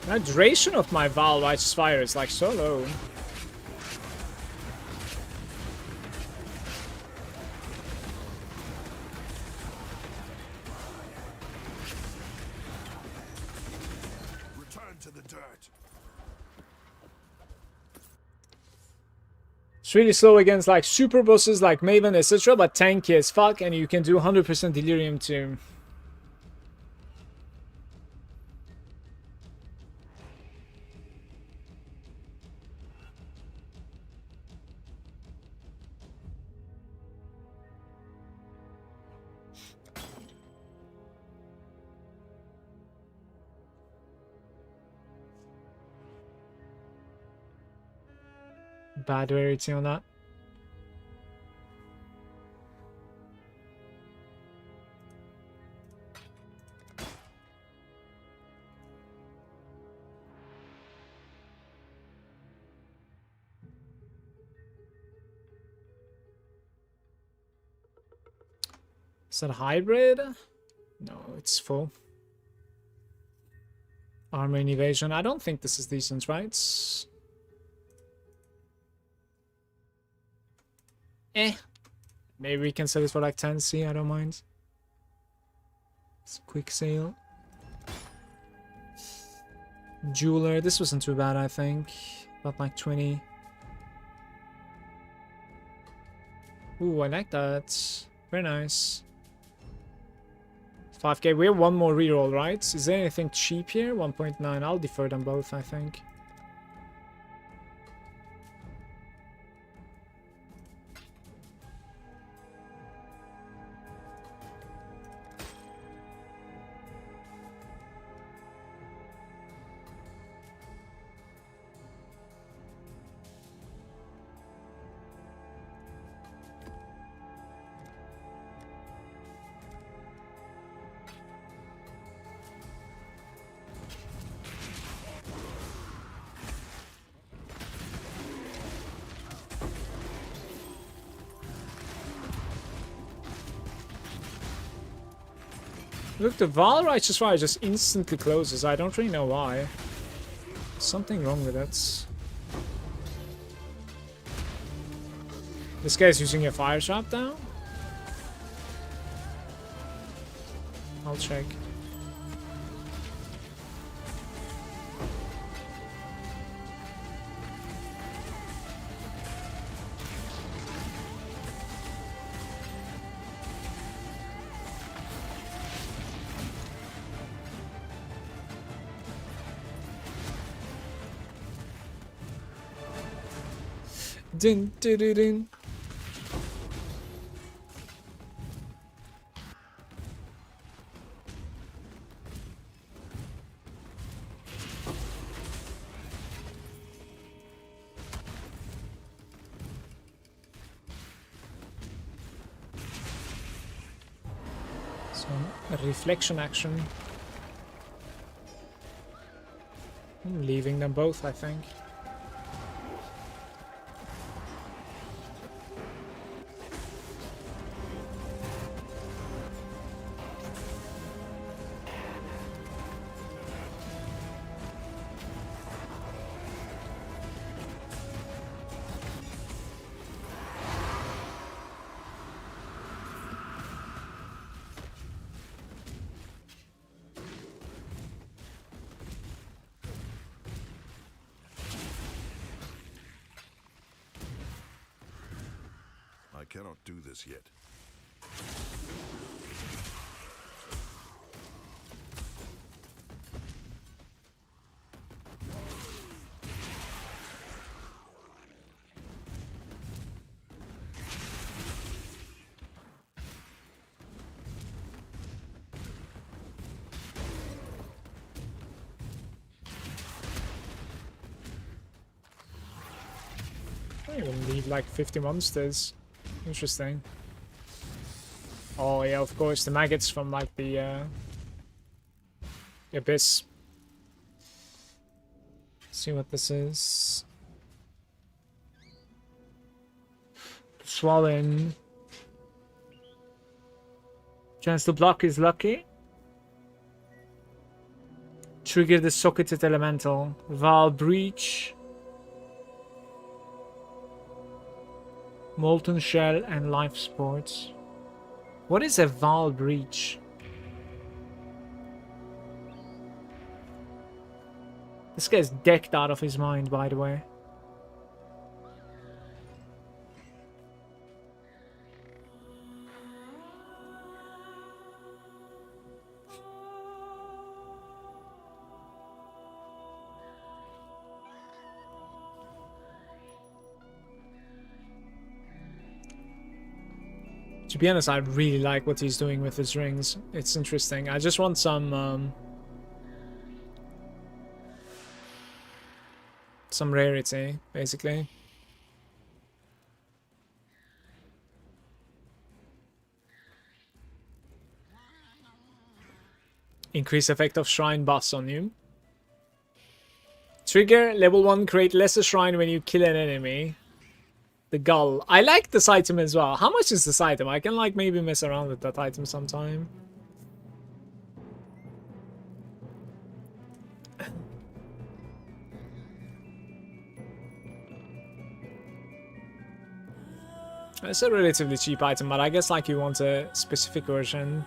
The duration of my Val Righteous Fire is like so low. Return to the dirt. It's really slow against like super bosses like Maven, etc. But tanky as fuck, and you can do 100% Delirium too. bad rarity on that. Is that a hybrid? No, it's full. Armor and evasion. I don't think this is decent, right? Maybe we can sell it for like 10C, I don't mind. It's a quick sale. Jeweler, this wasn't too bad, I think. About like 20. Ooh, I like that. Very nice. 5k. We have one more reroll, right? Is there anything cheap here? 1.9. I'll defer them both, I think. Look, the Val Righteous Fire just instantly closes. I don't really know why. Something wrong with it. This guy's using a fire trap now? I'll check. Din, din, din, din. So, a reflection action. I'm leaving them both, I think. I cannot do this yet. I even need like 50 monsters. Interesting. Oh yeah, of course, the maggots from like the abyss. Let's see what this is. Swollen. Chance to block is lucky. Trigger the socketed elemental. Val Breach. Molten Shell and Life Sports. What is a Val Breach? This guy's decked out of his mind, by the way. To be honest, I really like what he's doing with his rings. It's interesting. I just want some rarity, basically. Increase effect of shrine buffs on you. Trigger level 1, create lesser shrine when you kill an enemy. The gull. I like this item as well. How much is this item? I can like maybe mess around with that item sometime. It's a relatively cheap item, but I guess like you want a specific version.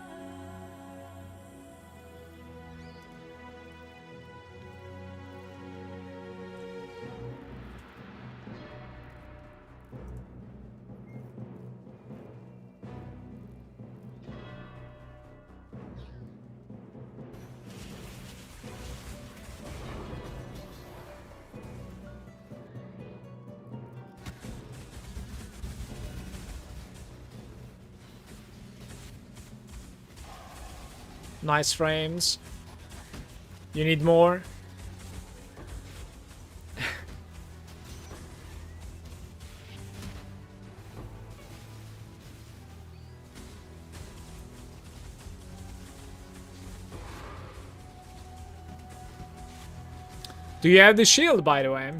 Nice frames. You need more? Do you have the shield, by the way?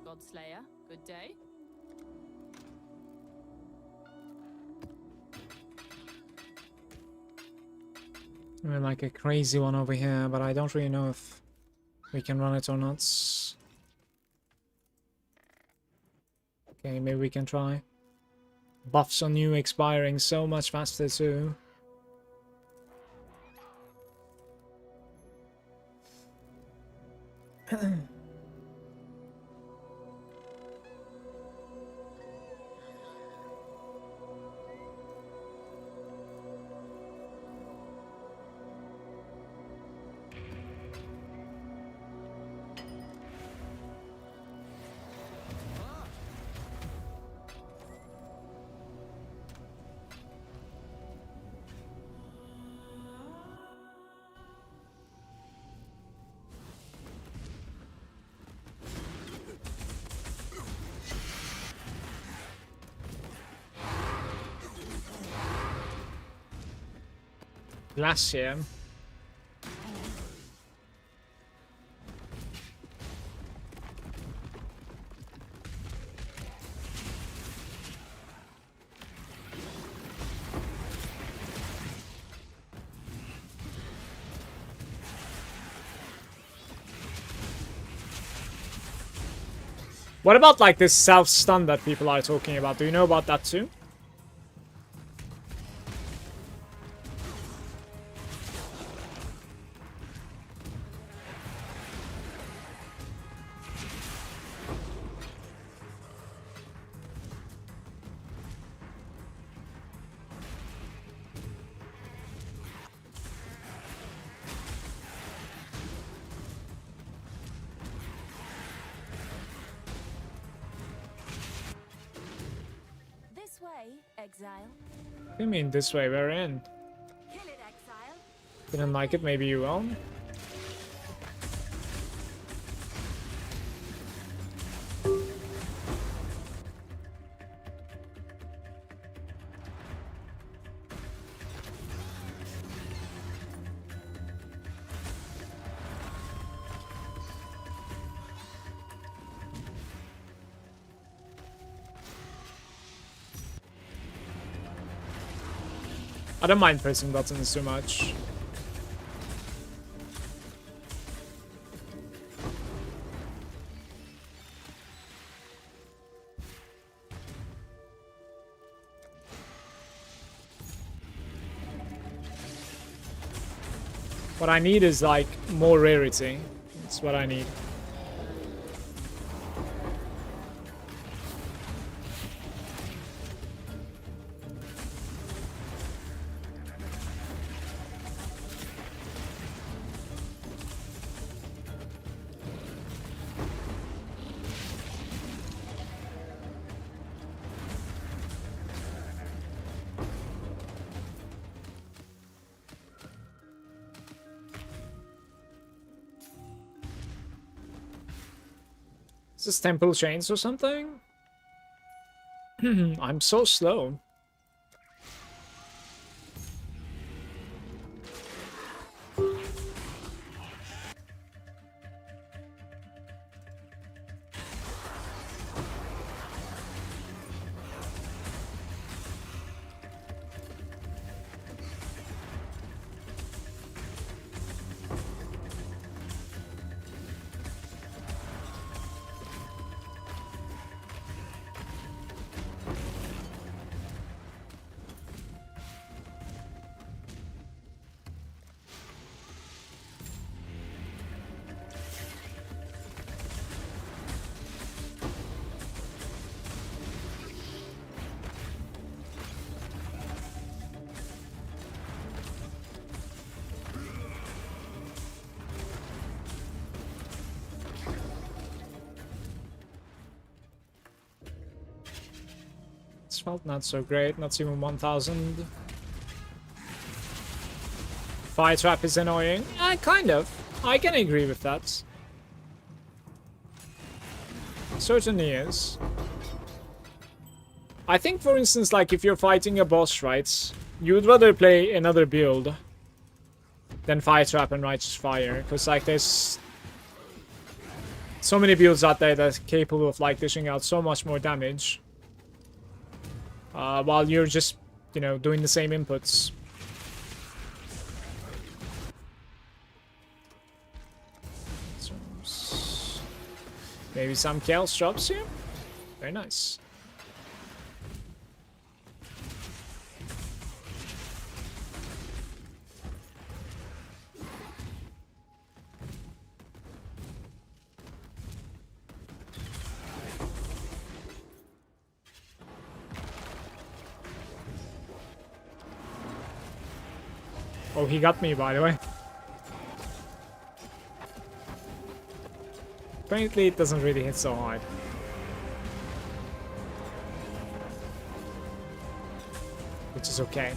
Godslayer, good day. We're like a crazy one over here, but I don't really know if we can run it or not. Okay, maybe we can try. Buffs on you expiring so much faster too. Glacier. What about like this self-stun that people are talking about? Do you know about that too? Exile. What do you mean this way? We're in. Kill it, exile. Didn't like it, maybe you will. I don't mind pressing buttons too much. What I need is like more rarity. That's what I need. Is this temple chains or something? I'm so slow. This felt not so great, not even 1000. Fire trap is annoying. Kind of. I can agree with that. Certainly is. I think, for instance, like if you're fighting a boss, right, you would rather play another build than Fire Trap and Righteous Fire, because like there's so many builds out there that are capable of like dishing out so much more damage, while you're just, you know, doing the same inputs. So, maybe some Chaos drops here. Very nice. Oh, he got me, by the way. Apparently, it doesn't really hit so hard. Which is okay.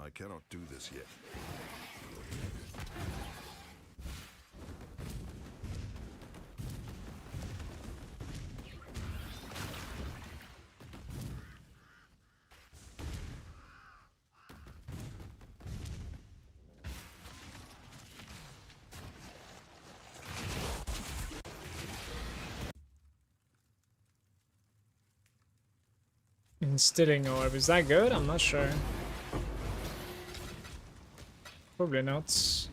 I cannot do this yet. Instilling orb, is that good? I'm not sure. Probably not.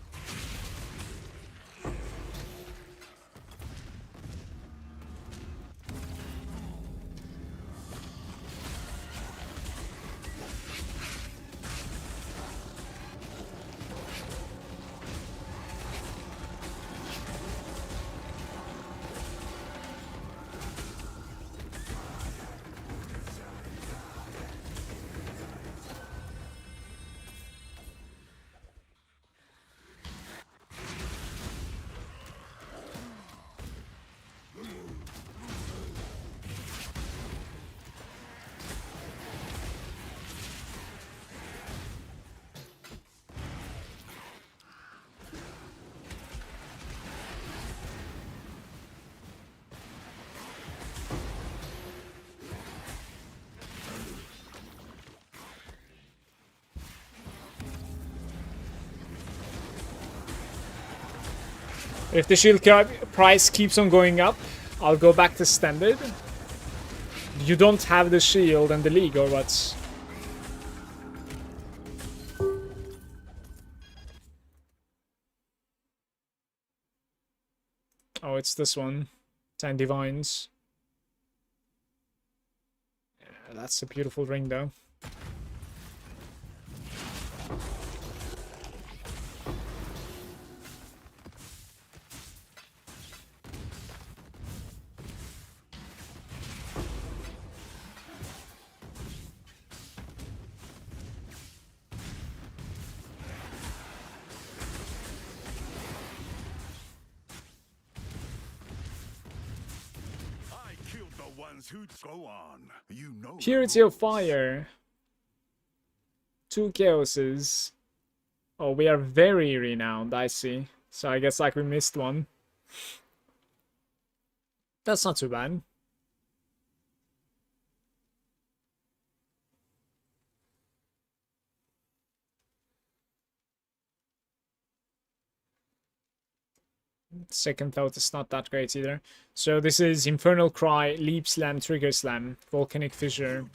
If the shield price keeps on going up, I'll go back to standard. You don't have the shield and the league, or what? Oh, it's this one. 10 divines. Yeah, that's a beautiful ring, though. Who'd go on? You know. Purity of Fire. 2 chaoses. Oh, we are very renowned, I see. So I guess like we missed one. That's not too bad. Second thought is not that great either. So this is Infernal Cry, Leap Slam, Trigger Slam, Volcanic Fissure.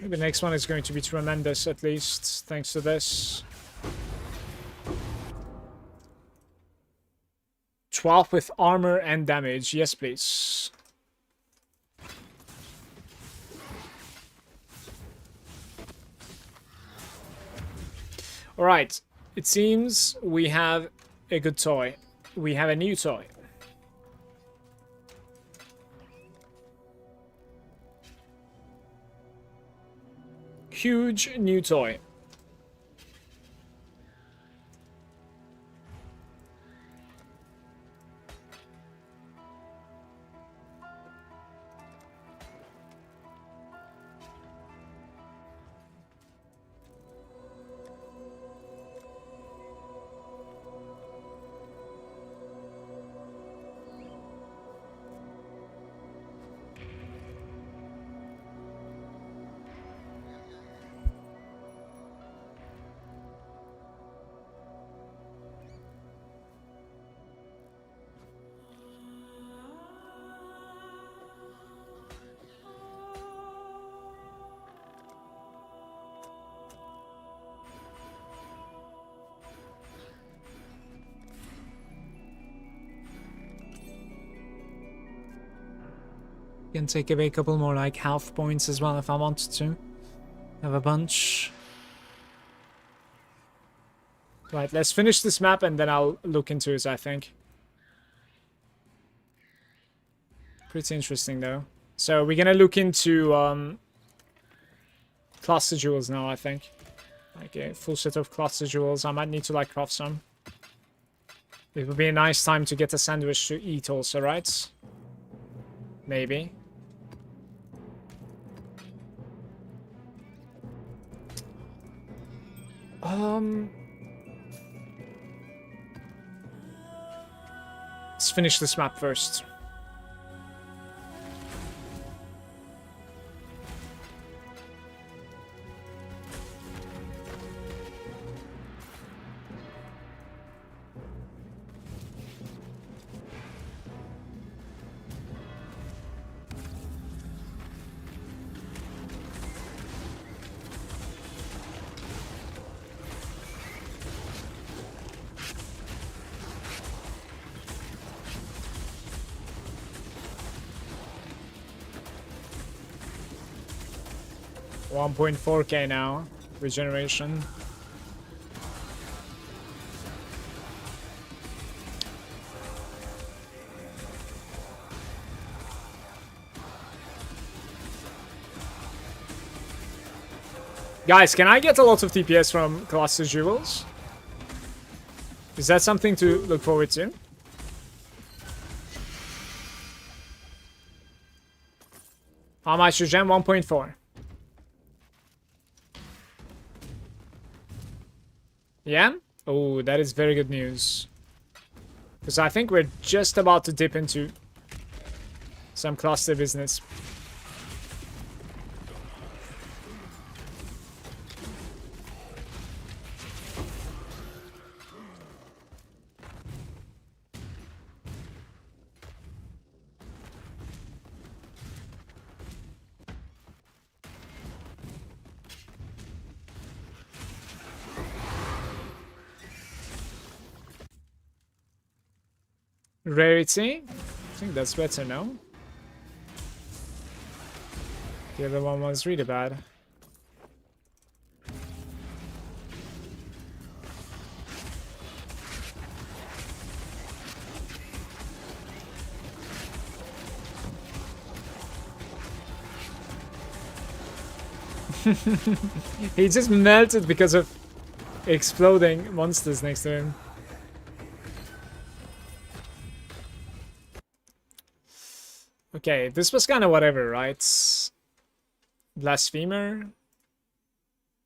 The next one is going to be tremendous, at least, thanks to this. 12 with armor and damage. Yes, please. Alright, it seems we have a good toy. We have a new toy. Huge new toy. Can take away a couple more like health points as well if I wanted to. Have a bunch. Right, let's finish this map and then I'll look into it, I think. Pretty interesting though. So we're gonna look into cluster jewels now, I think. Like a full set of cluster jewels. I might need to like craft some. It would be a nice time to get a sandwich to eat also, right? Maybe. Let's finish this map first. $1.4k now, regeneration. Guys, can I get a lot of TPS from cluster jewels? Is that something to look forward to? How much regen? 1.4. Yeah? Oh, that is very good news. Because I think we're just about to dip into some cluster business. Rarity? I think that's better, no? The other one was really bad. He just melted because of exploding monsters next to him. Okay, this was kind of whatever, right? Blasphemer?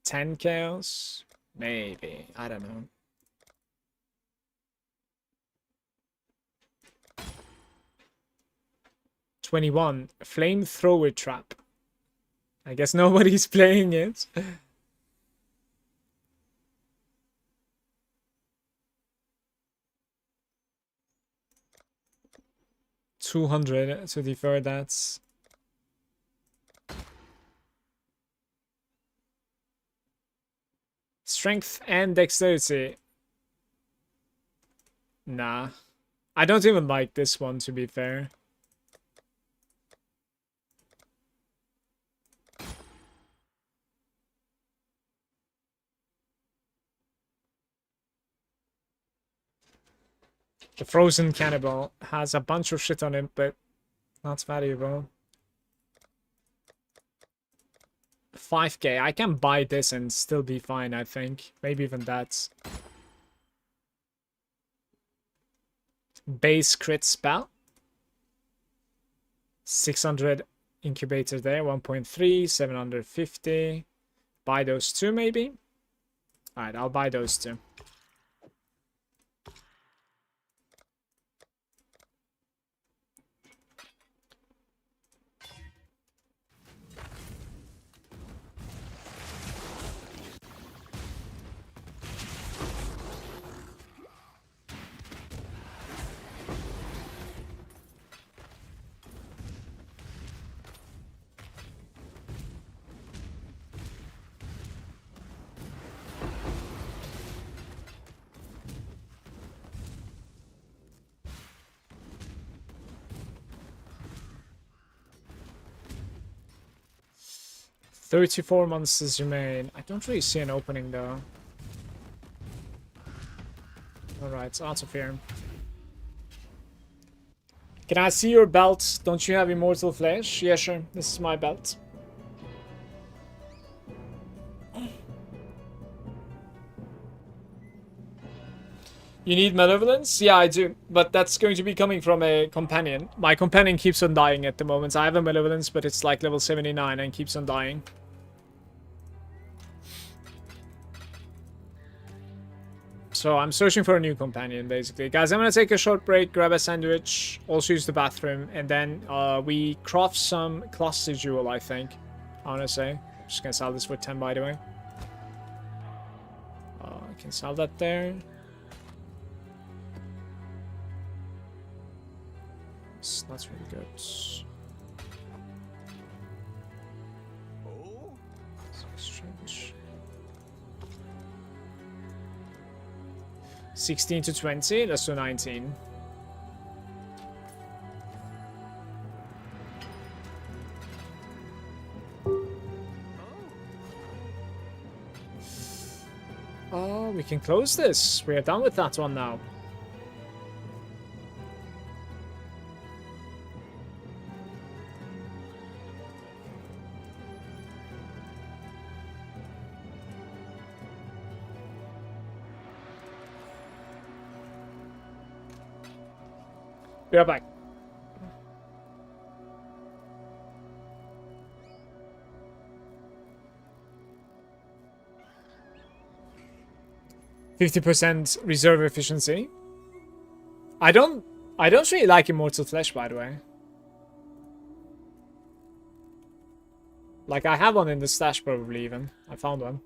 10 chaos? Maybe. I don't know. '21. Flamethrower trap. I guess nobody's playing it. 200 to defer that. Strength and dexterity. Nah. I don't even like this one, to be fair. The Frozen Cannibal has a bunch of shit on it, but not valuable. 5k. I can buy this and still be fine, I think. Maybe even that. Base crit spell. 600 incubator there. 1.3. 750. Buy those two, maybe? Alright, I'll buy those two. $34 monsters remain. I don't really see an opening though. Alright, out of here. Can I see your belt? Don't you have immortal flesh? Yeah, sure. This is my belt. You need malevolence? Yeah, I do. But that's going to be coming from a companion. My companion keeps on dying at the moment. I have a malevolence, but it's like level 79 and keeps on dying. So I'm searching for a new companion, basically. Guys, I'm going to take a short break, grab a sandwich, also use the bathroom, and then we craft some cluster jewel, I think. I want to say. I'm just going to sell this for 10, by the way. I can sell that there. That's really good. Oh? So strange. 16 to 20, let's do 19. Oh, we can close this. We are done with that one now. Be right back. %50 reserve efficiency. I don't really like Immortal Flesh, by the way. Like, I have one in the stash, probably, even. I found one.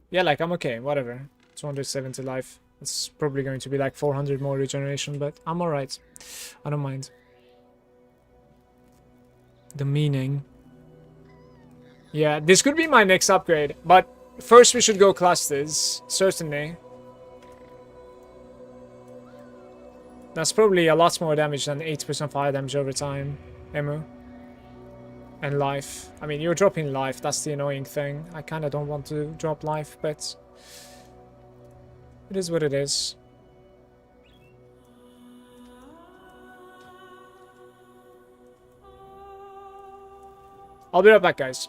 Yeah, like, I'm okay, whatever. 270 life. It's probably going to be like 400 more regeneration, but I'm alright. I don't mind. The meaning. Yeah, this could be my next upgrade, but first we should go clusters, certainly. That's probably a lot more damage than 8% fire damage over time, Emu. And life. I mean, you're dropping life, that's the annoying thing. I kinda don't want to drop life, but it is what it is. I'll be right back, guys.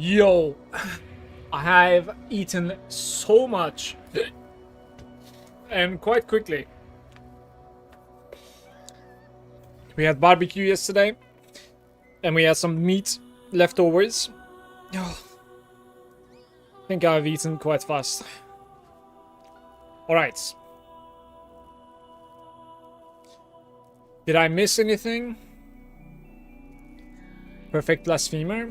Yo, I have eaten so much and quite quickly. We had barbecue yesterday and we had some meat leftovers. Oh, I think I've eaten quite fast. Alright. Did I miss anything? Perfect blasphemer.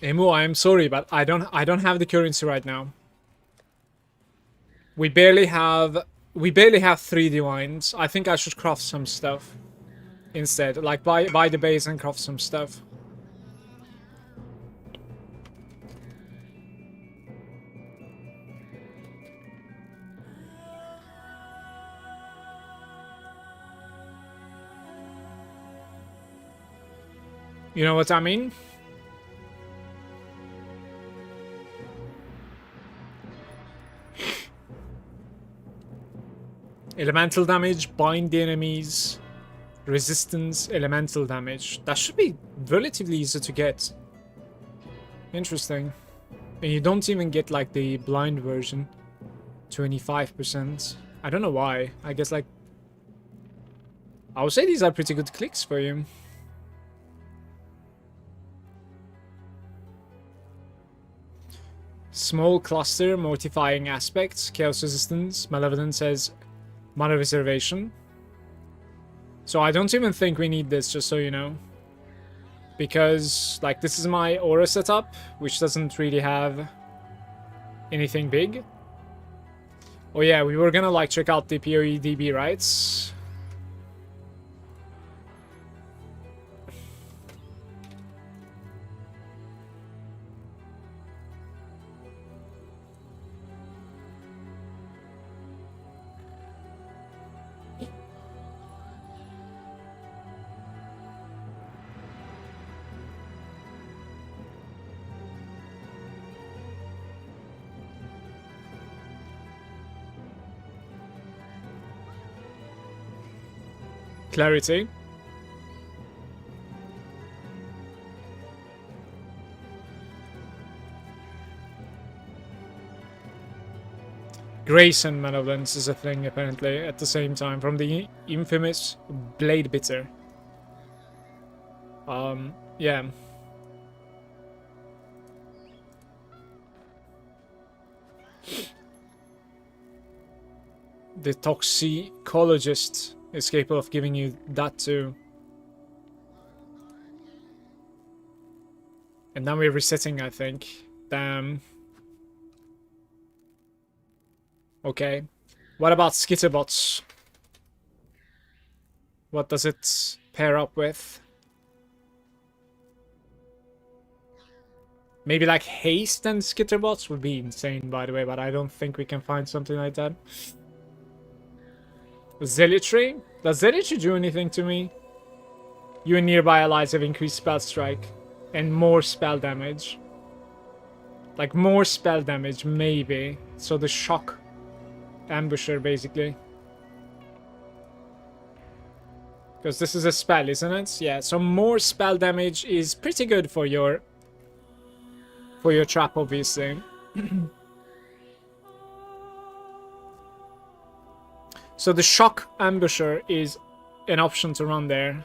Emu, I'm sorry, but I don't have the currency right now. We barely have 3 divines. I think I should craft some stuff instead. Like buy the base and craft some stuff. You know what I mean? Elemental damage, bind the enemies, resistance, elemental damage. That should be relatively easy to get. Interesting. And you don't even get like the blind version. 25%. I don't know why. I guess like... I would say these are pretty good clicks for you. Small cluster, mortifying aspects, chaos resistance, malevolence says mana reservation. So I don't even think we need this, just so you know. Because, like, this is my aura setup, which doesn't really have anything big. Oh yeah, we were gonna, like, check out the PoE DB, right? Clarity. Grace and malevolence is a thing apparently at the same time from the infamous Blade Bitter. Yeah. The toxicologist is capable of giving you that too. And now we're resetting, I think. Damn. Okay. What about Skitterbots? What does it pair up with? Maybe like haste and Skitterbots would be insane, by the way, but I don't think we can find something like that. Zealotry? Does Zealotry do anything to me? You and nearby allies have increased spell strike and more spell damage. Like more spell damage, maybe. So the shock ambusher, basically. Because this is a spell, isn't it? Yeah, so more spell damage is pretty good for your trap, obviously. So the shock ambusher is an option to run there.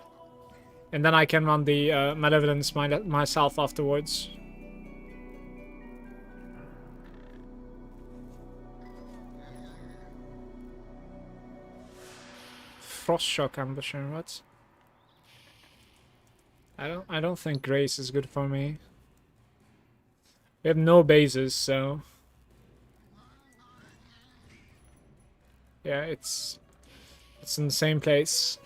And then I can run the malevolence myself afterwards. Frost shock ambusher, what? I don't think Grace is good for me. We have no bases, so yeah, it's in the same place.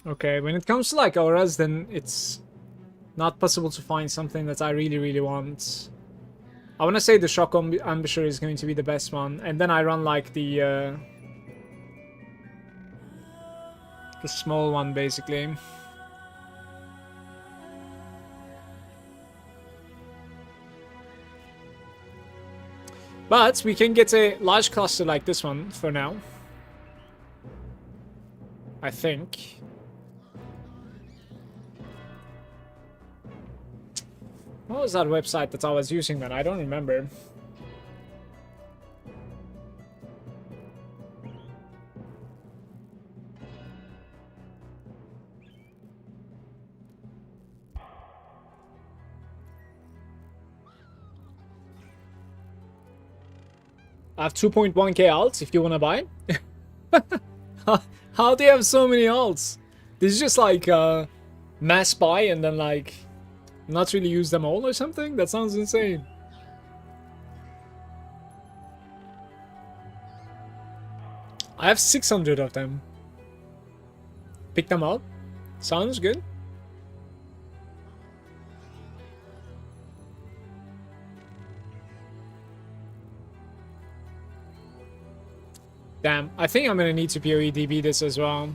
Okay, when it comes to like auras, then it's not possible to find something that I really want. I want to say the shock ambusher is going to be the best one, and then I run like the small one basically. But we can get a large cluster like this one for now, I think. What was that website that I was using then? I don't remember. I have 2.1k alts if you want to buy. How do you have so many alts? This is just like mass buy and then like not really use them all or something? That sounds insane. I have 600 of them. Pick them up. Sounds good. Damn, I think I'm gonna need to PoE-DB this as well.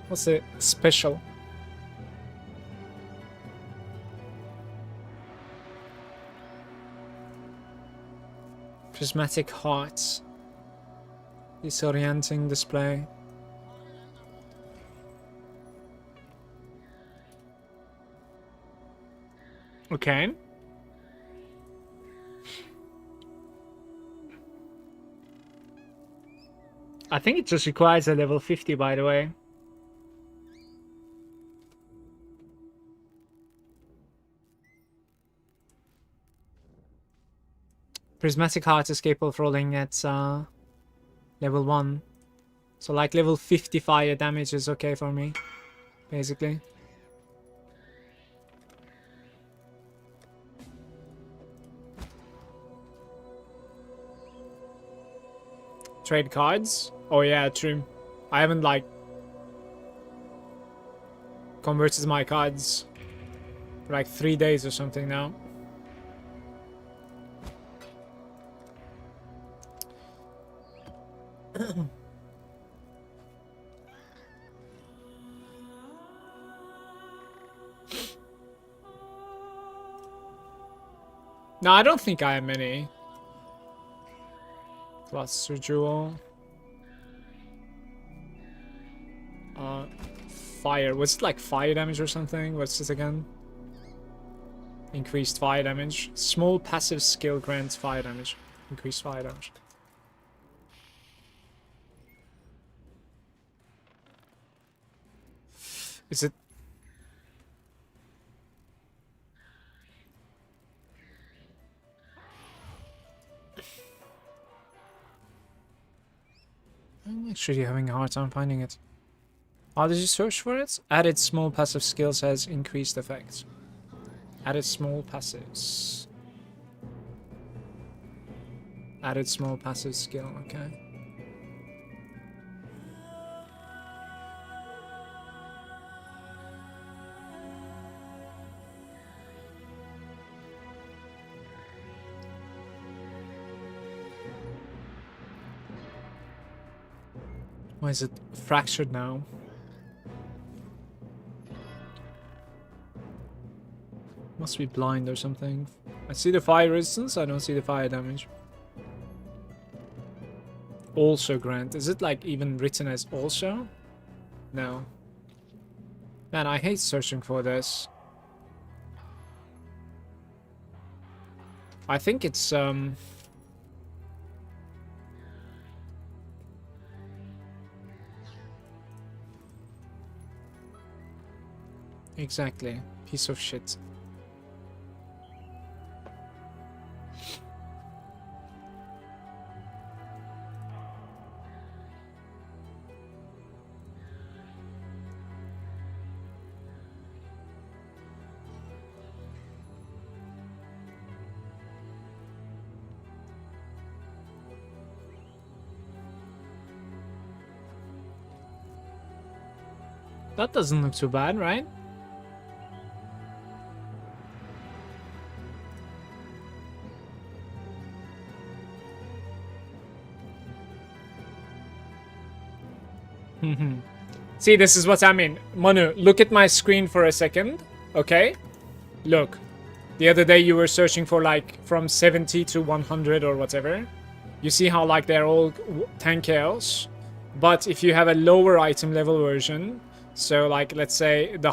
What's it? Special. Prismatic hearts. Disorienting display. Okay. I think it just requires a level 50, by the way. Prismatic heart is capable of rolling at level 1. So like level 50 fire damage is okay for me, basically. Trade cards? Oh yeah, true. I haven't like converted my cards for like 3 days or something now. No, I don't think I have many. Cluster jewel. Fire. Was it like fire damage or something? What's this again? Increased fire damage. Small passive skill grants fire damage. Increased fire damage. Is it? I'm actually having a hard time finding it. How did you search for it? Added small passive skills has increased effects. Added small passives. Added small passive skill, okay. Why is it fractured now? Must be blind or something. I see the fire resistance, I don't see the fire damage. Also grant. Is it like even written as also? No. Man, I hate searching for this. I think it's exactly. Piece of shit. That doesn't look too bad, right? See, this is what I mean. Manu, look at my screen for a second, okay? Look. The other day you were searching for like from 70 to 100 or whatever. You see how like they're all 10 chaos. But if you have a lower item level version, so like let's say the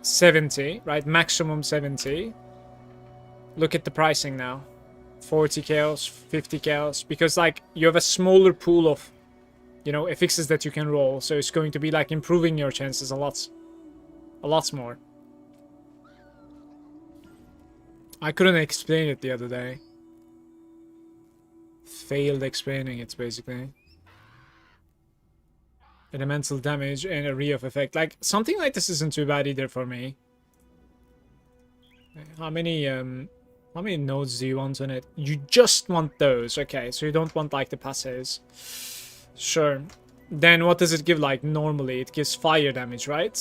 70, right? Maximum 70. Look at the pricing now. 40 chaos, 50 chaos. Because like you have a smaller pool of, you know, affixes that you can roll. So it's going to be like improving your chances a lot more. I couldn't explain it the other day. Failed explaining it, basically. Elemental damage and a re-off effect. Like, something like this isn't too bad either for me. How many nodes do you want on it? You just want those. Okay, so you don't want, like, the passes. Sure. Then what does it give, like, normally? It gives fire damage, right?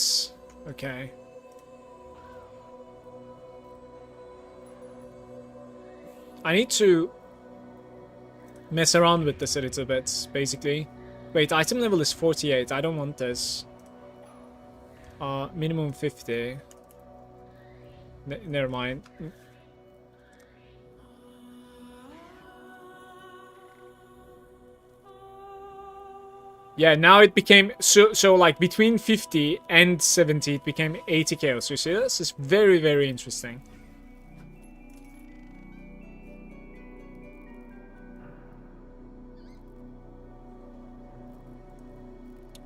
Okay. I need to mess around with this a little bit, basically. Wait, item level is 48. I don't want this. Minimum 50. Never mind. Yeah, now it became so like between 50 and 70 it became 80 chaos. You see this? It's very, very interesting.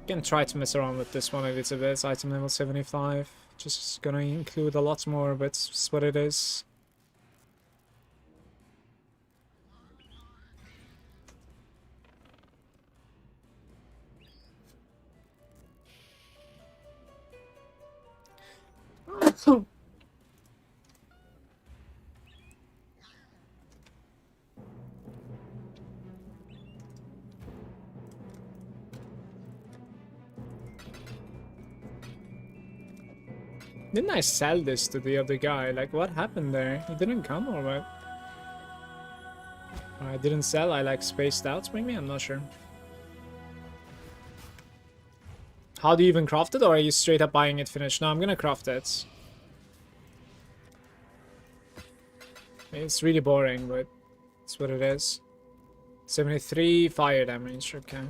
Can try to mess around with this one a little bit. Item level 75. Just gonna include a lot more, but it's what it is. Didn't I sell this to the other guy? Like, what happened there? He didn't come or what? I didn't sell, I like spaced out maybe? I'm not sure. How do you even craft it, or are you straight up buying it finished? No, I'm gonna craft it. It's really boring, but it's what it is. 73 fire damage, okay.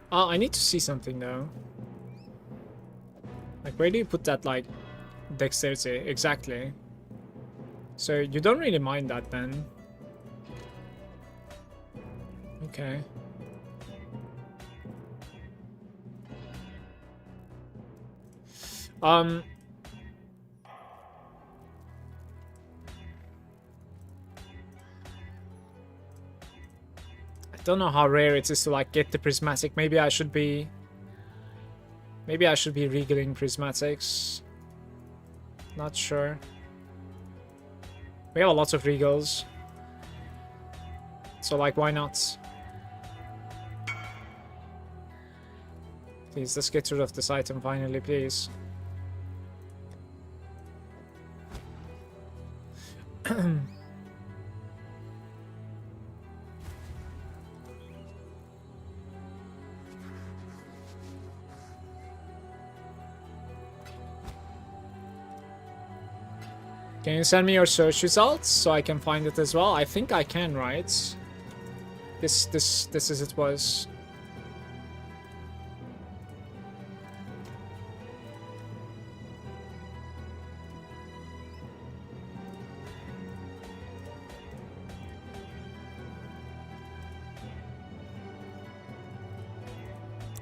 Oh, I need to see something though. Like, where do you put that, like, dexterity? Exactly. So, you don't really mind that then. Okay. I don't know how rare it is to, like, get the prismatic. Maybe I should be regaling prismatics. Not sure. We have a lot of regals. So, like, why not? Please, let's get rid of this item finally, please. Can you send me your search results so I can find it as well? I think I can, right? This is it was.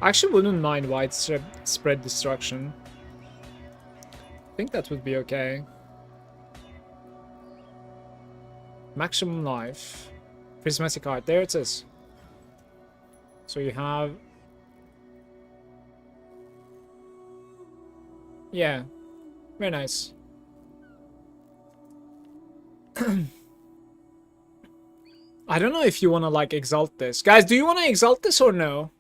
I actually wouldn't mind widespread destruction. I think that would be okay. Maximum life. Prismatic art. There it is. So you have... Yeah. Very nice. I don't know if you want to like exalt this. Guys, do you want to exalt this or no?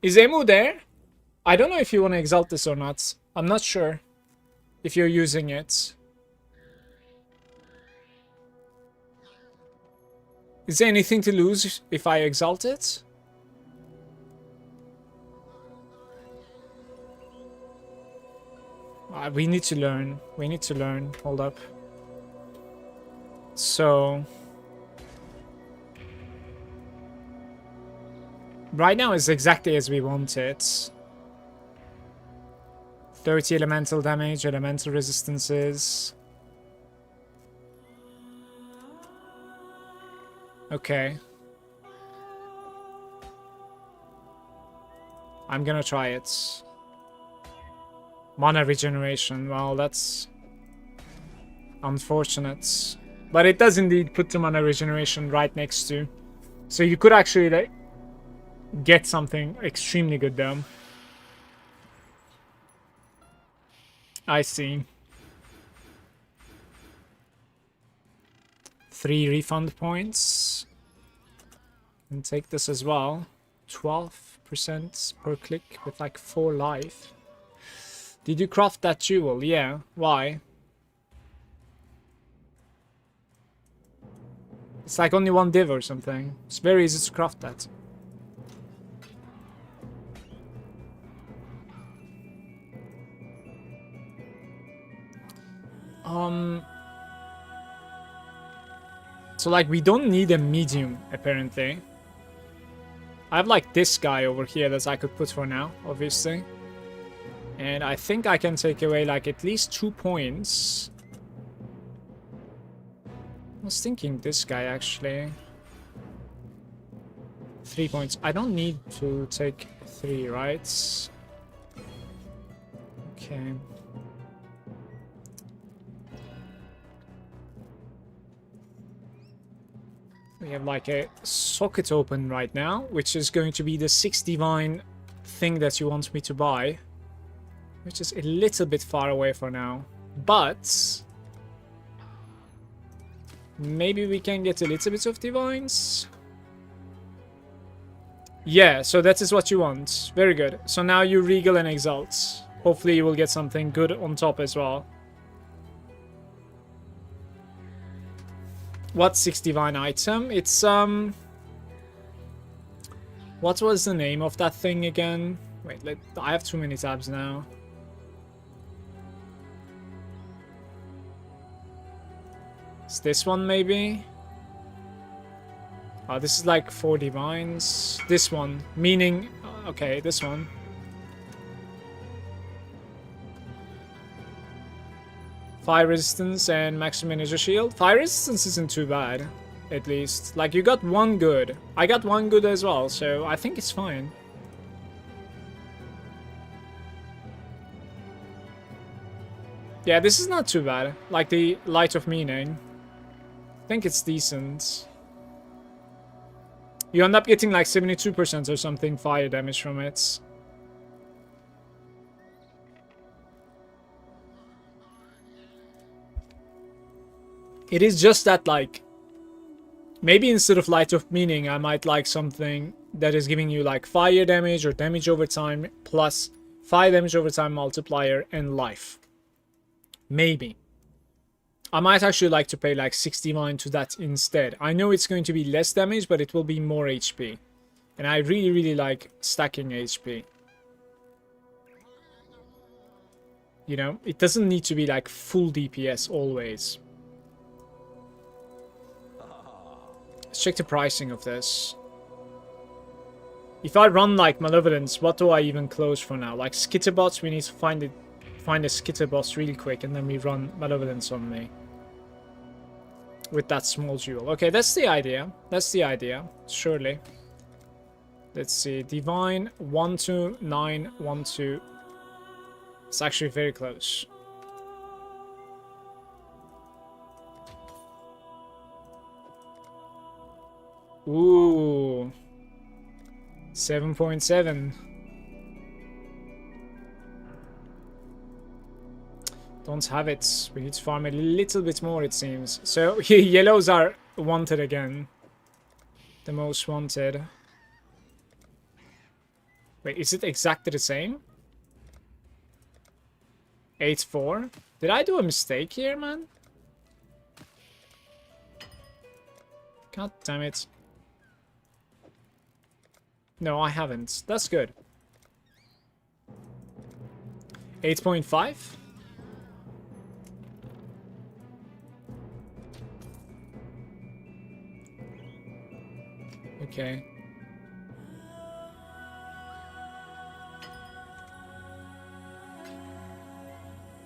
Is Emu there? I don't know if you want to exalt this or not. I'm not sure if you're using it. Is there anything to lose if I exalt it? We need to learn. We need to learn. Hold up. So... right now is exactly as we want it. 30 elemental damage, elemental resistances. Okay. I'm gonna try it. Mana regeneration. Well, that's unfortunate. But it does indeed put the mana regeneration right next to. So you could actually like get something extremely good though. I see. 3 refund points. And take this as well. 12% per click with like 4 life. Did you craft that jewel? Yeah. Why? It's like only 1 div or something. It's very easy to craft that. So like we don't need a medium apparently. I have like this guy over here that I could put for now, obviously. And I think I can take away like at least 2 points. I was thinking this guy actually. 3 points. I don't need to take 3, right? Okay. We have like a socket open right now, which is going to be the 6 divine thing that you want me to buy. Which is a little bit far away for now. But maybe we can get a little bit of divines. Yeah, so that is what you want. Very good. So now you regal and exalt. Hopefully you will get something good on top as well. What 6 divine item? It's what was the name of that thing again? Wait, I have too many tabs now. It's this one maybe? Oh, this is like 4 divines. This one, meaning okay, this one. Fire resistance and maximum energy shield. Fire resistance isn't too bad, at least. Like, you got 1 good. I got 1 good as well, so I think it's fine. Yeah, this is not too bad. Like the Light of Meaning. I think it's decent. You end up getting like 72% or something fire damage from it. It is just that, like, maybe instead of Light of Meaning, I might like something that is giving you, like, fire damage or damage over time plus fire damage over time multiplier and life. Maybe. I might actually like to pay, like, 69 to that instead. I know it's going to be less damage, but it will be more HP. And I really, really like stacking HP. You know, it doesn't need to be, like, full DPS always. Let's check the pricing of this. If I run like Malevolence, what do I even close for now? Like Skitterbots, we need to find a Skitterbots really quick, and then we run Malevolence on me. With that small jewel. Okay, that's the idea. That's the idea. Surely. Let's see. Divine 129112. It's actually very close. Ooh. 7.7. Don't have it. We need to farm a little bit more, it seems. So yellows are wanted again. The most wanted. Wait, is it exactly the same? 8-4? Did I do a mistake here, man? God damn it. No, I haven't. That's good. 8.5? Okay.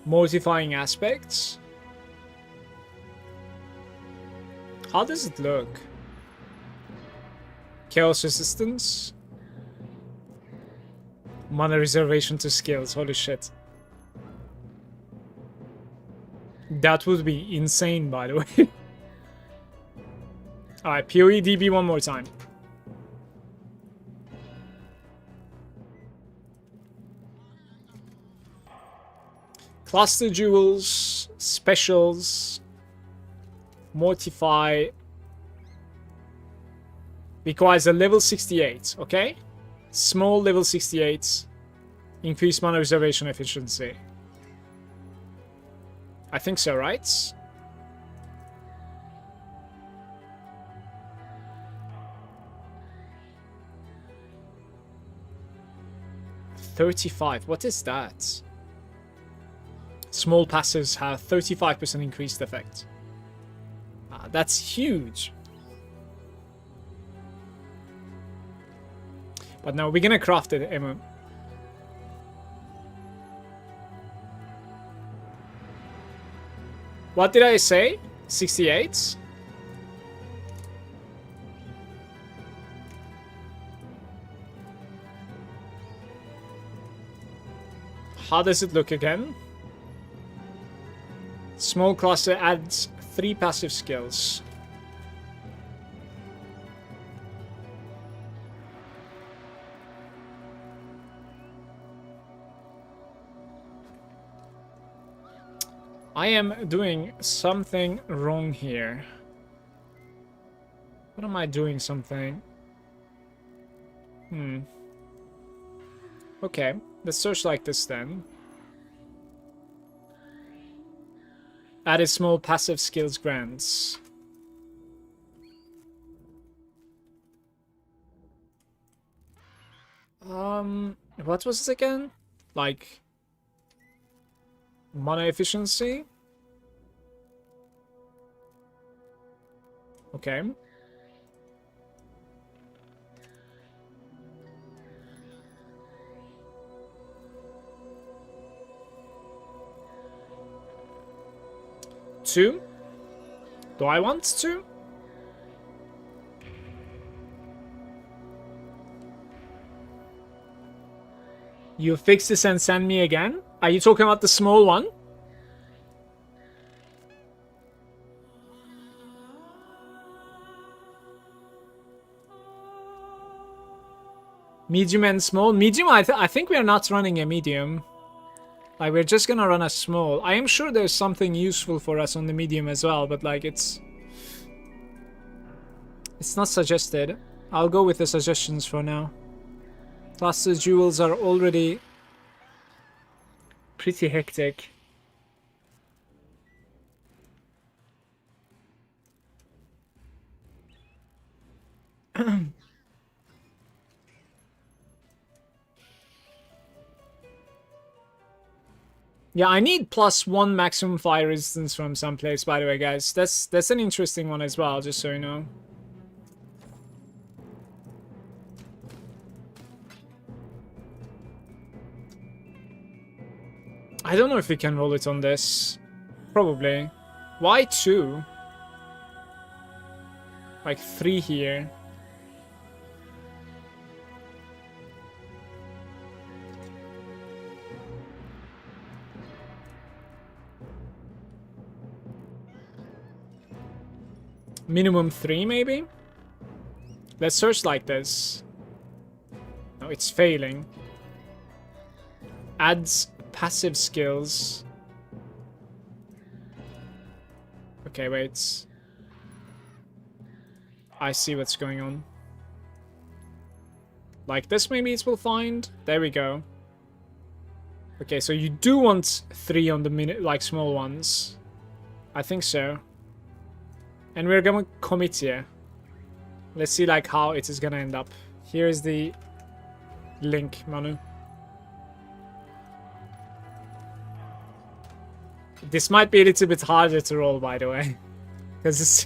Mortifying aspects? How does it look? Chaos resistance? Mana reservation to skills, holy shit. That would be insane, by the way. Alright, PoE DB one more time. Cluster jewels, specials, mortify. Requires a level 68, okay? Small level 68. Increase mana reservation efficiency. I think so, right? $35. What is that? Small passives have 35% increased effect. That's huge. But now we're gonna craft it, Emma. What did I say? 68? How does it look again? Small cluster adds 3 passive skills. I am doing something wrong here. What am I doing something? Okay, let's search like this then. Added small passive skills grants. What was it again? Like mana efficiency? Okay. Two? Do I want to? You fix this and send me again? Are you talking about the small one? Medium and small? Medium, I think we are not running a medium. Like, we're just gonna run a small. I am sure there's something useful for us on the medium as well, but like, it's not suggested. I'll go with the suggestions for now. Cluster jewels are already pretty hectic. Yeah, I need +1 maximum fire resistance from someplace, by the way, guys. That's an interesting one as well, just so you know. I don't know if we can roll it on this. Probably. Why 2? Like 3 here. Minimum 3, maybe? Let's search like this. No, it's failing. Adds passive skills. Okay, wait. I see what's going on. Like this maybe it will find. There we go. Okay, so you do want 3 on the minute, like small ones. I think so. And we're gonna commit here. Let's see like how it is gonna end up. Here is the link, Manu. This might be a little bit harder to roll, by the way. Because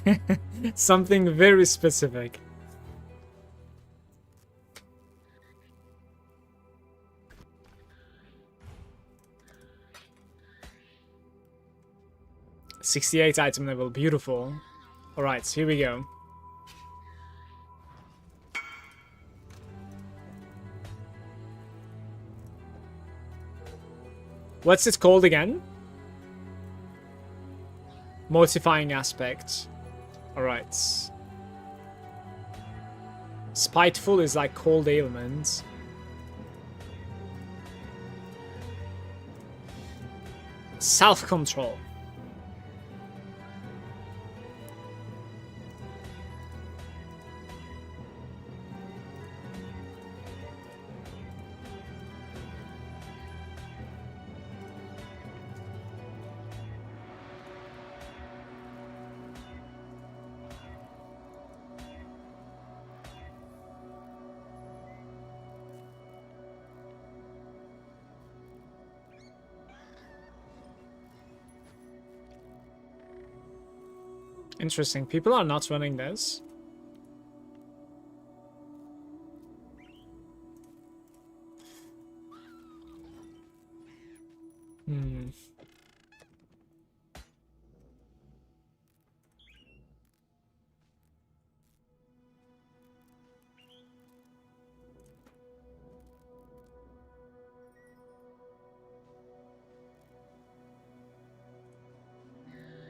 it's something very specific. $68 item level, beautiful. Alright, here we go. What's it called again? Mortifying aspect. Alright. Spiteful is like cold ailment. Self-control. Interesting. People are not running this.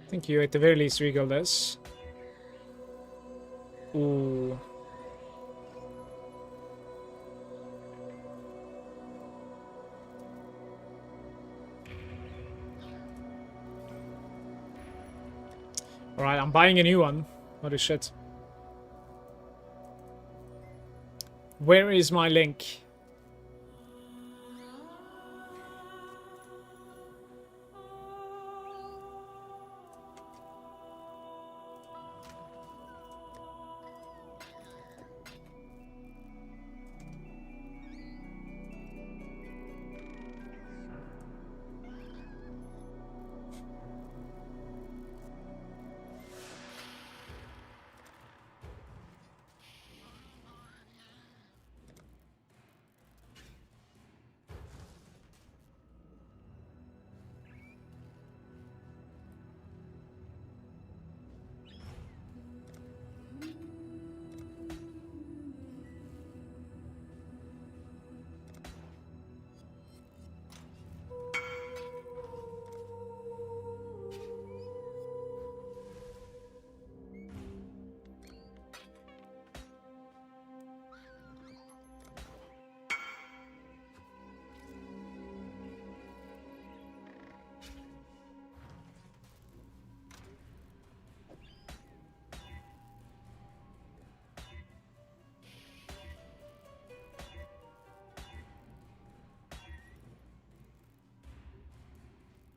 Thank you. At the very least, regal this. Ooh. Alright, I'm buying a new one. Holy shit. Where is my link?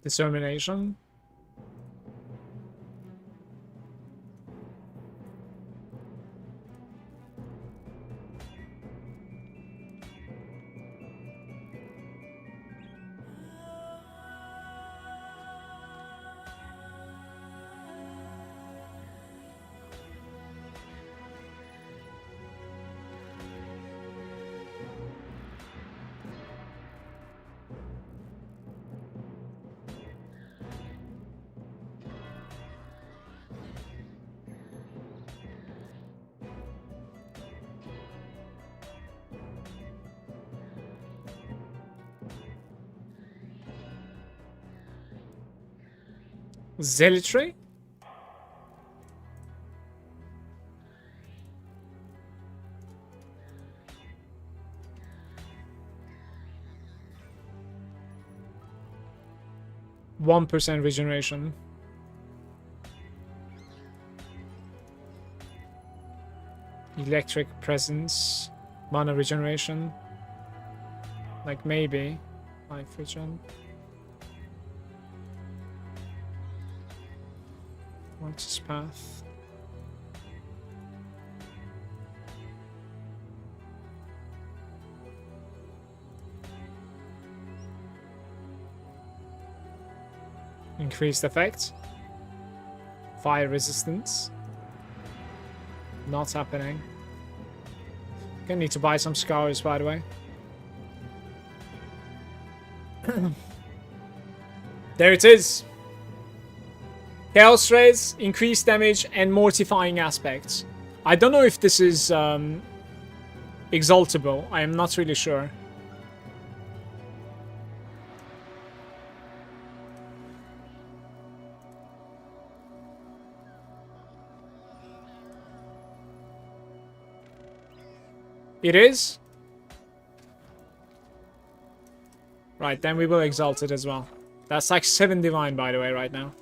Determination. Zealotry? %1 regeneration. Electric presence. Mana regeneration. Like maybe. Life regen. What's his path? Increased effect. Fire resistance. Not happening. Gonna need to buy some scars, by the way. There it is. Chaos Rays, increased damage, and mortifying aspects. I don't know if this is exaltable. I am not really sure. It is? Right, then we will exalt it as well. That's like 7 divine, by the way, right now.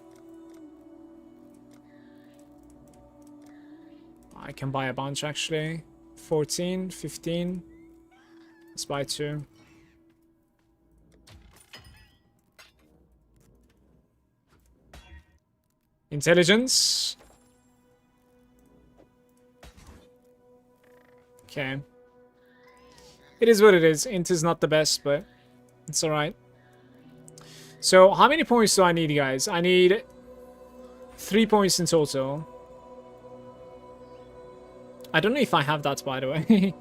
I can buy a bunch, actually. 14, 15. Let's buy 2. Intelligence. Okay. It is what it is. Int is not the best, but it's alright. So, how many points do I need, guys? I need 3 points in total. I don't know if I have that, by the way.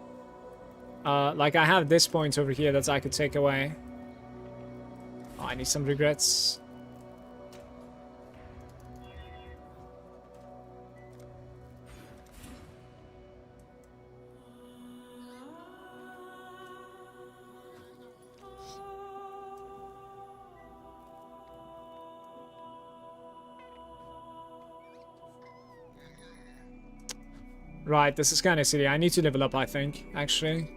Like, I have this point over here that I could take away. Oh, I need some regrets. Right, this is kind of silly. I need to level up, I think, actually.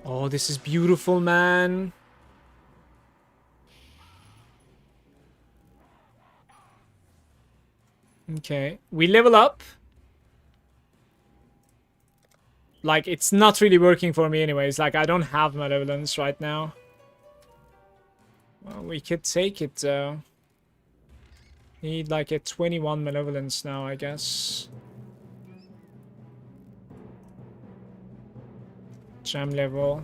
Oh, this is beautiful, man. Okay, we level up. Like, it's not really working for me anyways. Like, I don't have malevolence right now. Well, we could take it, though. Need like a 21 malevolence now, I guess. Gem level.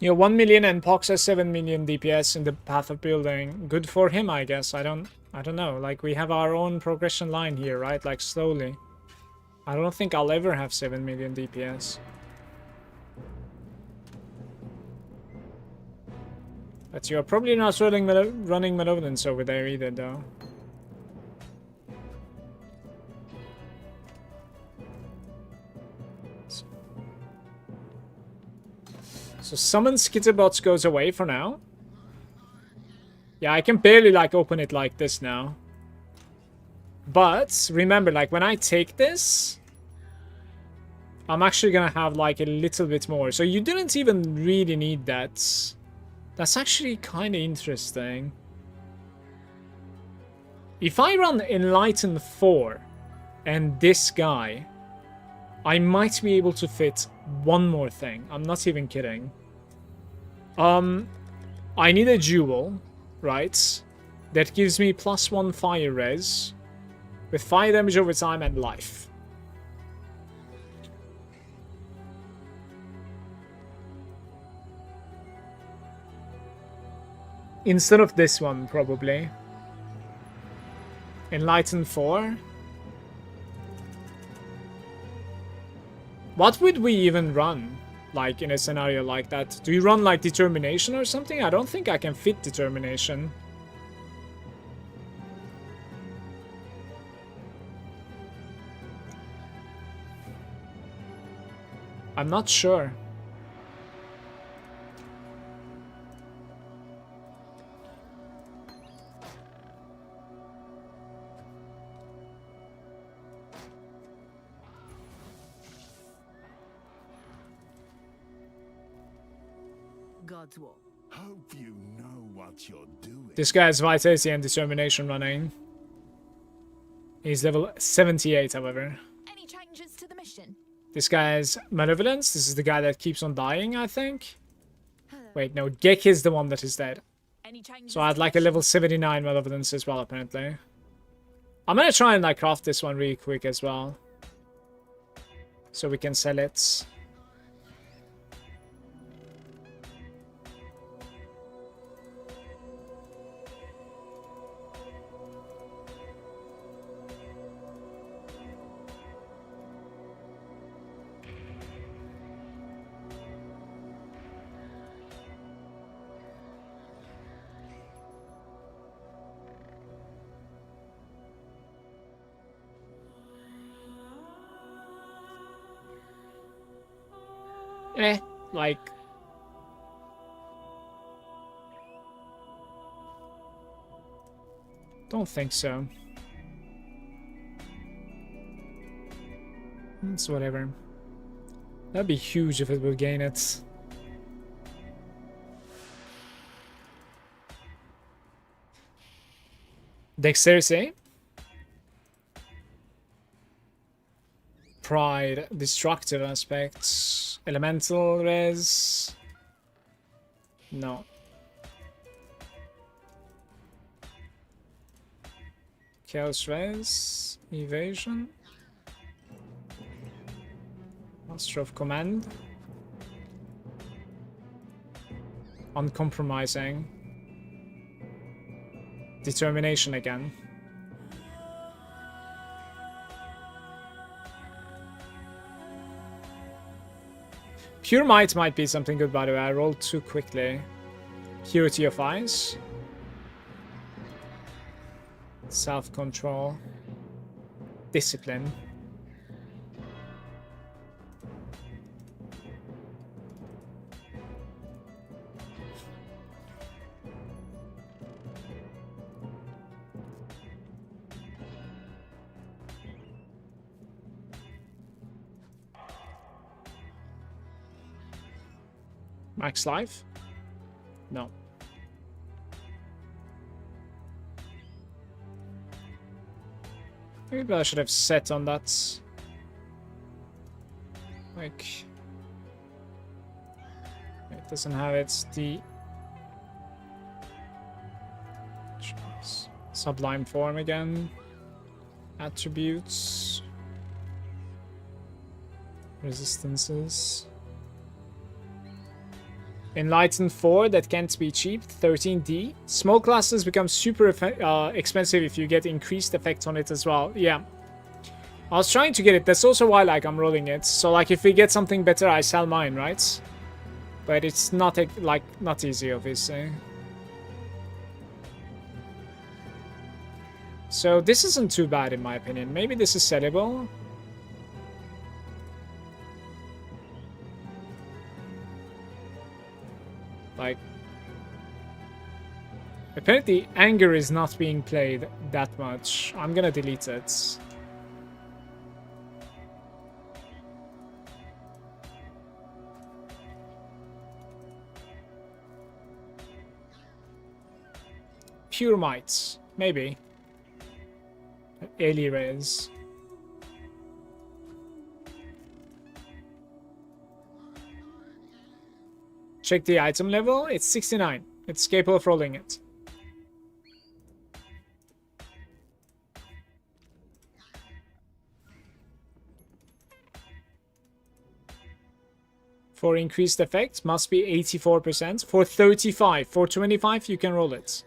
Yeah, 1 million and Pox has 7 million DPS in the path of building. Good for him, I guess. I don't know. Like, we have our own progression line here, right? Like, slowly. I don't think I'll ever have 7 million DPS. But you're probably not running malevolence over there either, though. So summon Skitterbots goes away for now. Yeah, I can barely like open it like this now. But remember, like when I take this, I'm actually gonna have like a little bit more. So you didn't even really need that. That's actually kind of interesting. If I run Enlighten 4 and this guy, I might be able to fit one more thing. I'm not even kidding. I need a jewel, right? That gives me +1 fire res with fire damage over time and life. Instead of this one, probably. Enlighten 4. What would we even run? Like, in a scenario like that? Do you run, like, Determination or something? I don't think I can fit Determination. I'm not sure. God's will. Hope you know what you're doing. This guy has vitality and determination running. He's level 78, however. Any changes to the mission? This guy has malevolence. This is the guy that keeps on dying, I think. Wait, no, Gek is the one that is dead. Any changes? So I had like a level 79 malevolence as well, apparently. I'm gonna try and like craft this one really quick as well, so we can sell it. Like... Don't think so. It's whatever. That'd be huge if it would gain it. Dexterity. Pride, destructive aspects, elemental res. No. Chaos res, evasion. Master of command. Uncompromising. Determination again. Pure Might might be something good, by the way. I rolled too quickly. Purity of Eyes. Self-control. Discipline. Max life? No. Maybe I should have set on that. Like... It doesn't have its Sublime form again. Attributes. Resistances. Enlightened 4, that can't be cheap. 13D. Small classes become super expensive if you get increased effect on it as well. Yeah. I was trying to get it. That's also why like I'm rolling it. So like if we get something better, I sell mine, right? But it's not like not easy, obviously. So this isn't too bad in my opinion. Maybe this is sellable. Like, apparently anger is not being played that much. I'm gonna delete it. Pure Might, maybe. Eli Res. Check the item level, it's 69. It's capable of rolling it. For increased effect, must be 84%. For 35, for 25, you can roll it.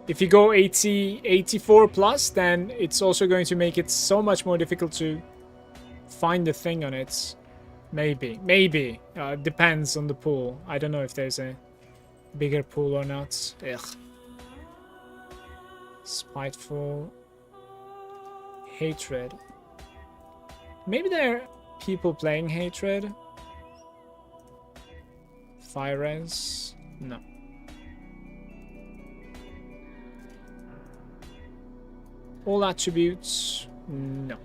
If you go 84 plus, then it's also going to make it so much more difficult to find the thing on it. Maybe. Depends on the pool. I don't know if there's a bigger pool or not. Ugh. Spiteful. Hatred. Maybe there are people playing Hatred. Fire res. No. All attributes, no.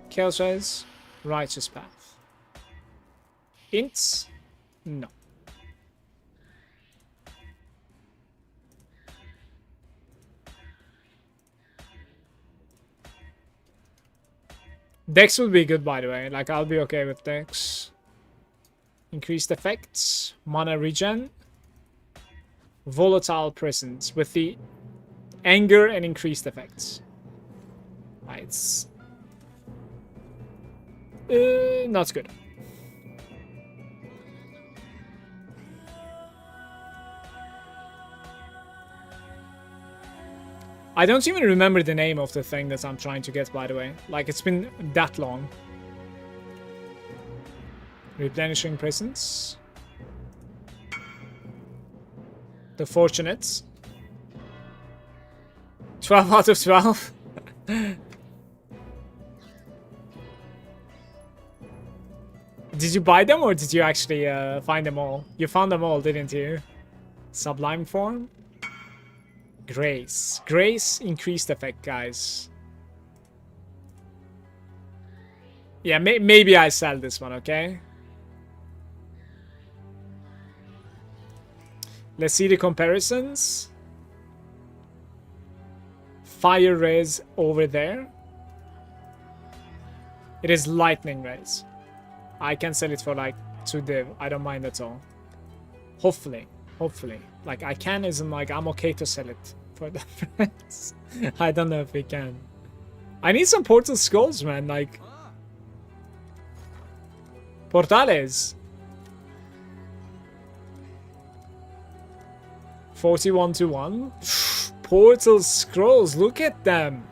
Chaos Res, Righteous Path. Ints, no. Dex would be good, by the way. Like, I'll be okay with Dex. Increased effects, mana regen, volatile presence with the anger and increased effects. Right, it's not good. I don't even remember the name of the thing that I'm trying to get, by the way. Like, it's been that long. Replenishing presence. The Fortunates. 12 out of 12. Did you buy them or did you actually find them all? You found them all, didn't you? Sublime form. Grace. Grace increased effect, guys. Yeah, maybe I sell this one, okay? Let's see the comparisons. Fire rays over there. It is lightning rays. I can sell it for like 2 div. I don't mind at all. Hopefully. Hopefully. Like, I can isn't like I'm okay to sell it for the friends. I don't know if we can. I need some portal skulls, man. Like, portales. 41 to 1. Portal scrolls. Look at them.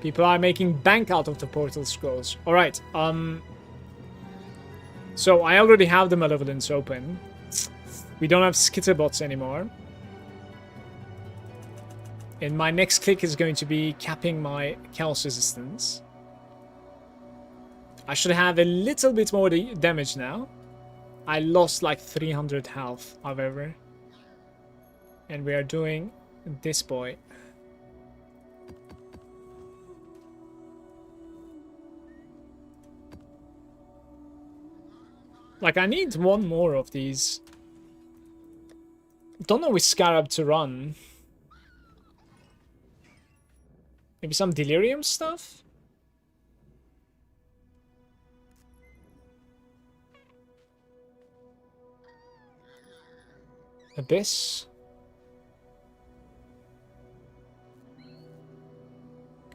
People are making bank out of the portal scrolls. Alright, so I already have the Malevolence open. We don't have Skitterbots anymore. And my next click is going to be capping my Chaos Resistance. I should have a little bit more damage now. I lost like 300 health, however. And we are doing this boy. Like, I need one more of these. Don't know which Scarab to run. Maybe some Delirium stuff? Abyss?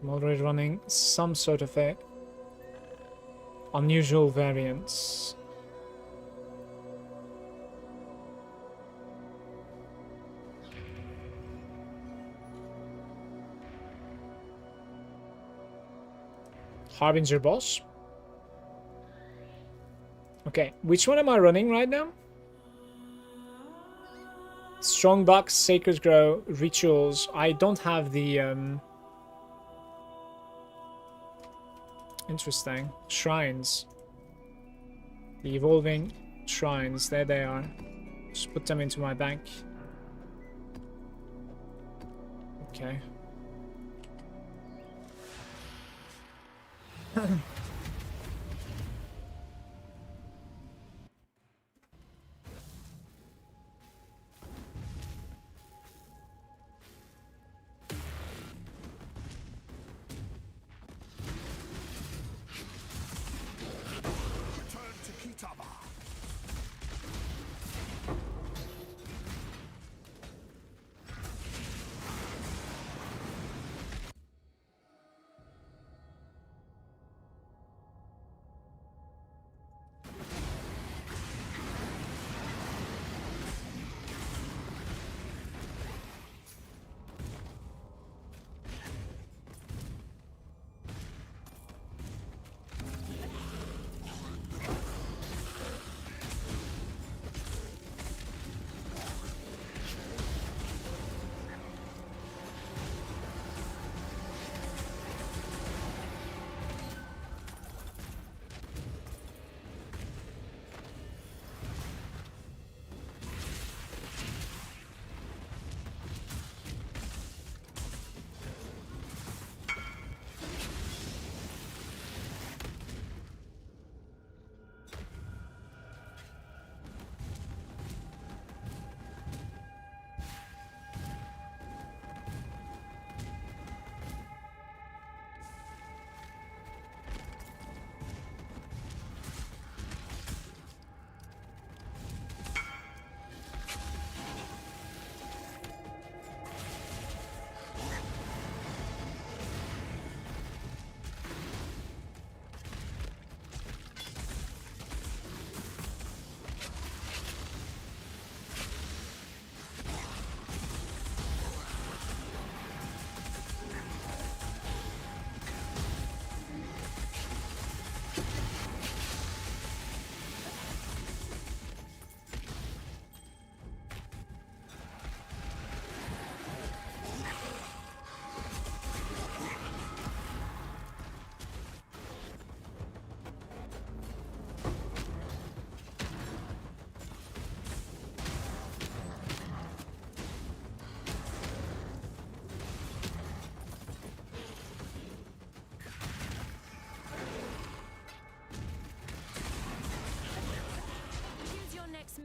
I'm already running some sort of a unusual variants. Harbinger boss. Okay, which one am I running right now? Strong Bucks, Sacred Grow, Rituals. I don't have the interesting. Shrines. The evolving shrines. There they are. Just put them into my bank. Okay.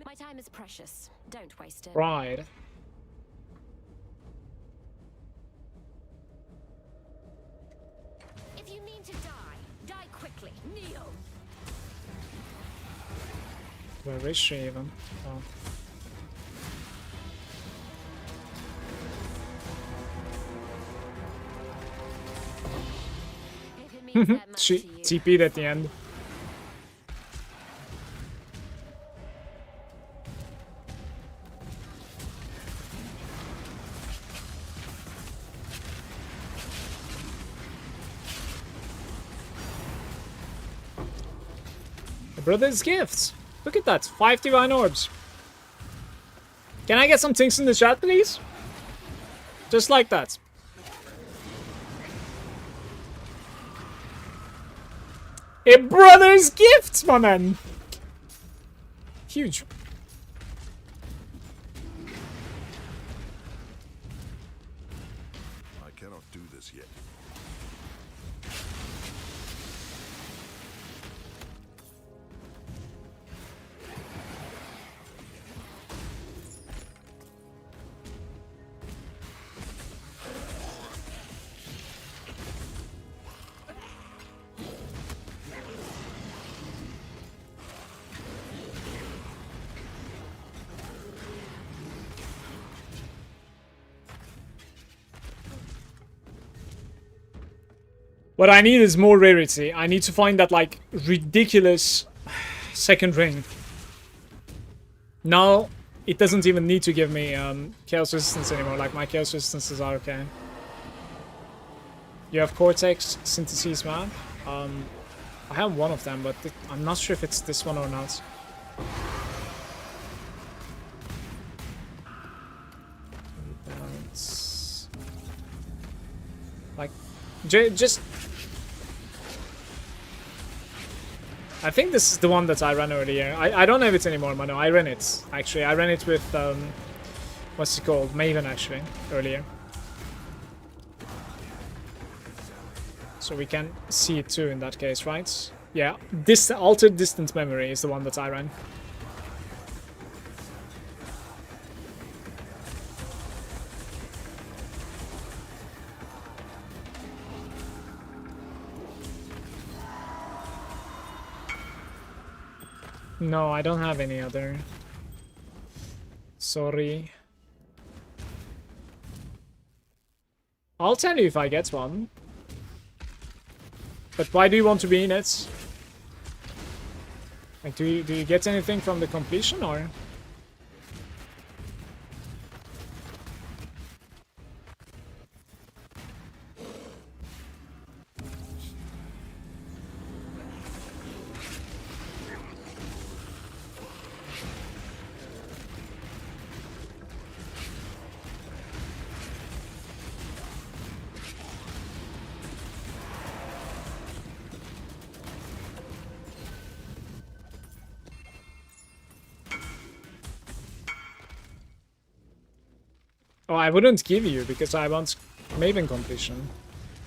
My time is precious. Don't waste it. Pride. If you mean to die, die quickly. Kneel. Where is she even? Oh. If it means that much She to you. TP'd at the end. The brother's gifts. Look at that. 5 divine orbs. Can I get some things in the chat, please? Just like that. A brother's gifts, my man. Huge. I cannot do this yet. What I need is more rarity. I need to find that, like, ridiculous second ring. Now, it doesn't even need to give me chaos resistance anymore. Like, my chaos resistances are okay. You have Cortex Synthesis map. I have one of them, but I'm not sure if it's this one or not. Like, just... I think this is the one that I ran earlier. I don't have it anymore, but no, I ran it. Actually, I ran it with, what's it called? Maven, actually, earlier. So we can see it too in that case, right? Yeah, this altered distance memory is the one that I ran. No, I don't have any other. Sorry. I'll tell you if I get one. But why do you want to be in it? Like, do you get anything from the completion, or? Oh, I wouldn't give you because I want Maven completion.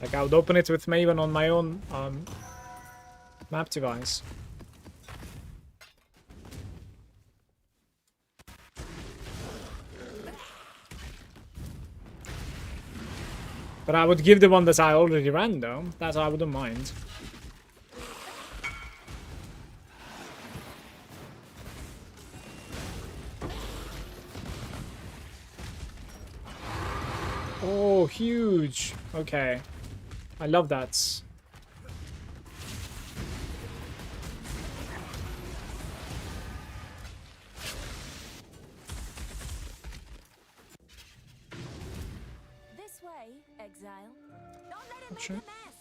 Like, I would open it with Maven on my own map device. But I would give the one that I already ran, though. That I wouldn't mind. Oh, huge. Okay. I love that. This way, exile. Don't let it Sure. make a mess.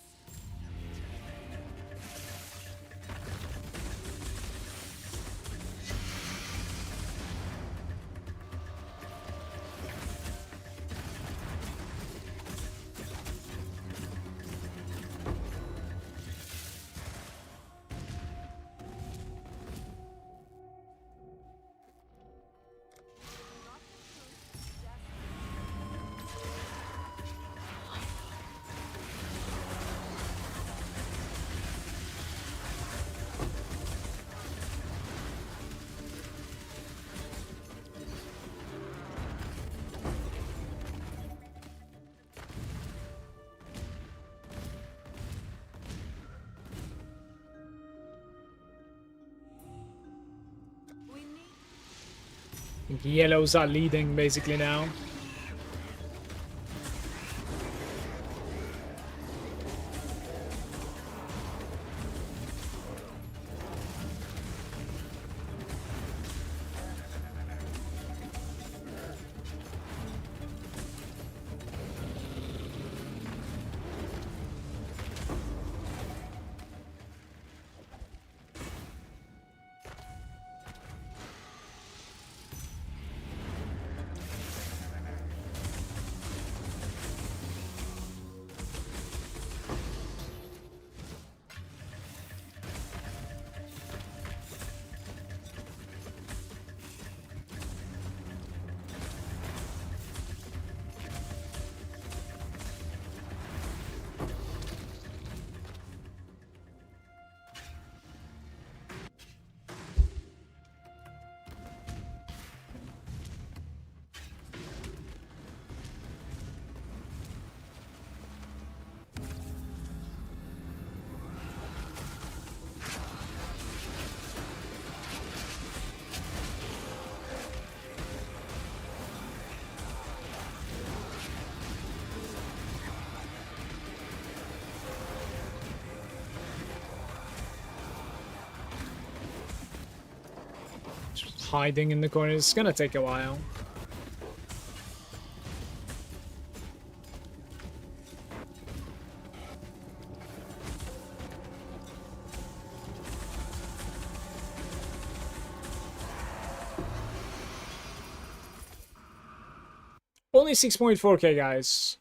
think yellows are leading basically now. Hiding in the corner. It's gonna take a while. Only 6.4k, guys.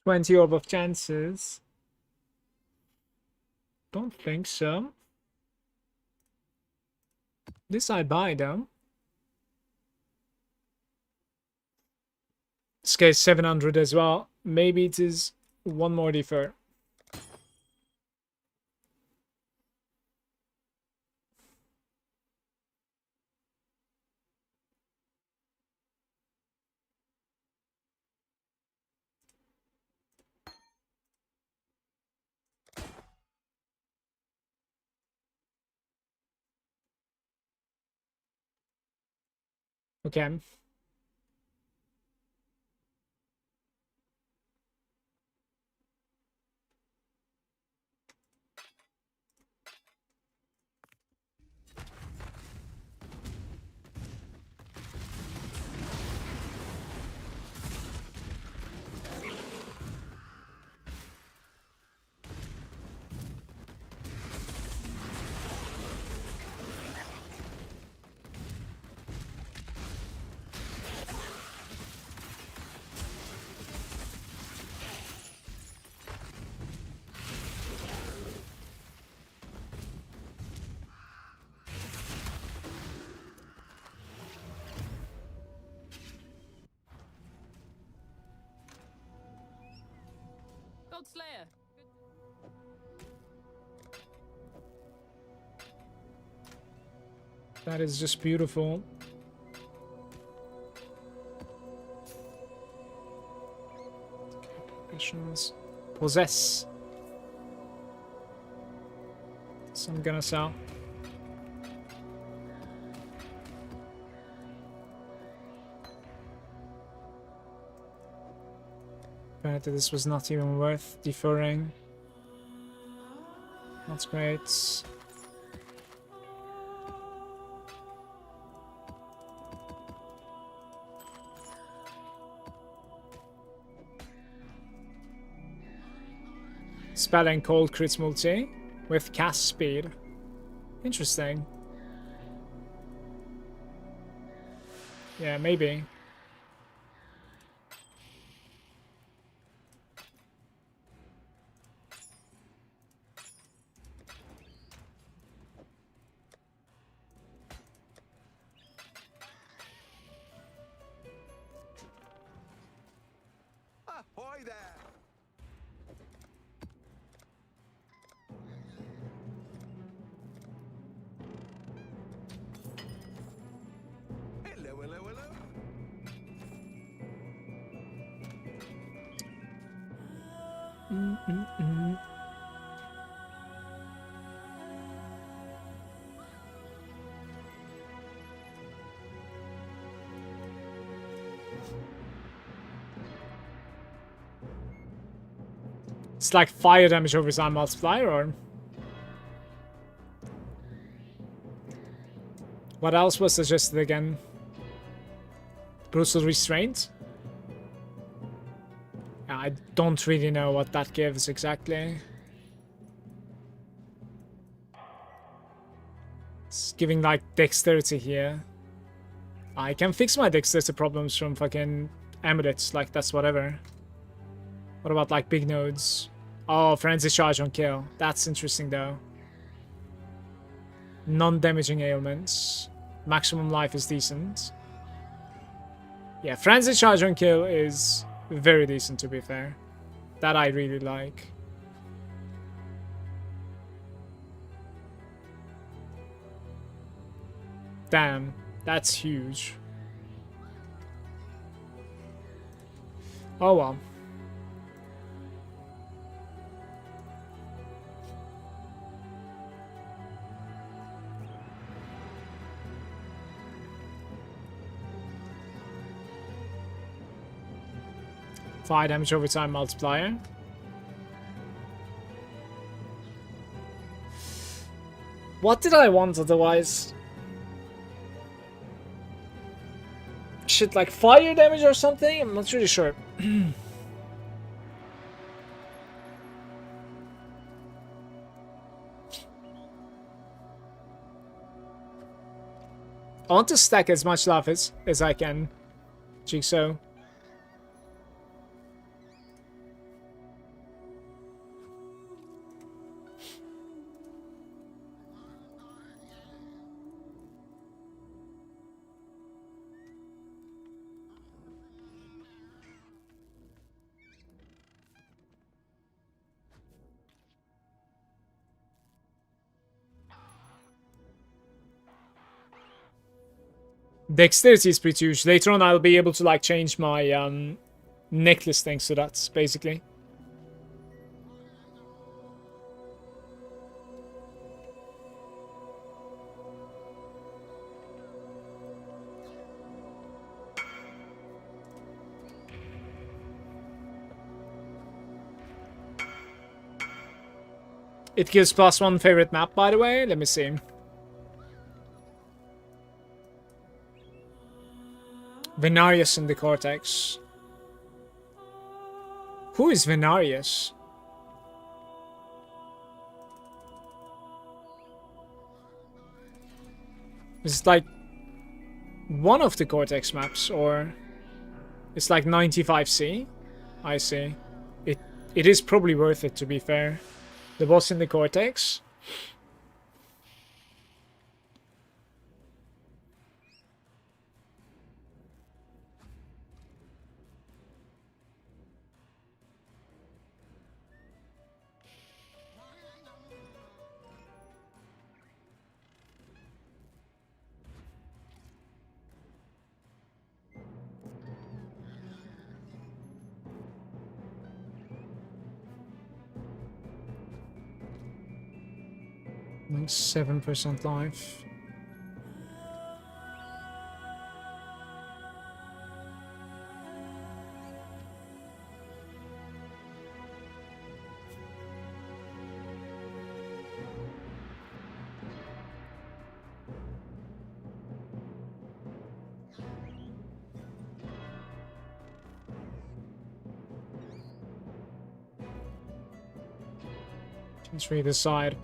Twenty orb of chances. Don't think so. This I buy though. This guy's 700 as well. Maybe it is one more defer. Okay. Slayer. That is just beautiful. Missions. Possess. So I'm gonna sell. Apparently this was not even worth deferring. That's great. Spell and cold crit multi with cast speed. Interesting. Yeah, maybe. It's like fire damage over time multiplier, or what else was suggested again? Brutal restraint? Yeah, I don't really know what that gives exactly. It's giving like dexterity here. I can fix my dexterity problems from fucking amulets, like that's whatever. What about like big nodes? Oh, frenzy charge on kill. That's interesting though. Non-damaging ailments. Maximum life is decent. Yeah, frenzy charge on kill is very decent, to be fair. That I really like. Damn, that's huge. Oh well. Fire damage over time multiplier. What did I want otherwise? Shit, like fire damage or something? I'm not really sure. I want to stack as much love as I can. Jigsaw. Dexterity is pretty huge. Later on, I'll be able to like change my necklace things to that, basically. It gives +1 favorite map, by the way. Let me see. Venarius in the Cortex. Who is Venarius? Is it like one of the Cortex maps, or it's like 95C? I see. It is probably worth it, to be fair. The boss in the Cortex. Like 7% life. Let's read this side.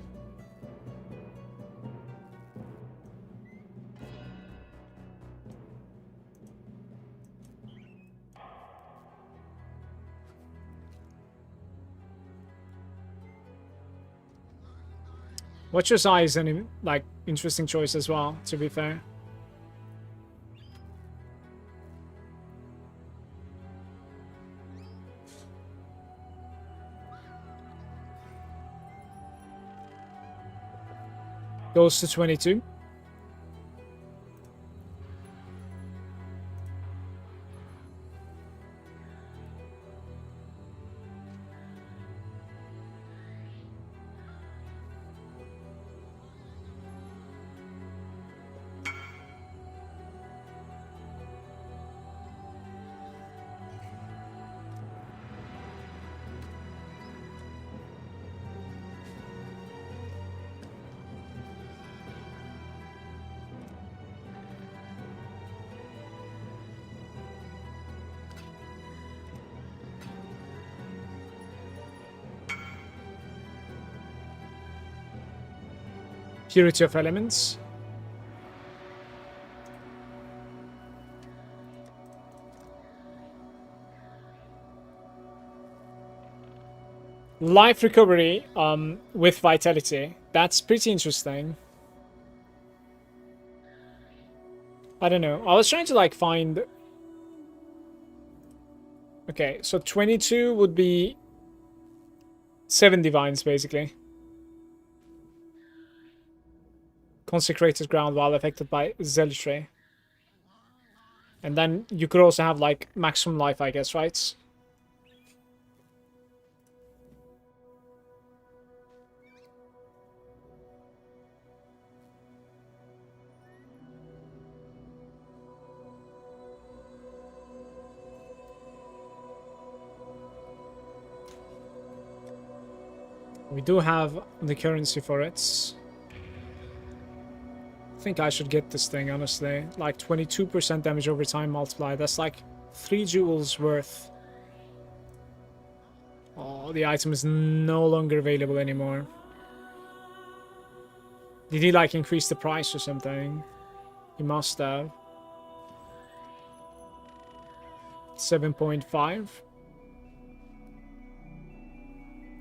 Watcher's Eye is an like interesting choice as well, to be fair. Goes to 22. Purity of elements. Life recovery with vitality. That's pretty interesting. I don't know. I was trying to like find... Okay, so 22 would be 7 divines basically. Consecrated ground while affected by zealotry. And then you could also have like maximum life, I guess, right? We do have the currency for it. I think I should get this thing, honestly. Like 22% damage over time multiplied. That's like 3 jewels worth. Oh, the item is no longer available anymore. Did he like increase the price or something? He must have. 7.5.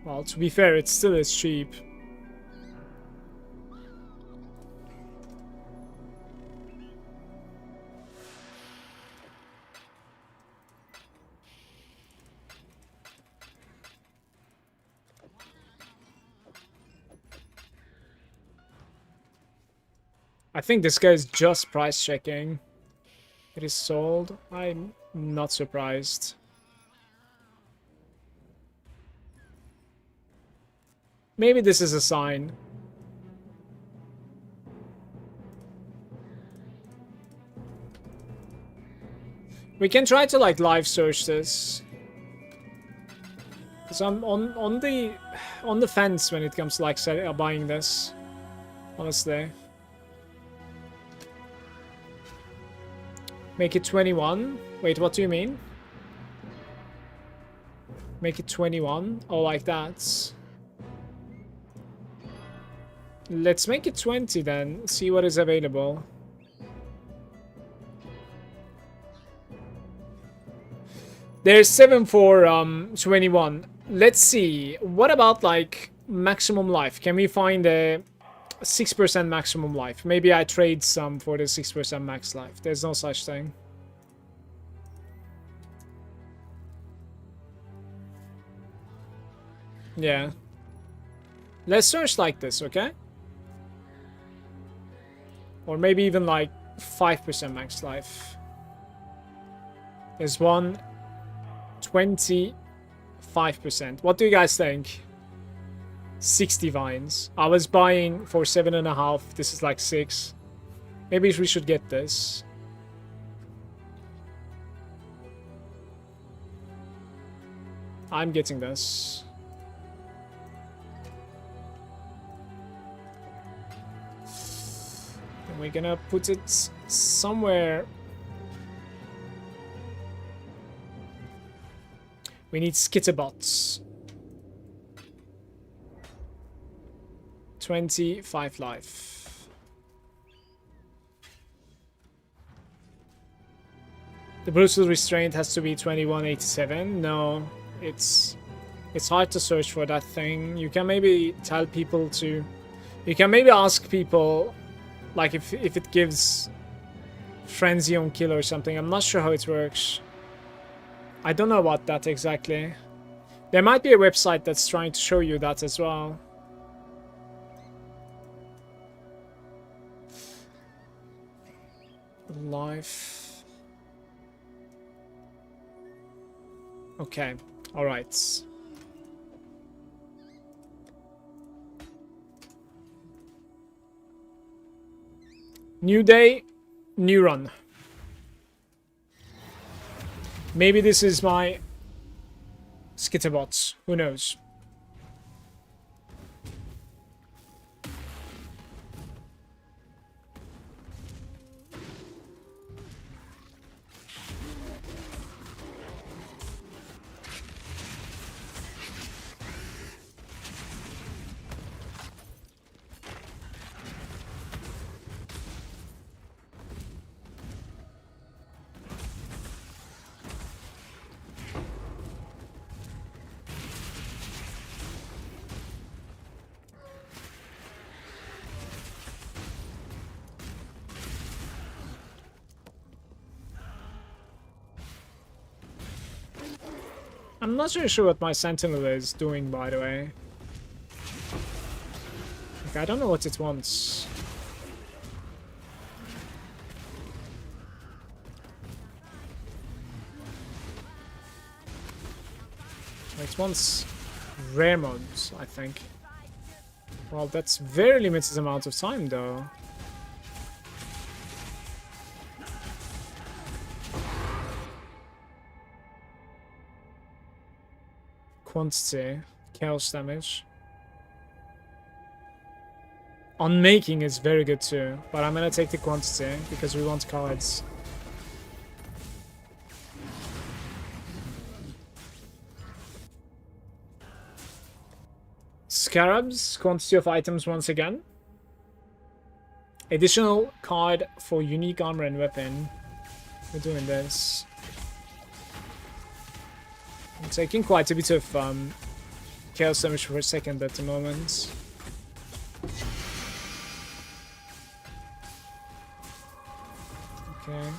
Well, to be fair, it still is cheap. I think this guy is just price checking. It is sold. I'm not surprised. Maybe this is a sign. We can try to like live search this. Cause I'm on the fence when it comes to like buying this. Honestly. Make it 21. Wait, what do you mean? Make it 21. Oh, like that. Let's make it 20 then. See what is available. There's 7 for 21. Let's see. What about like maximum life? Can we find a 6% maximum life? Maybe I trade some for the 6% max life. There's no such thing. Yeah. Let's search like this, okay? Or maybe even like 5% max life. There's one. 25%. What do you guys think? 6 divines. I was buying for 7.5. This is like 6. Maybe we should get this. I'm getting this. And we're gonna put it somewhere. We need skitterbots. 25 life. The brutal restraint has to be 2187. No, it's hard to search for that thing. You can maybe tell people to... You can maybe ask people, like if it gives frenzy on kill or something. I'm not sure how it works. I don't know about that exactly. There might be a website that's trying to show you that as well. Life. Okay, alright. New day, new run. Maybe this is my skitterbots. Who knows? I'm not really sure what my Sentinel is doing, by the way. Like, I don't know what it wants. It wants rare modes, I think. Well, that's very limited amount of time, though. Quantity, chaos damage. Unmaking is very good too, but I'm gonna take the quantity because we want cards. Scarabs, quantity of items once again. Additional card for unique armor and weapon. We're doing this. I'm taking quite a bit of chaos damage for a second at the moment. Okay.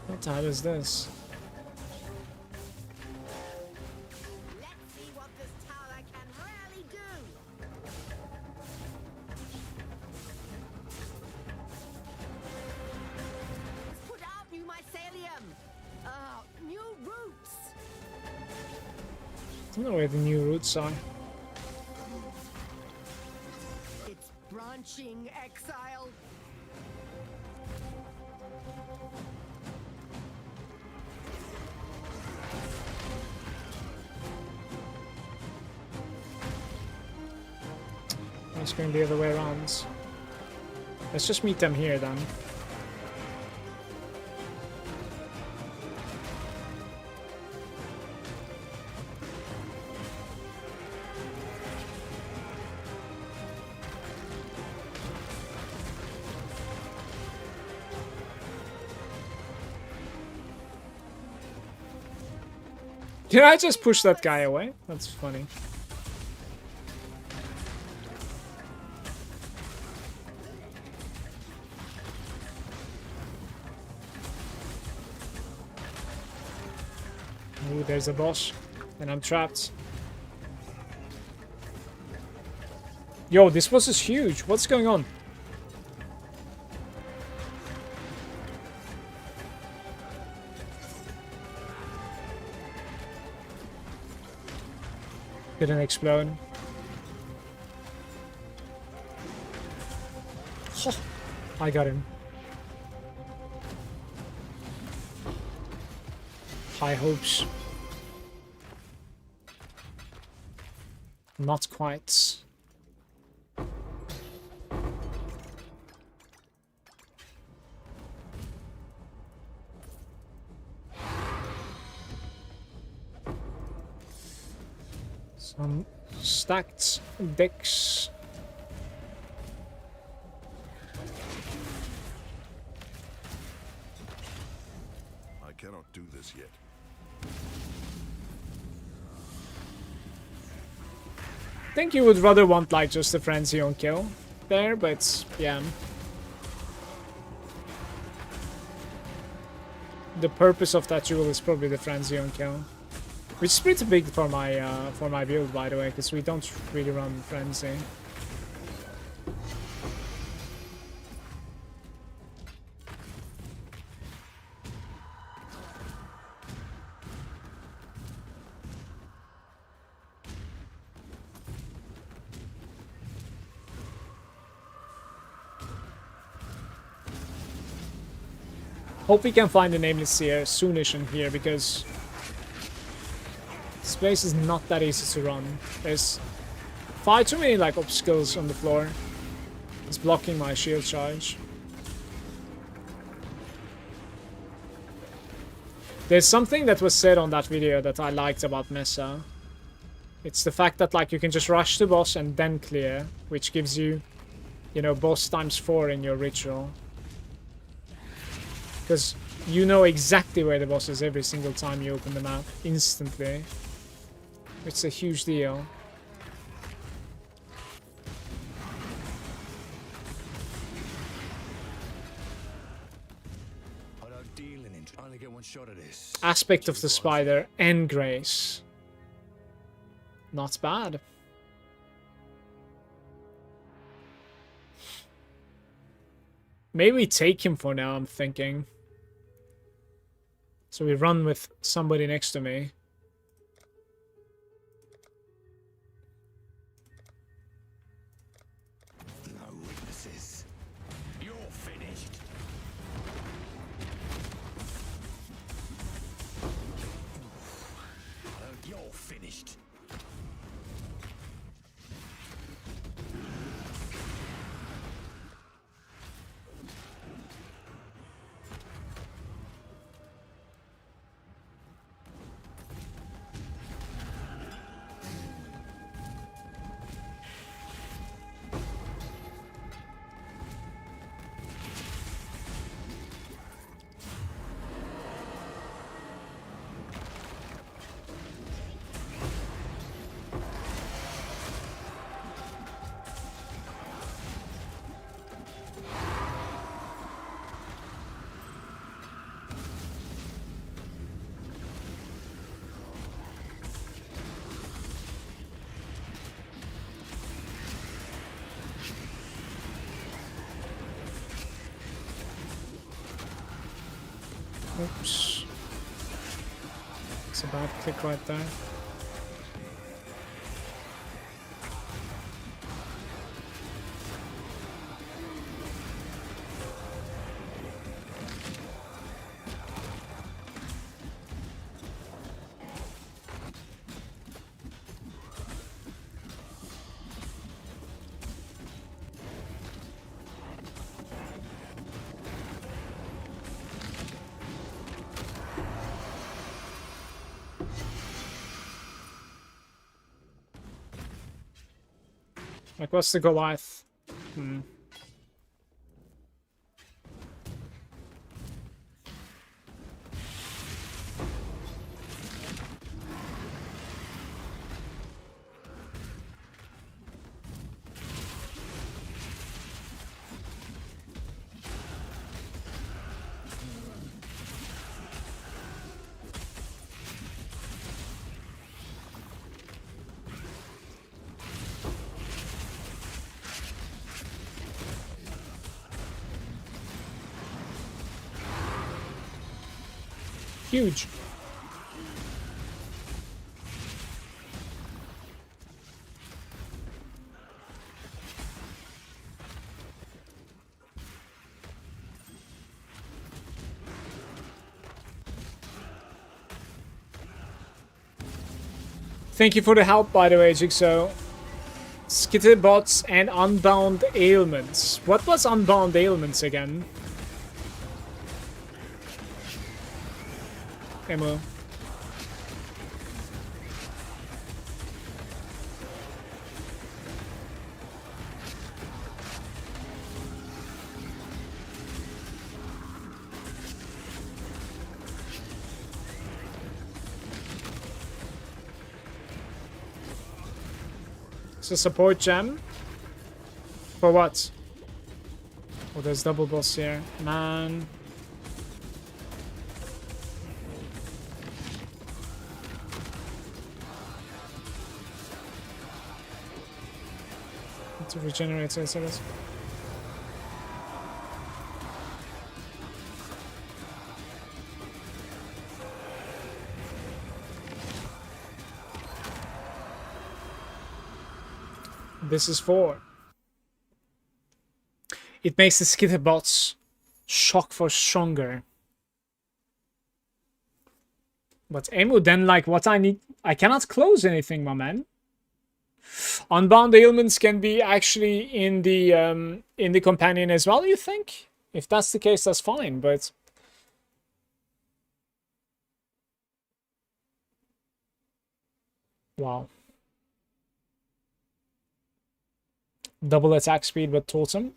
What the hell is this? I don't know where the new routes are. It's branching exile. It's going the other way around. Let's just meet them here then. Did I just push that guy away? That's funny. Ooh, there's a boss. And I'm trapped. Yo, this boss is huge. What's going on? Didn't explode. Oh, I got him. High hopes. Not quite. Some stacked decks. I cannot do this yet. I think you would rather want like just a frenzy on kill there, but yeah. The purpose of that jewel is probably the frenzy on kill. Which is pretty big for my build, by the way, because we don't really run frenzy. Hope we can find the Nameless Seer soonish in here, because this place is not that easy to run. There's far too many like obstacles on the floor. It's blocking my shield charge. There's something that was said on that video that I liked about Mesa. It's the fact that like you can just rush the boss and then clear, which gives you, you know, boss times 4 in your ritual. Because you know exactly where the boss is every single time you open the map, instantly. It's a huge deal. I don't deal in it. I only get one shot at this. Aspect of the spider and grace. Not bad. Maybe we take him for now, I'm thinking. So we run with somebody next to me. No witnesses. You're finished. You're finished. Oops. It's a bad click right there. Like, what's the Goliath? Huge. Thank you for the help, by the way, Jigsaw. Skitterbots and Unbound Ailments. What was Unbound Ailments again? Ammo. It's a support gem. For what? Oh, there's double boss here. Man. To regenerate SLS. This is 4. It makes the skitterbots shock for stronger. But Emu, then, like, what I need... I cannot close anything, my man. Unbound ailments can be actually in the companion as well, you think? If that's the case, that's fine, but... Wow. Double attack speed with Totem.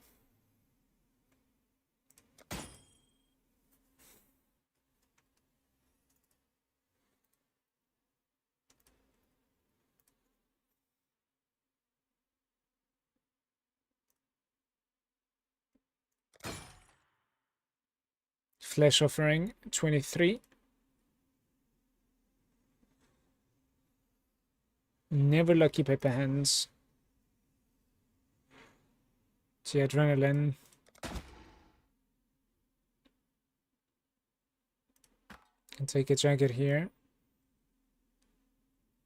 Flesh offering 23. Never lucky paper hands. The adrenaline. Can take a jacket here.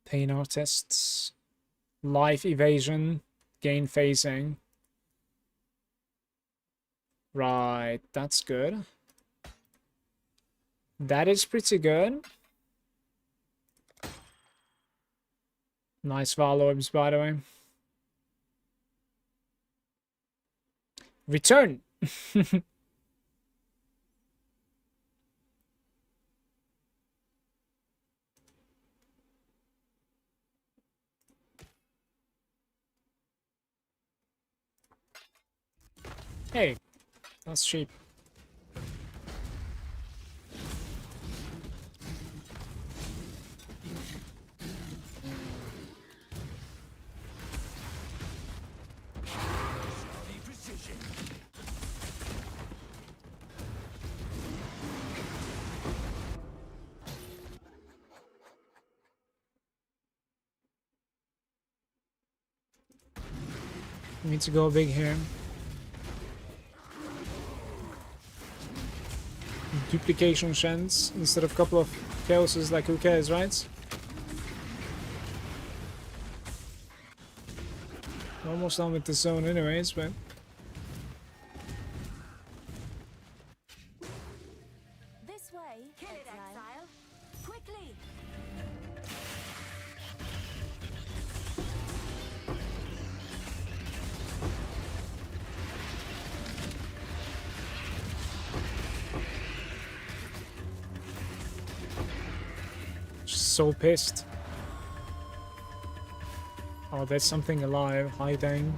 Pain artists. Life evasion. Gain phasing. Right, that's good. That is pretty good. Nice Val orbs, by the way. Return! Hey, that's cheap. We need to go big here. Duplication chance instead of a couple of chaoses, like who cares, right? Almost done with the zone anyways, but... This way, kill it, exile. Quickly. So pissed. Oh, there's something alive hiding.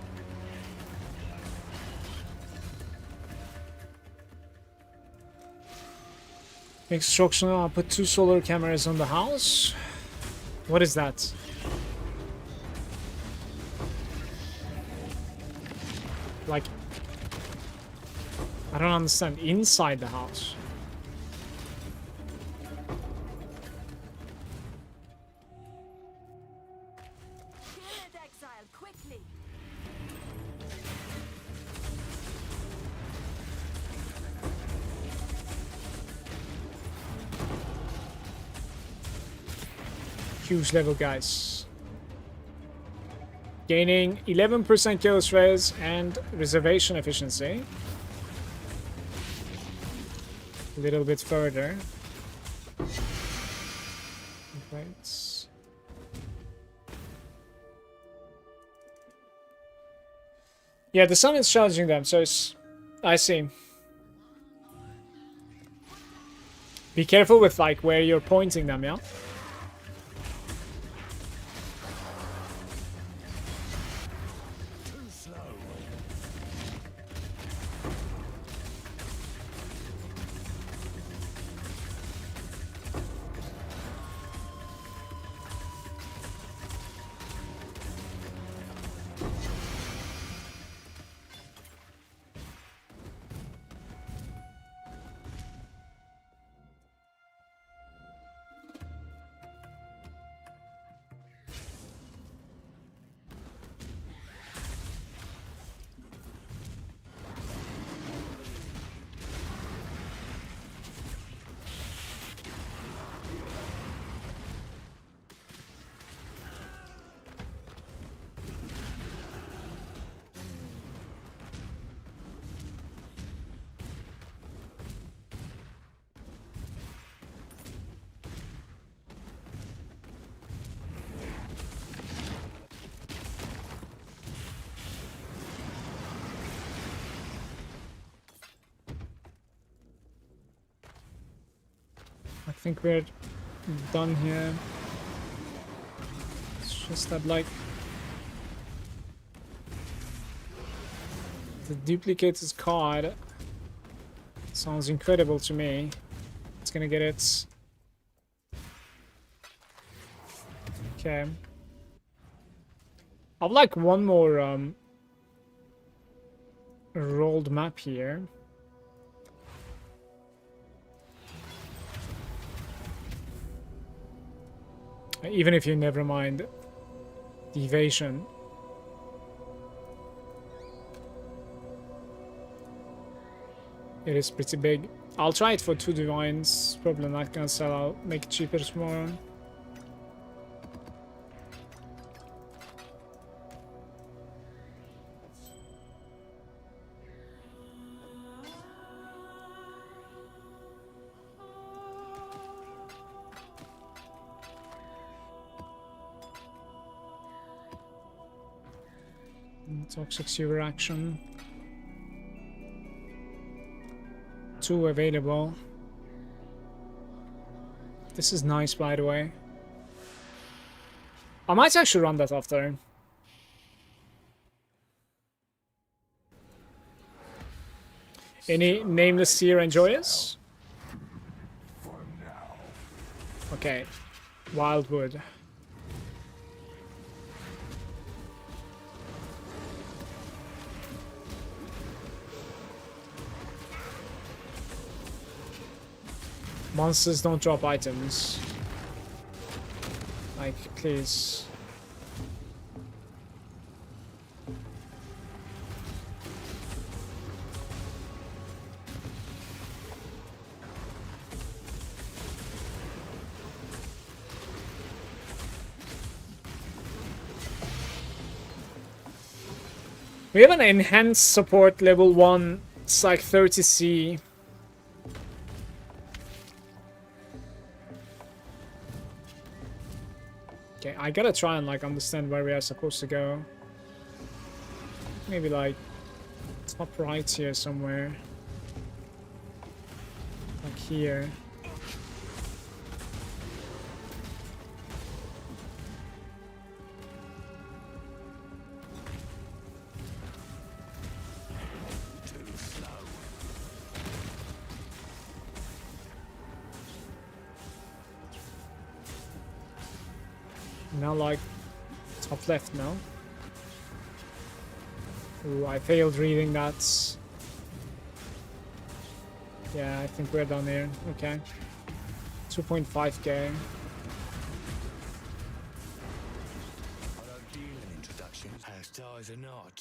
Instruction, I'll put 2 solar cameras on the house. What is that? Like, I don't understand. Inside the house. Huge level, guys. Gaining 11% kill stress and reservation efficiency. A little bit further. Right. Yeah, the sun is charging them, so it's... I see. Be careful with, like, where you're pointing them, yeah? I think we're done here. It's just that, like, the duplicated card sounds incredible to me. It's gonna get it. Okay. I'd like one more rolled map here. Even if you never mind the evasion. It is pretty big. I'll try it for 2 divines. Probably not gonna sell. I'll make it cheaper tomorrow. Toxic sewer action. 2 available. This is nice, by the way. I might actually run that after. Any nameless seer enjoyers? Okay. Wildwood. Monsters don't drop items. Like, please. We have an enhanced support level 1. It's like 30C. Okay, I gotta try and like understand where we are supposed to go. Maybe like top right here somewhere. Like here. Now like top left now. Ooh, I failed reading that. Yeah, I think we're down here. Okay. 2.5k.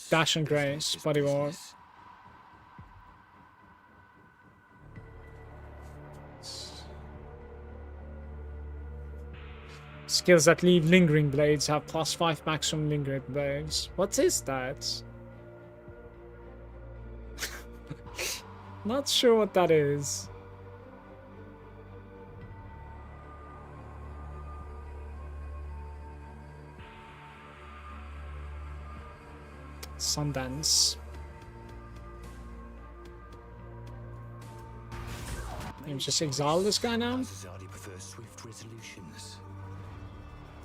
Dash and Grace, Body War. Skills that leave lingering blades have +5 maximum lingering blades. What is that? Not sure what that is. Sundance. Maybe just exile this guy now.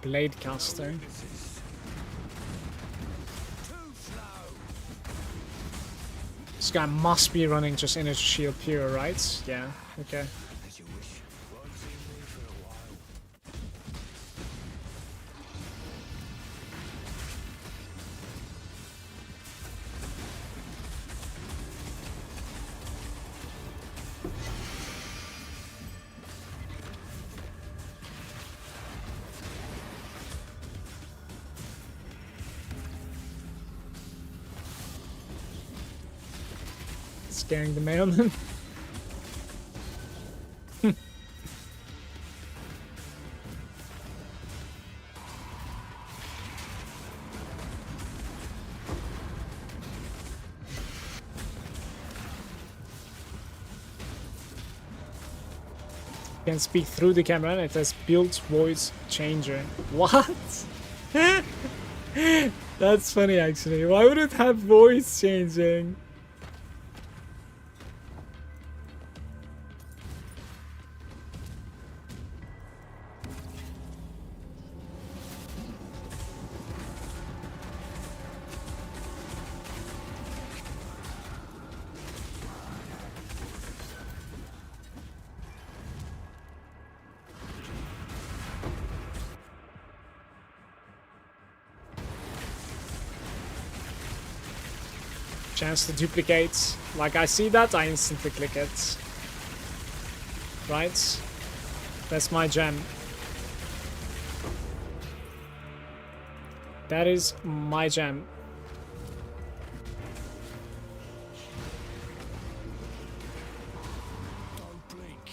Blade caster. This guy must be running just energy shield pure, right? Yeah, okay. Scaring the mailman. Can speak through the camera and it has built voice changer. What? That's funny actually. Why would it have voice changing? Chance to duplicate. Like I see that, I instantly click it. Right? That's my gem. That is my jam. Don't blink.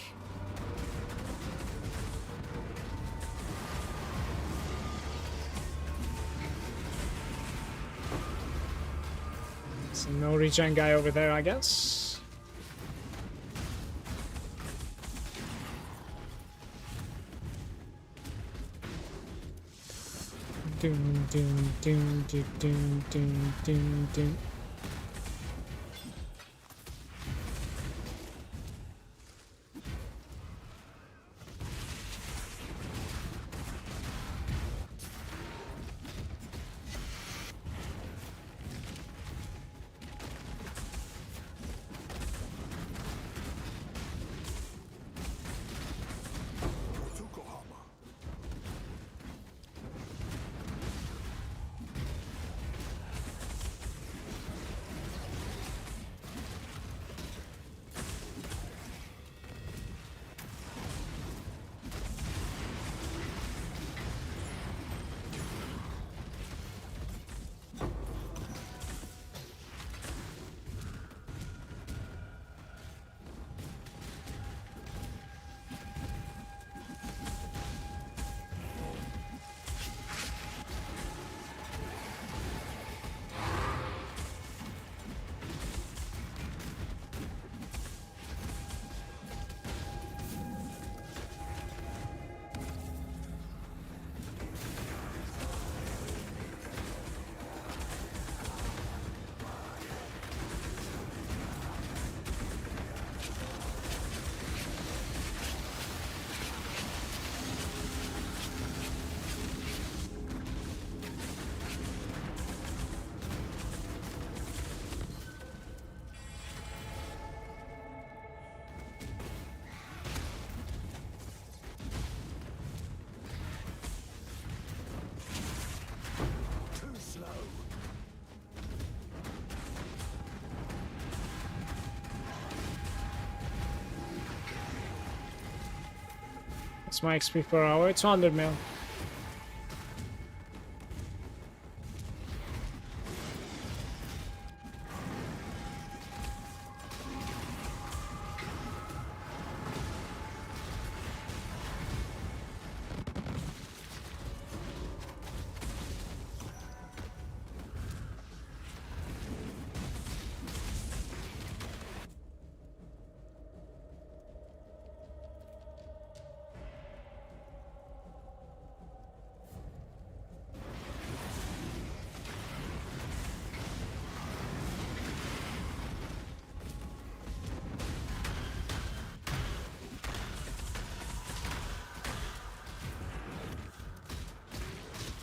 So no regen guy over there, I guess. Doom, doom, doom, doom, doom, doom, doom, doom. What's my XP per hour? It's 100 mil.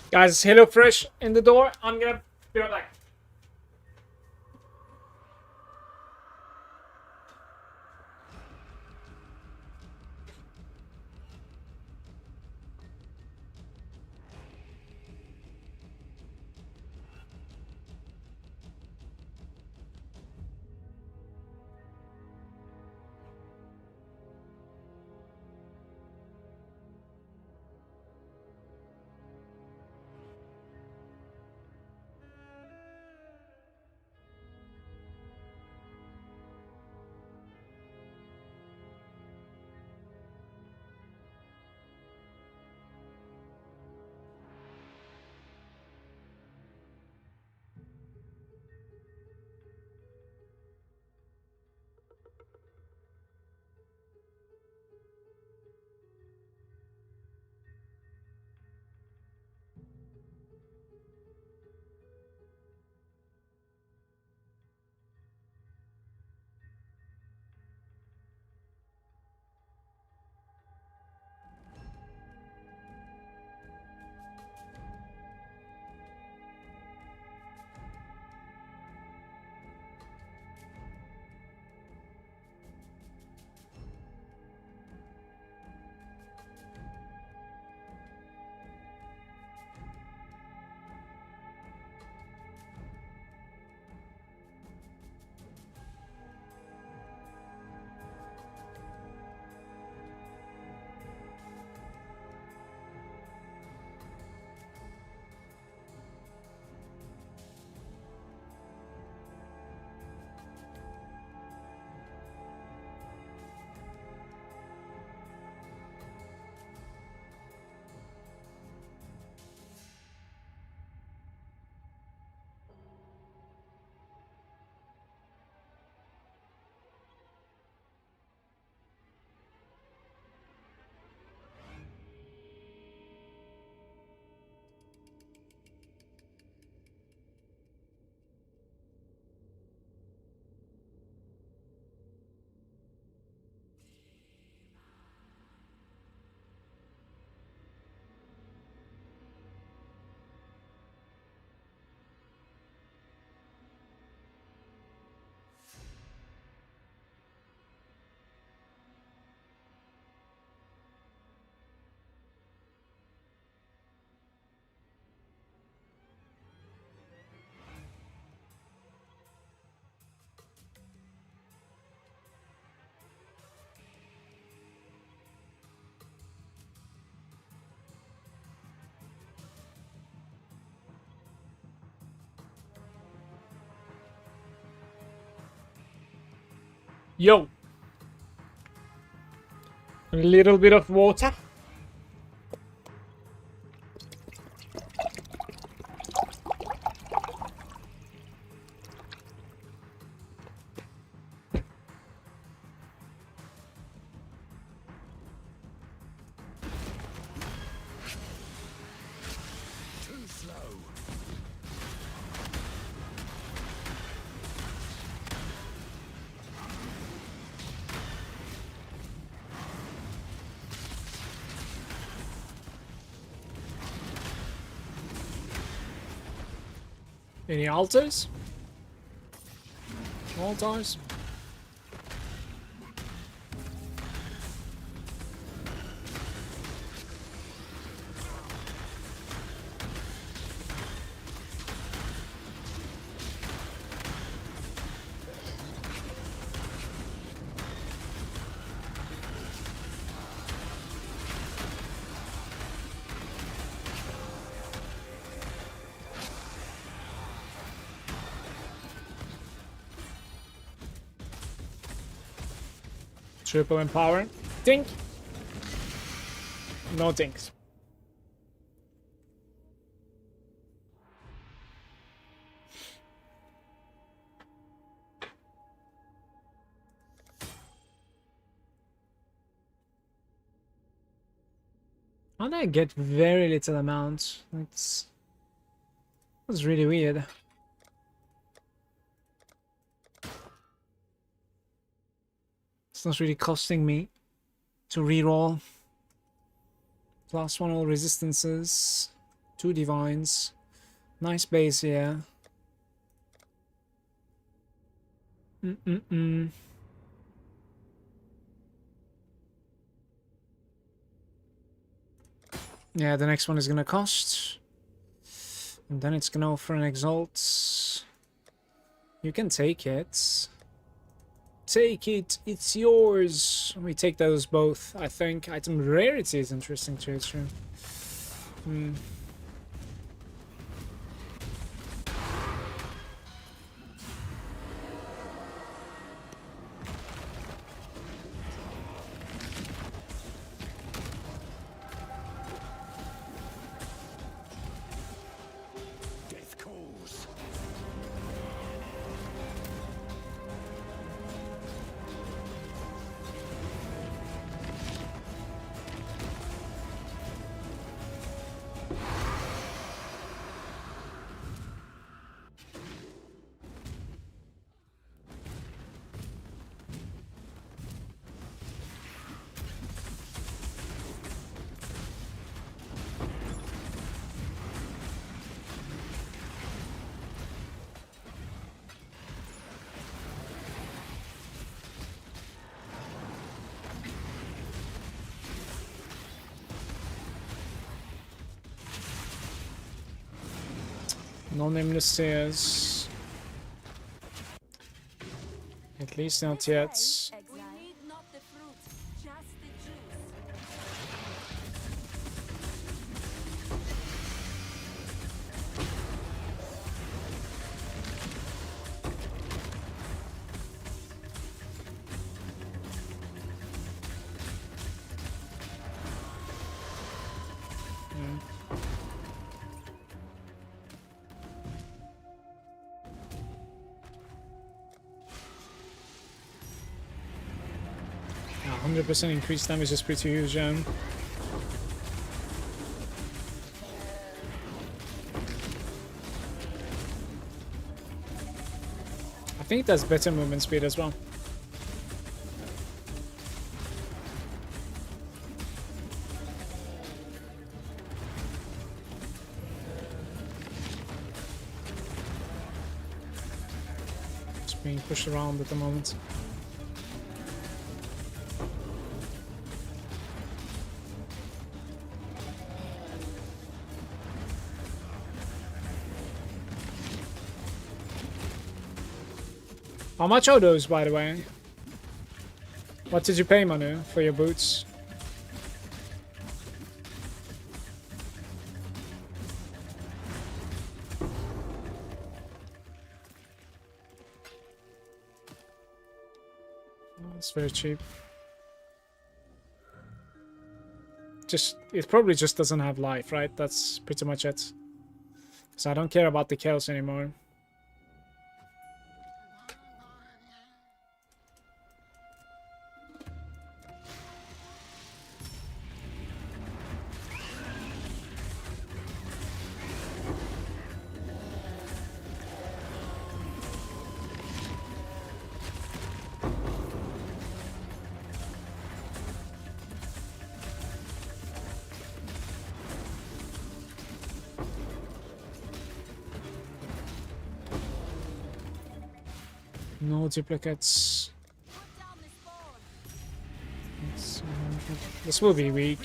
Guys, Hello Fresh in the door. I'm gonna be right back. Yo. A little bit of water. Too slow. Any altars? Altars? Triple empower. Dink. No dinks. How did I get very little amount? That's really weird. It's not really costing me to reroll. Plus 1 all resistances. 2 divines. Nice base here. Yeah, the next one is gonna cost. And then it's gonna offer an exalt. You can take it. Take it, it's yours. We take those both, I think. Item rarity is interesting too, it's true. Death calls. No nameless stairs. At least not yet. We need not the fruit, just the juice. Yeah, 100% increased damage is pretty huge, I think that's better movement speed as well. It's being pushed around at the moment. How much are those, by the way? What did you pay, Manu, for your boots? It's very cheap. It probably just doesn't have life, right? That's pretty much it. So I don't care about the kills anymore. No duplicates. This will be weak.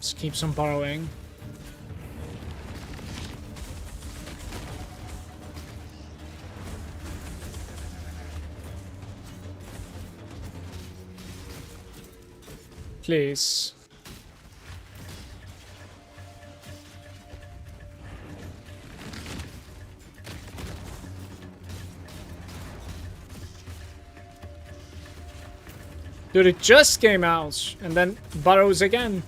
Just keep some borrowing. Please. Dude, it just came out and then burrows again.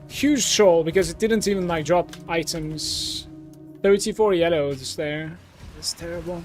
Huge troll because it didn't even like drop items. 34 yellows there. It's terrible.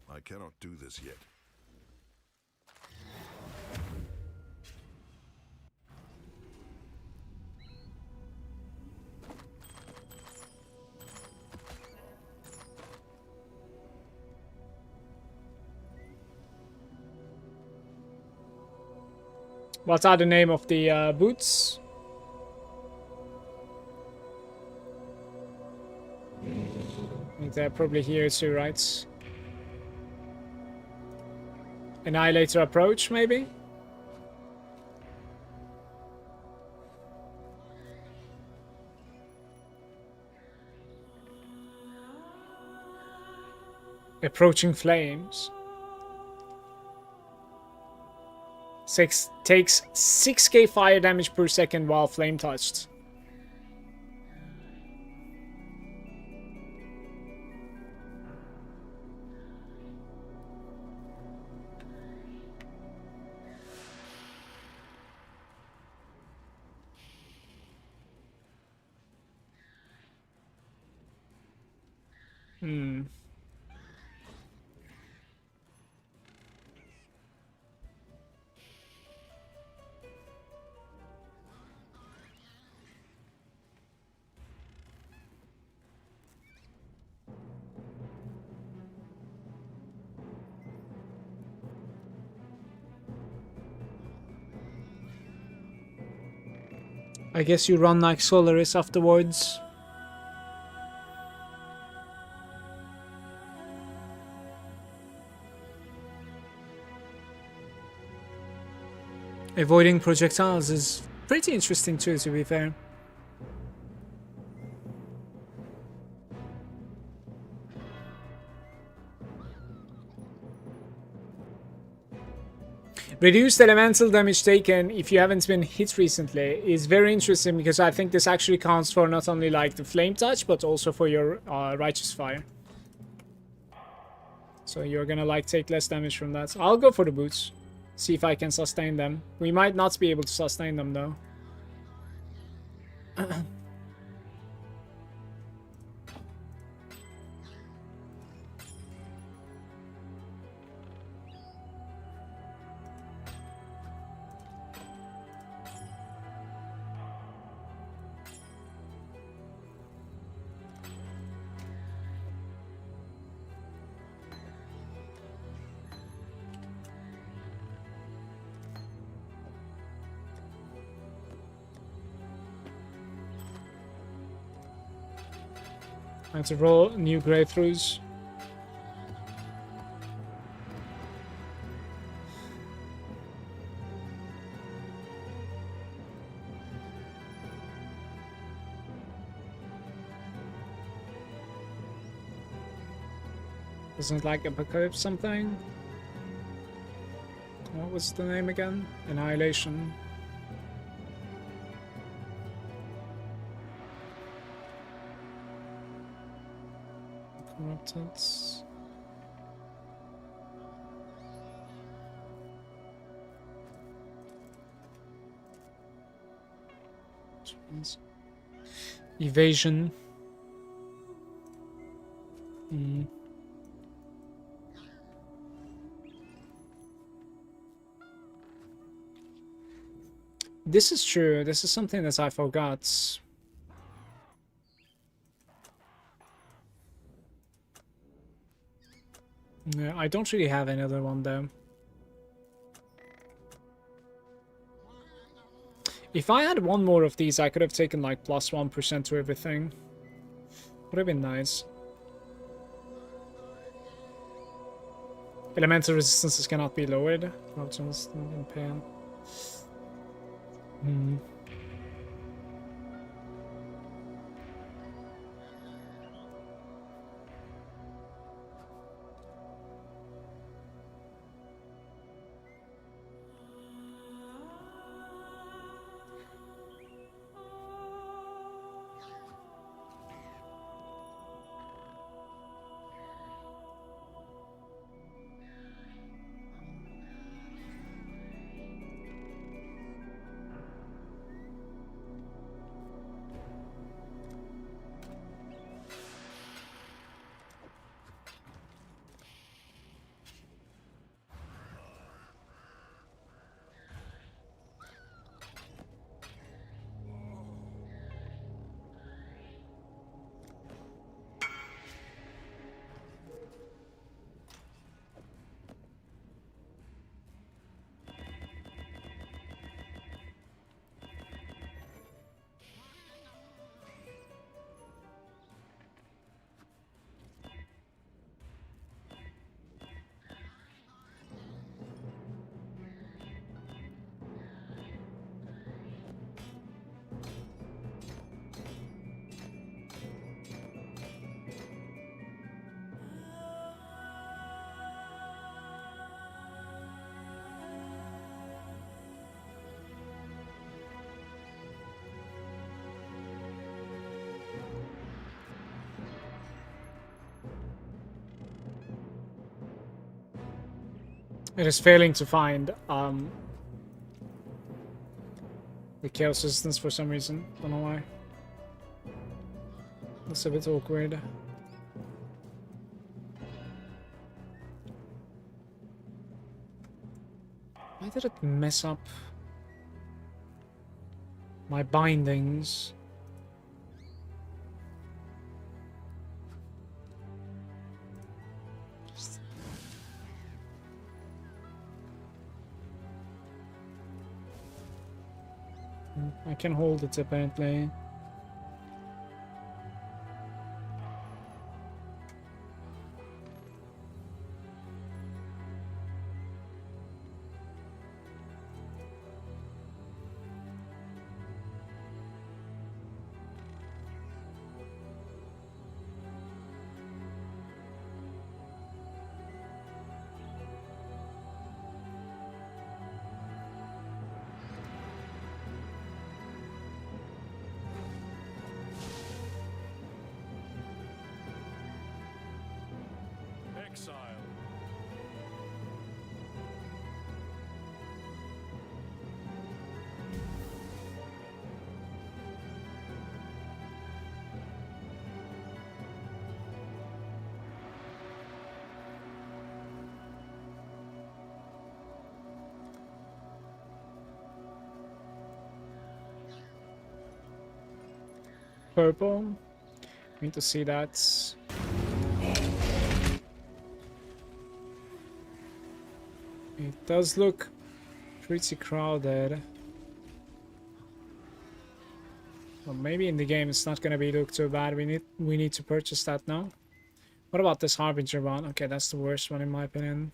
I cannot do this yet. What are the name of the boots? I think they're probably here too, right? Annihilator approach, maybe? Approaching flames. Takes 6k fire damage per second while flame touched. I guess you run like Solaris afterwards. Avoiding projectiles is pretty interesting too, to be fair. Reduced elemental damage taken if you haven't been hit recently is very interesting because I think this actually counts for not only like the flame touch but also for your righteous fire. So you're gonna like take less damage from that. I'll go for the boots. See if I can sustain them. We might not be able to sustain them though. I have to roll new grave-throughs. Isn't it like Apocalypse something? What was the name again? Annihilation. Corrupted. Evasion. This is true. This is something that I forgot. Yeah, I don't really have any other one though. If I had one more of these, I could have taken like plus 1% to everything. Would have been nice. Elemental resistances cannot be lowered. Corruptions in pain. It is failing to find the chaos resistance for some reason. Don't know why. That's a bit awkward. Why did it mess up my bindings? I can hold it apparently. Exile. Purple. Need to see that. It does look pretty crowded. Well, maybe in the game it's not gonna be look too bad. We need to purchase that now. What about this Harbinger one? Okay, that's the worst one in my opinion.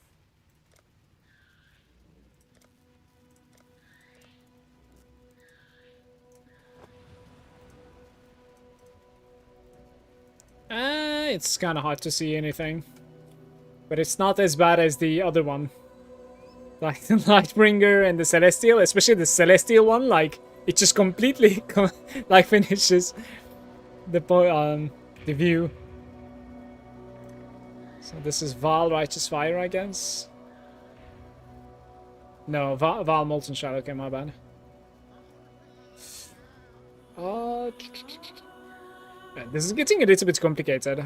It's kind of hard to see anything. But it's not as bad as the other one. Like the Lightbringer and the Celestial, especially the Celestial one, like it just completely like finishes the view. So this is Val Righteous Fire, I guess. No, Val Molten Shadow. Okay, my bad. This is getting a little bit complicated.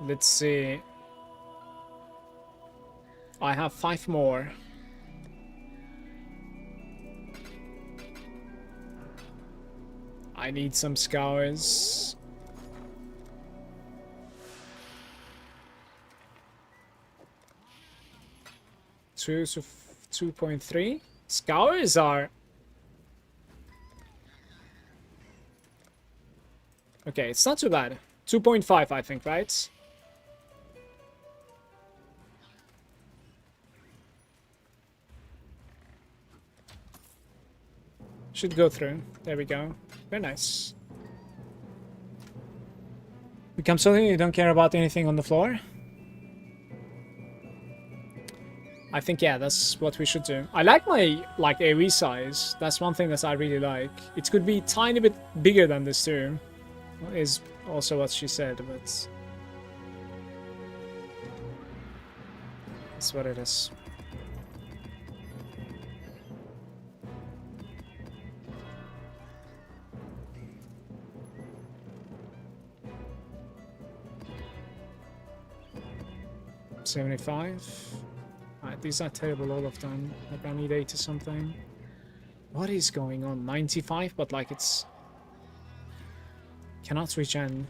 Let's see. I have 5 more. I need some scours. Two, so 2.3. Scours are... Okay, it's not too bad. 2.5, I think, right? Should go through. There we go. Very nice. Become something you don't care about anything on the floor. I think, yeah, that's what we should do. I like my, AoE size. That's one thing that I really like. It could be tiny bit bigger than this too. Is also what she said, but... that's what it is. $75. Alright, these are terrible, all of them. Like, I need 80 something. What is going on? 95, but like it's... cannot regen.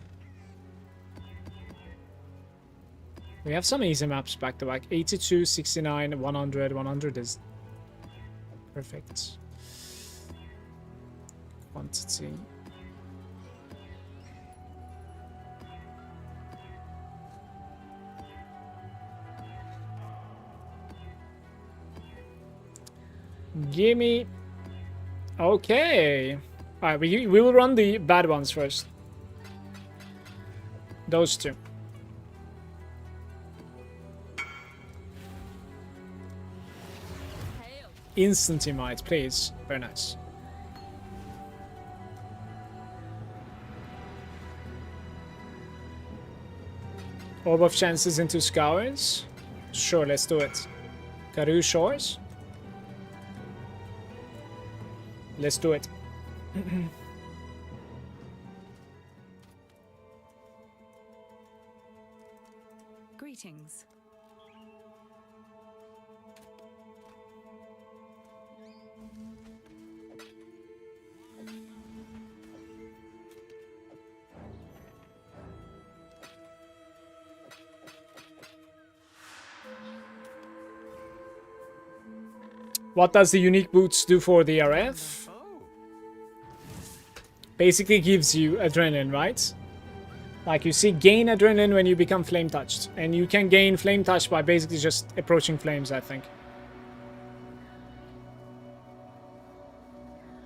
We have some easy maps back to back. 82, 69, 100. 100 is perfect. Quantity. Gimme. Okay. Alright, we will run the bad ones first. Those two. Instant might, please. Very nice. Orb of chances into scours. Sure, let's do it. Karoo Shores. Let's do it. Greetings. What does the unique boots do for the RF? Basically gives you adrenaline, right? Like you see, gain adrenaline when you become flame touched. And you can gain flame touched by basically just approaching flames, I think.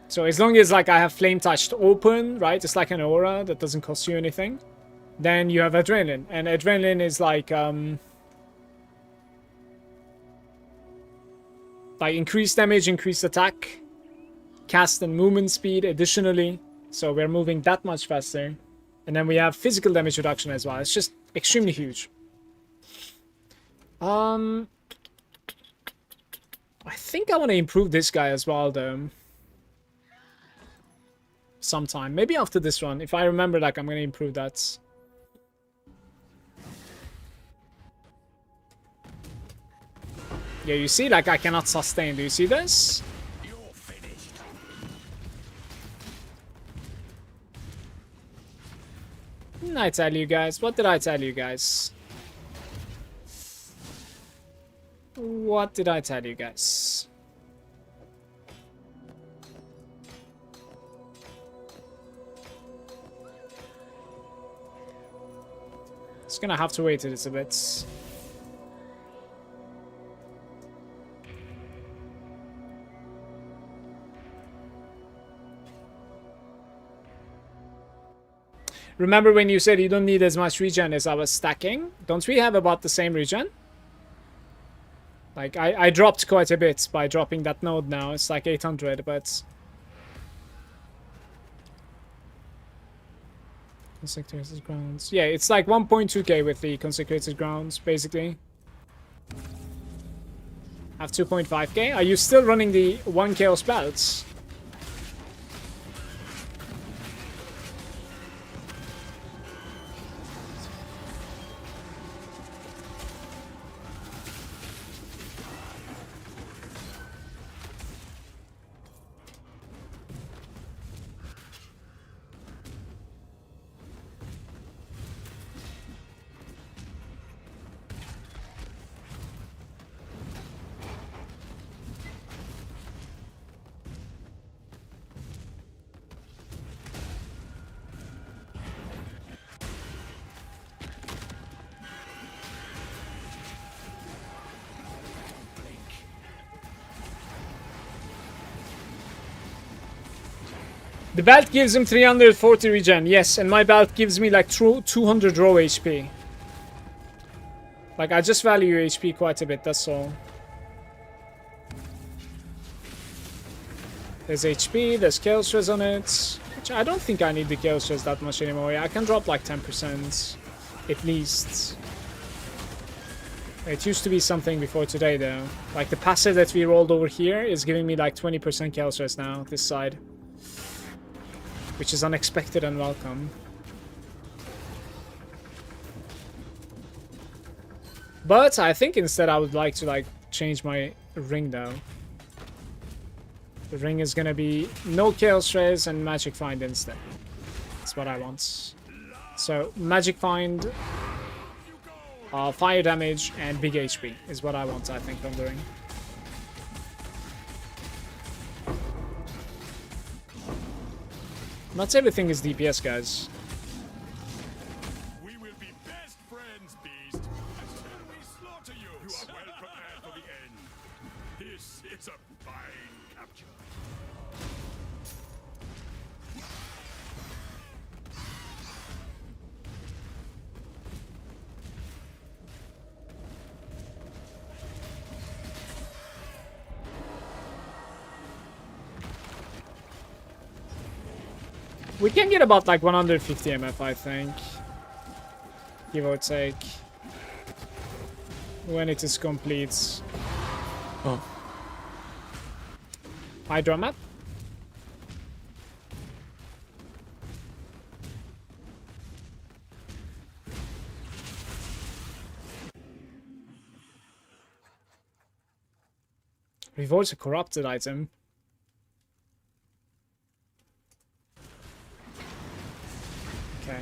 So as long as like I have flame touched open, right? It's like an aura that doesn't cost you anything. Then you have adrenaline. And adrenaline is like increased damage, increased attack, cast and movement speed additionally. So we're moving that much faster. And then we have physical damage reduction as well. It's just extremely huge. I think I want to improve this guy as well, though. Sometime. Maybe after this one. If I remember, like, I'm going to improve that. Yeah, you see, like, I cannot sustain. Do you see this? What did I tell you guys? What did I tell you guys? What did I tell you guys? Just gonna have to wait a little bit. Remember when you said you don't need as much regen as I was stacking? Don't we have about the same regen? Like, I dropped quite a bit by dropping that node now. It's like 800, but... Consecrated grounds. Yeah, it's like 1.2k with the consecrated grounds, basically. I have 2.5k. Are you still running the 1 chaos belts? The belt gives him 340 regen, yes, and my belt gives me like 200 raw HP. Like, I just value HP quite a bit, that's all. There's HP, there's Chaos Stress on it, which I don't think I need the Chaos Stress that much anymore. Yeah, I can drop like 10%, at least. It used to be something before today, though. Like, the passive that we rolled over here is giving me like 20% Chaos Stress now, this side. Which is unexpected and welcome. But I think instead I would like to like change my ring though. The ring is gonna be no Chaos Rays and Magic Find instead. That's what I want. So Magic Find, fire damage and big HP is what I want, I think, from the ring. Not everything is DPS, guys. We will be best friends, Beast, until we slaughter you. You are well prepared for the end. This is a fine capture. We can get about like 150 MF, I think. Give or take. When it is complete. Oh. Hydra map. Revolt's a corrupted item. Okay.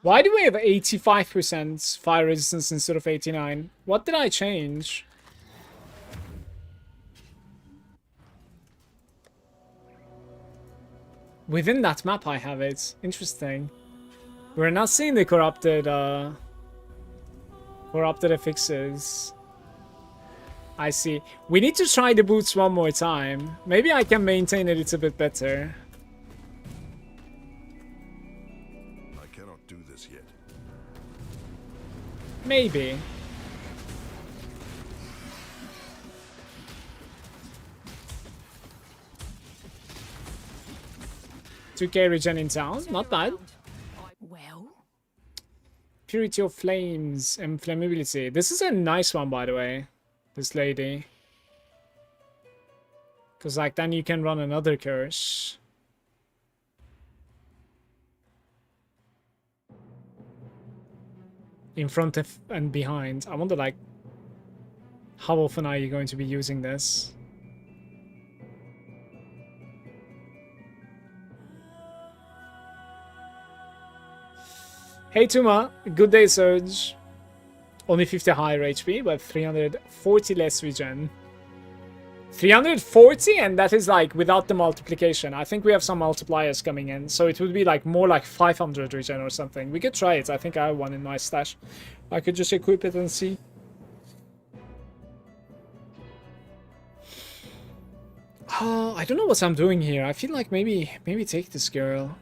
Why do we have 85% fire resistance instead of 89? What did I change? Within that map I have it. Interesting. We're not seeing the corrupted affixes. I see. We need to try the boots one more time. Maybe I can maintain it a little bit better. Yet. Maybe. 2k regen in town. Not bad. Well, Purity of Flames and Flammability. This is a nice one, by the way. This lady. Because, like, then you can run another curse. In front of and behind. I wonder, like, how often are you going to be using this? Hey Tuma, good day Surge. Only 50 higher HP, but 340 less regen. 340, and that is like without the multiplication. I think we have some multipliers coming in, so it would be like more like 500 regen or something. We could try it. I think I have one in my stash. I could just equip it and see. I don't know what I'm doing here. I feel like maybe take this girl.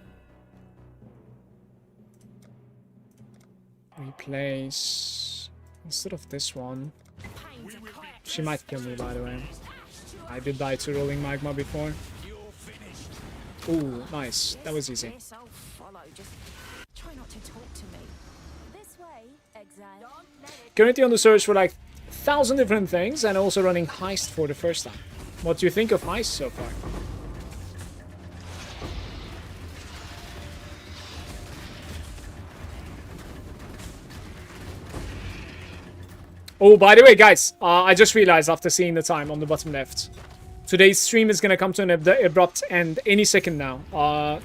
Replace instead of this one. She might kill me, by the way. I did die to rolling magma before. Ooh, nice. That was easy. yes, I'll follow. Just try not to talk to me. This way, exile. Currently on the search for like 1,000 different things and also running Heist for the first time. What do you think of Heist so far? Oh, by the way, guys, I just realized after seeing the time on the bottom left. Today's stream is going to come to an abrupt end any second now.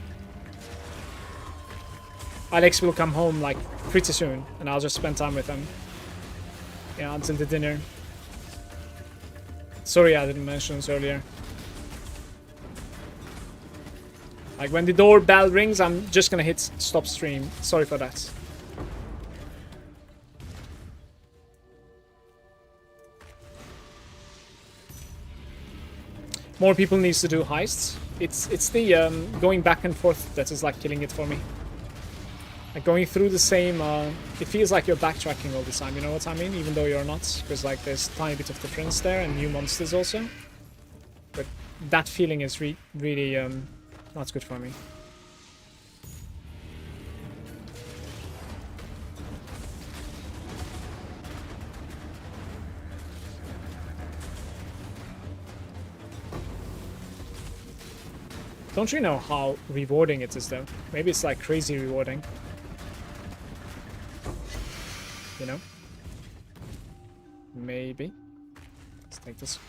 Alex will come home, like, pretty soon, and I'll just spend time with him. Yeah, until the dinner. Sorry I didn't mention this earlier. Like, when the doorbell rings, I'm just going to hit stop stream. Sorry for that. More people needs to do heists. It's the going back and forth that is like killing it for me. Like going through the same, it feels like you're backtracking all the time, you know what I mean? Even though you're not, because like there's a tiny bit of difference there and new monsters also. But that feeling is really not good for me. Don't you know how rewarding it is though? Maybe it's like crazy rewarding. You know? Maybe. Let's take this.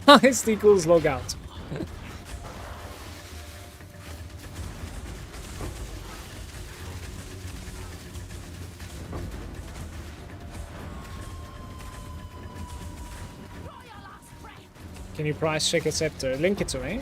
Heist equals logout. Can you price check a scepter? Link it to me.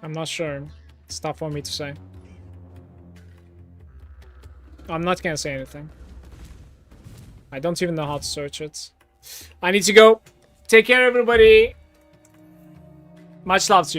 I'm not sure. It's tough for me to say. I'm not gonna say anything. I don't even know how to search it. I need to go. Take care, everybody. Much love to you.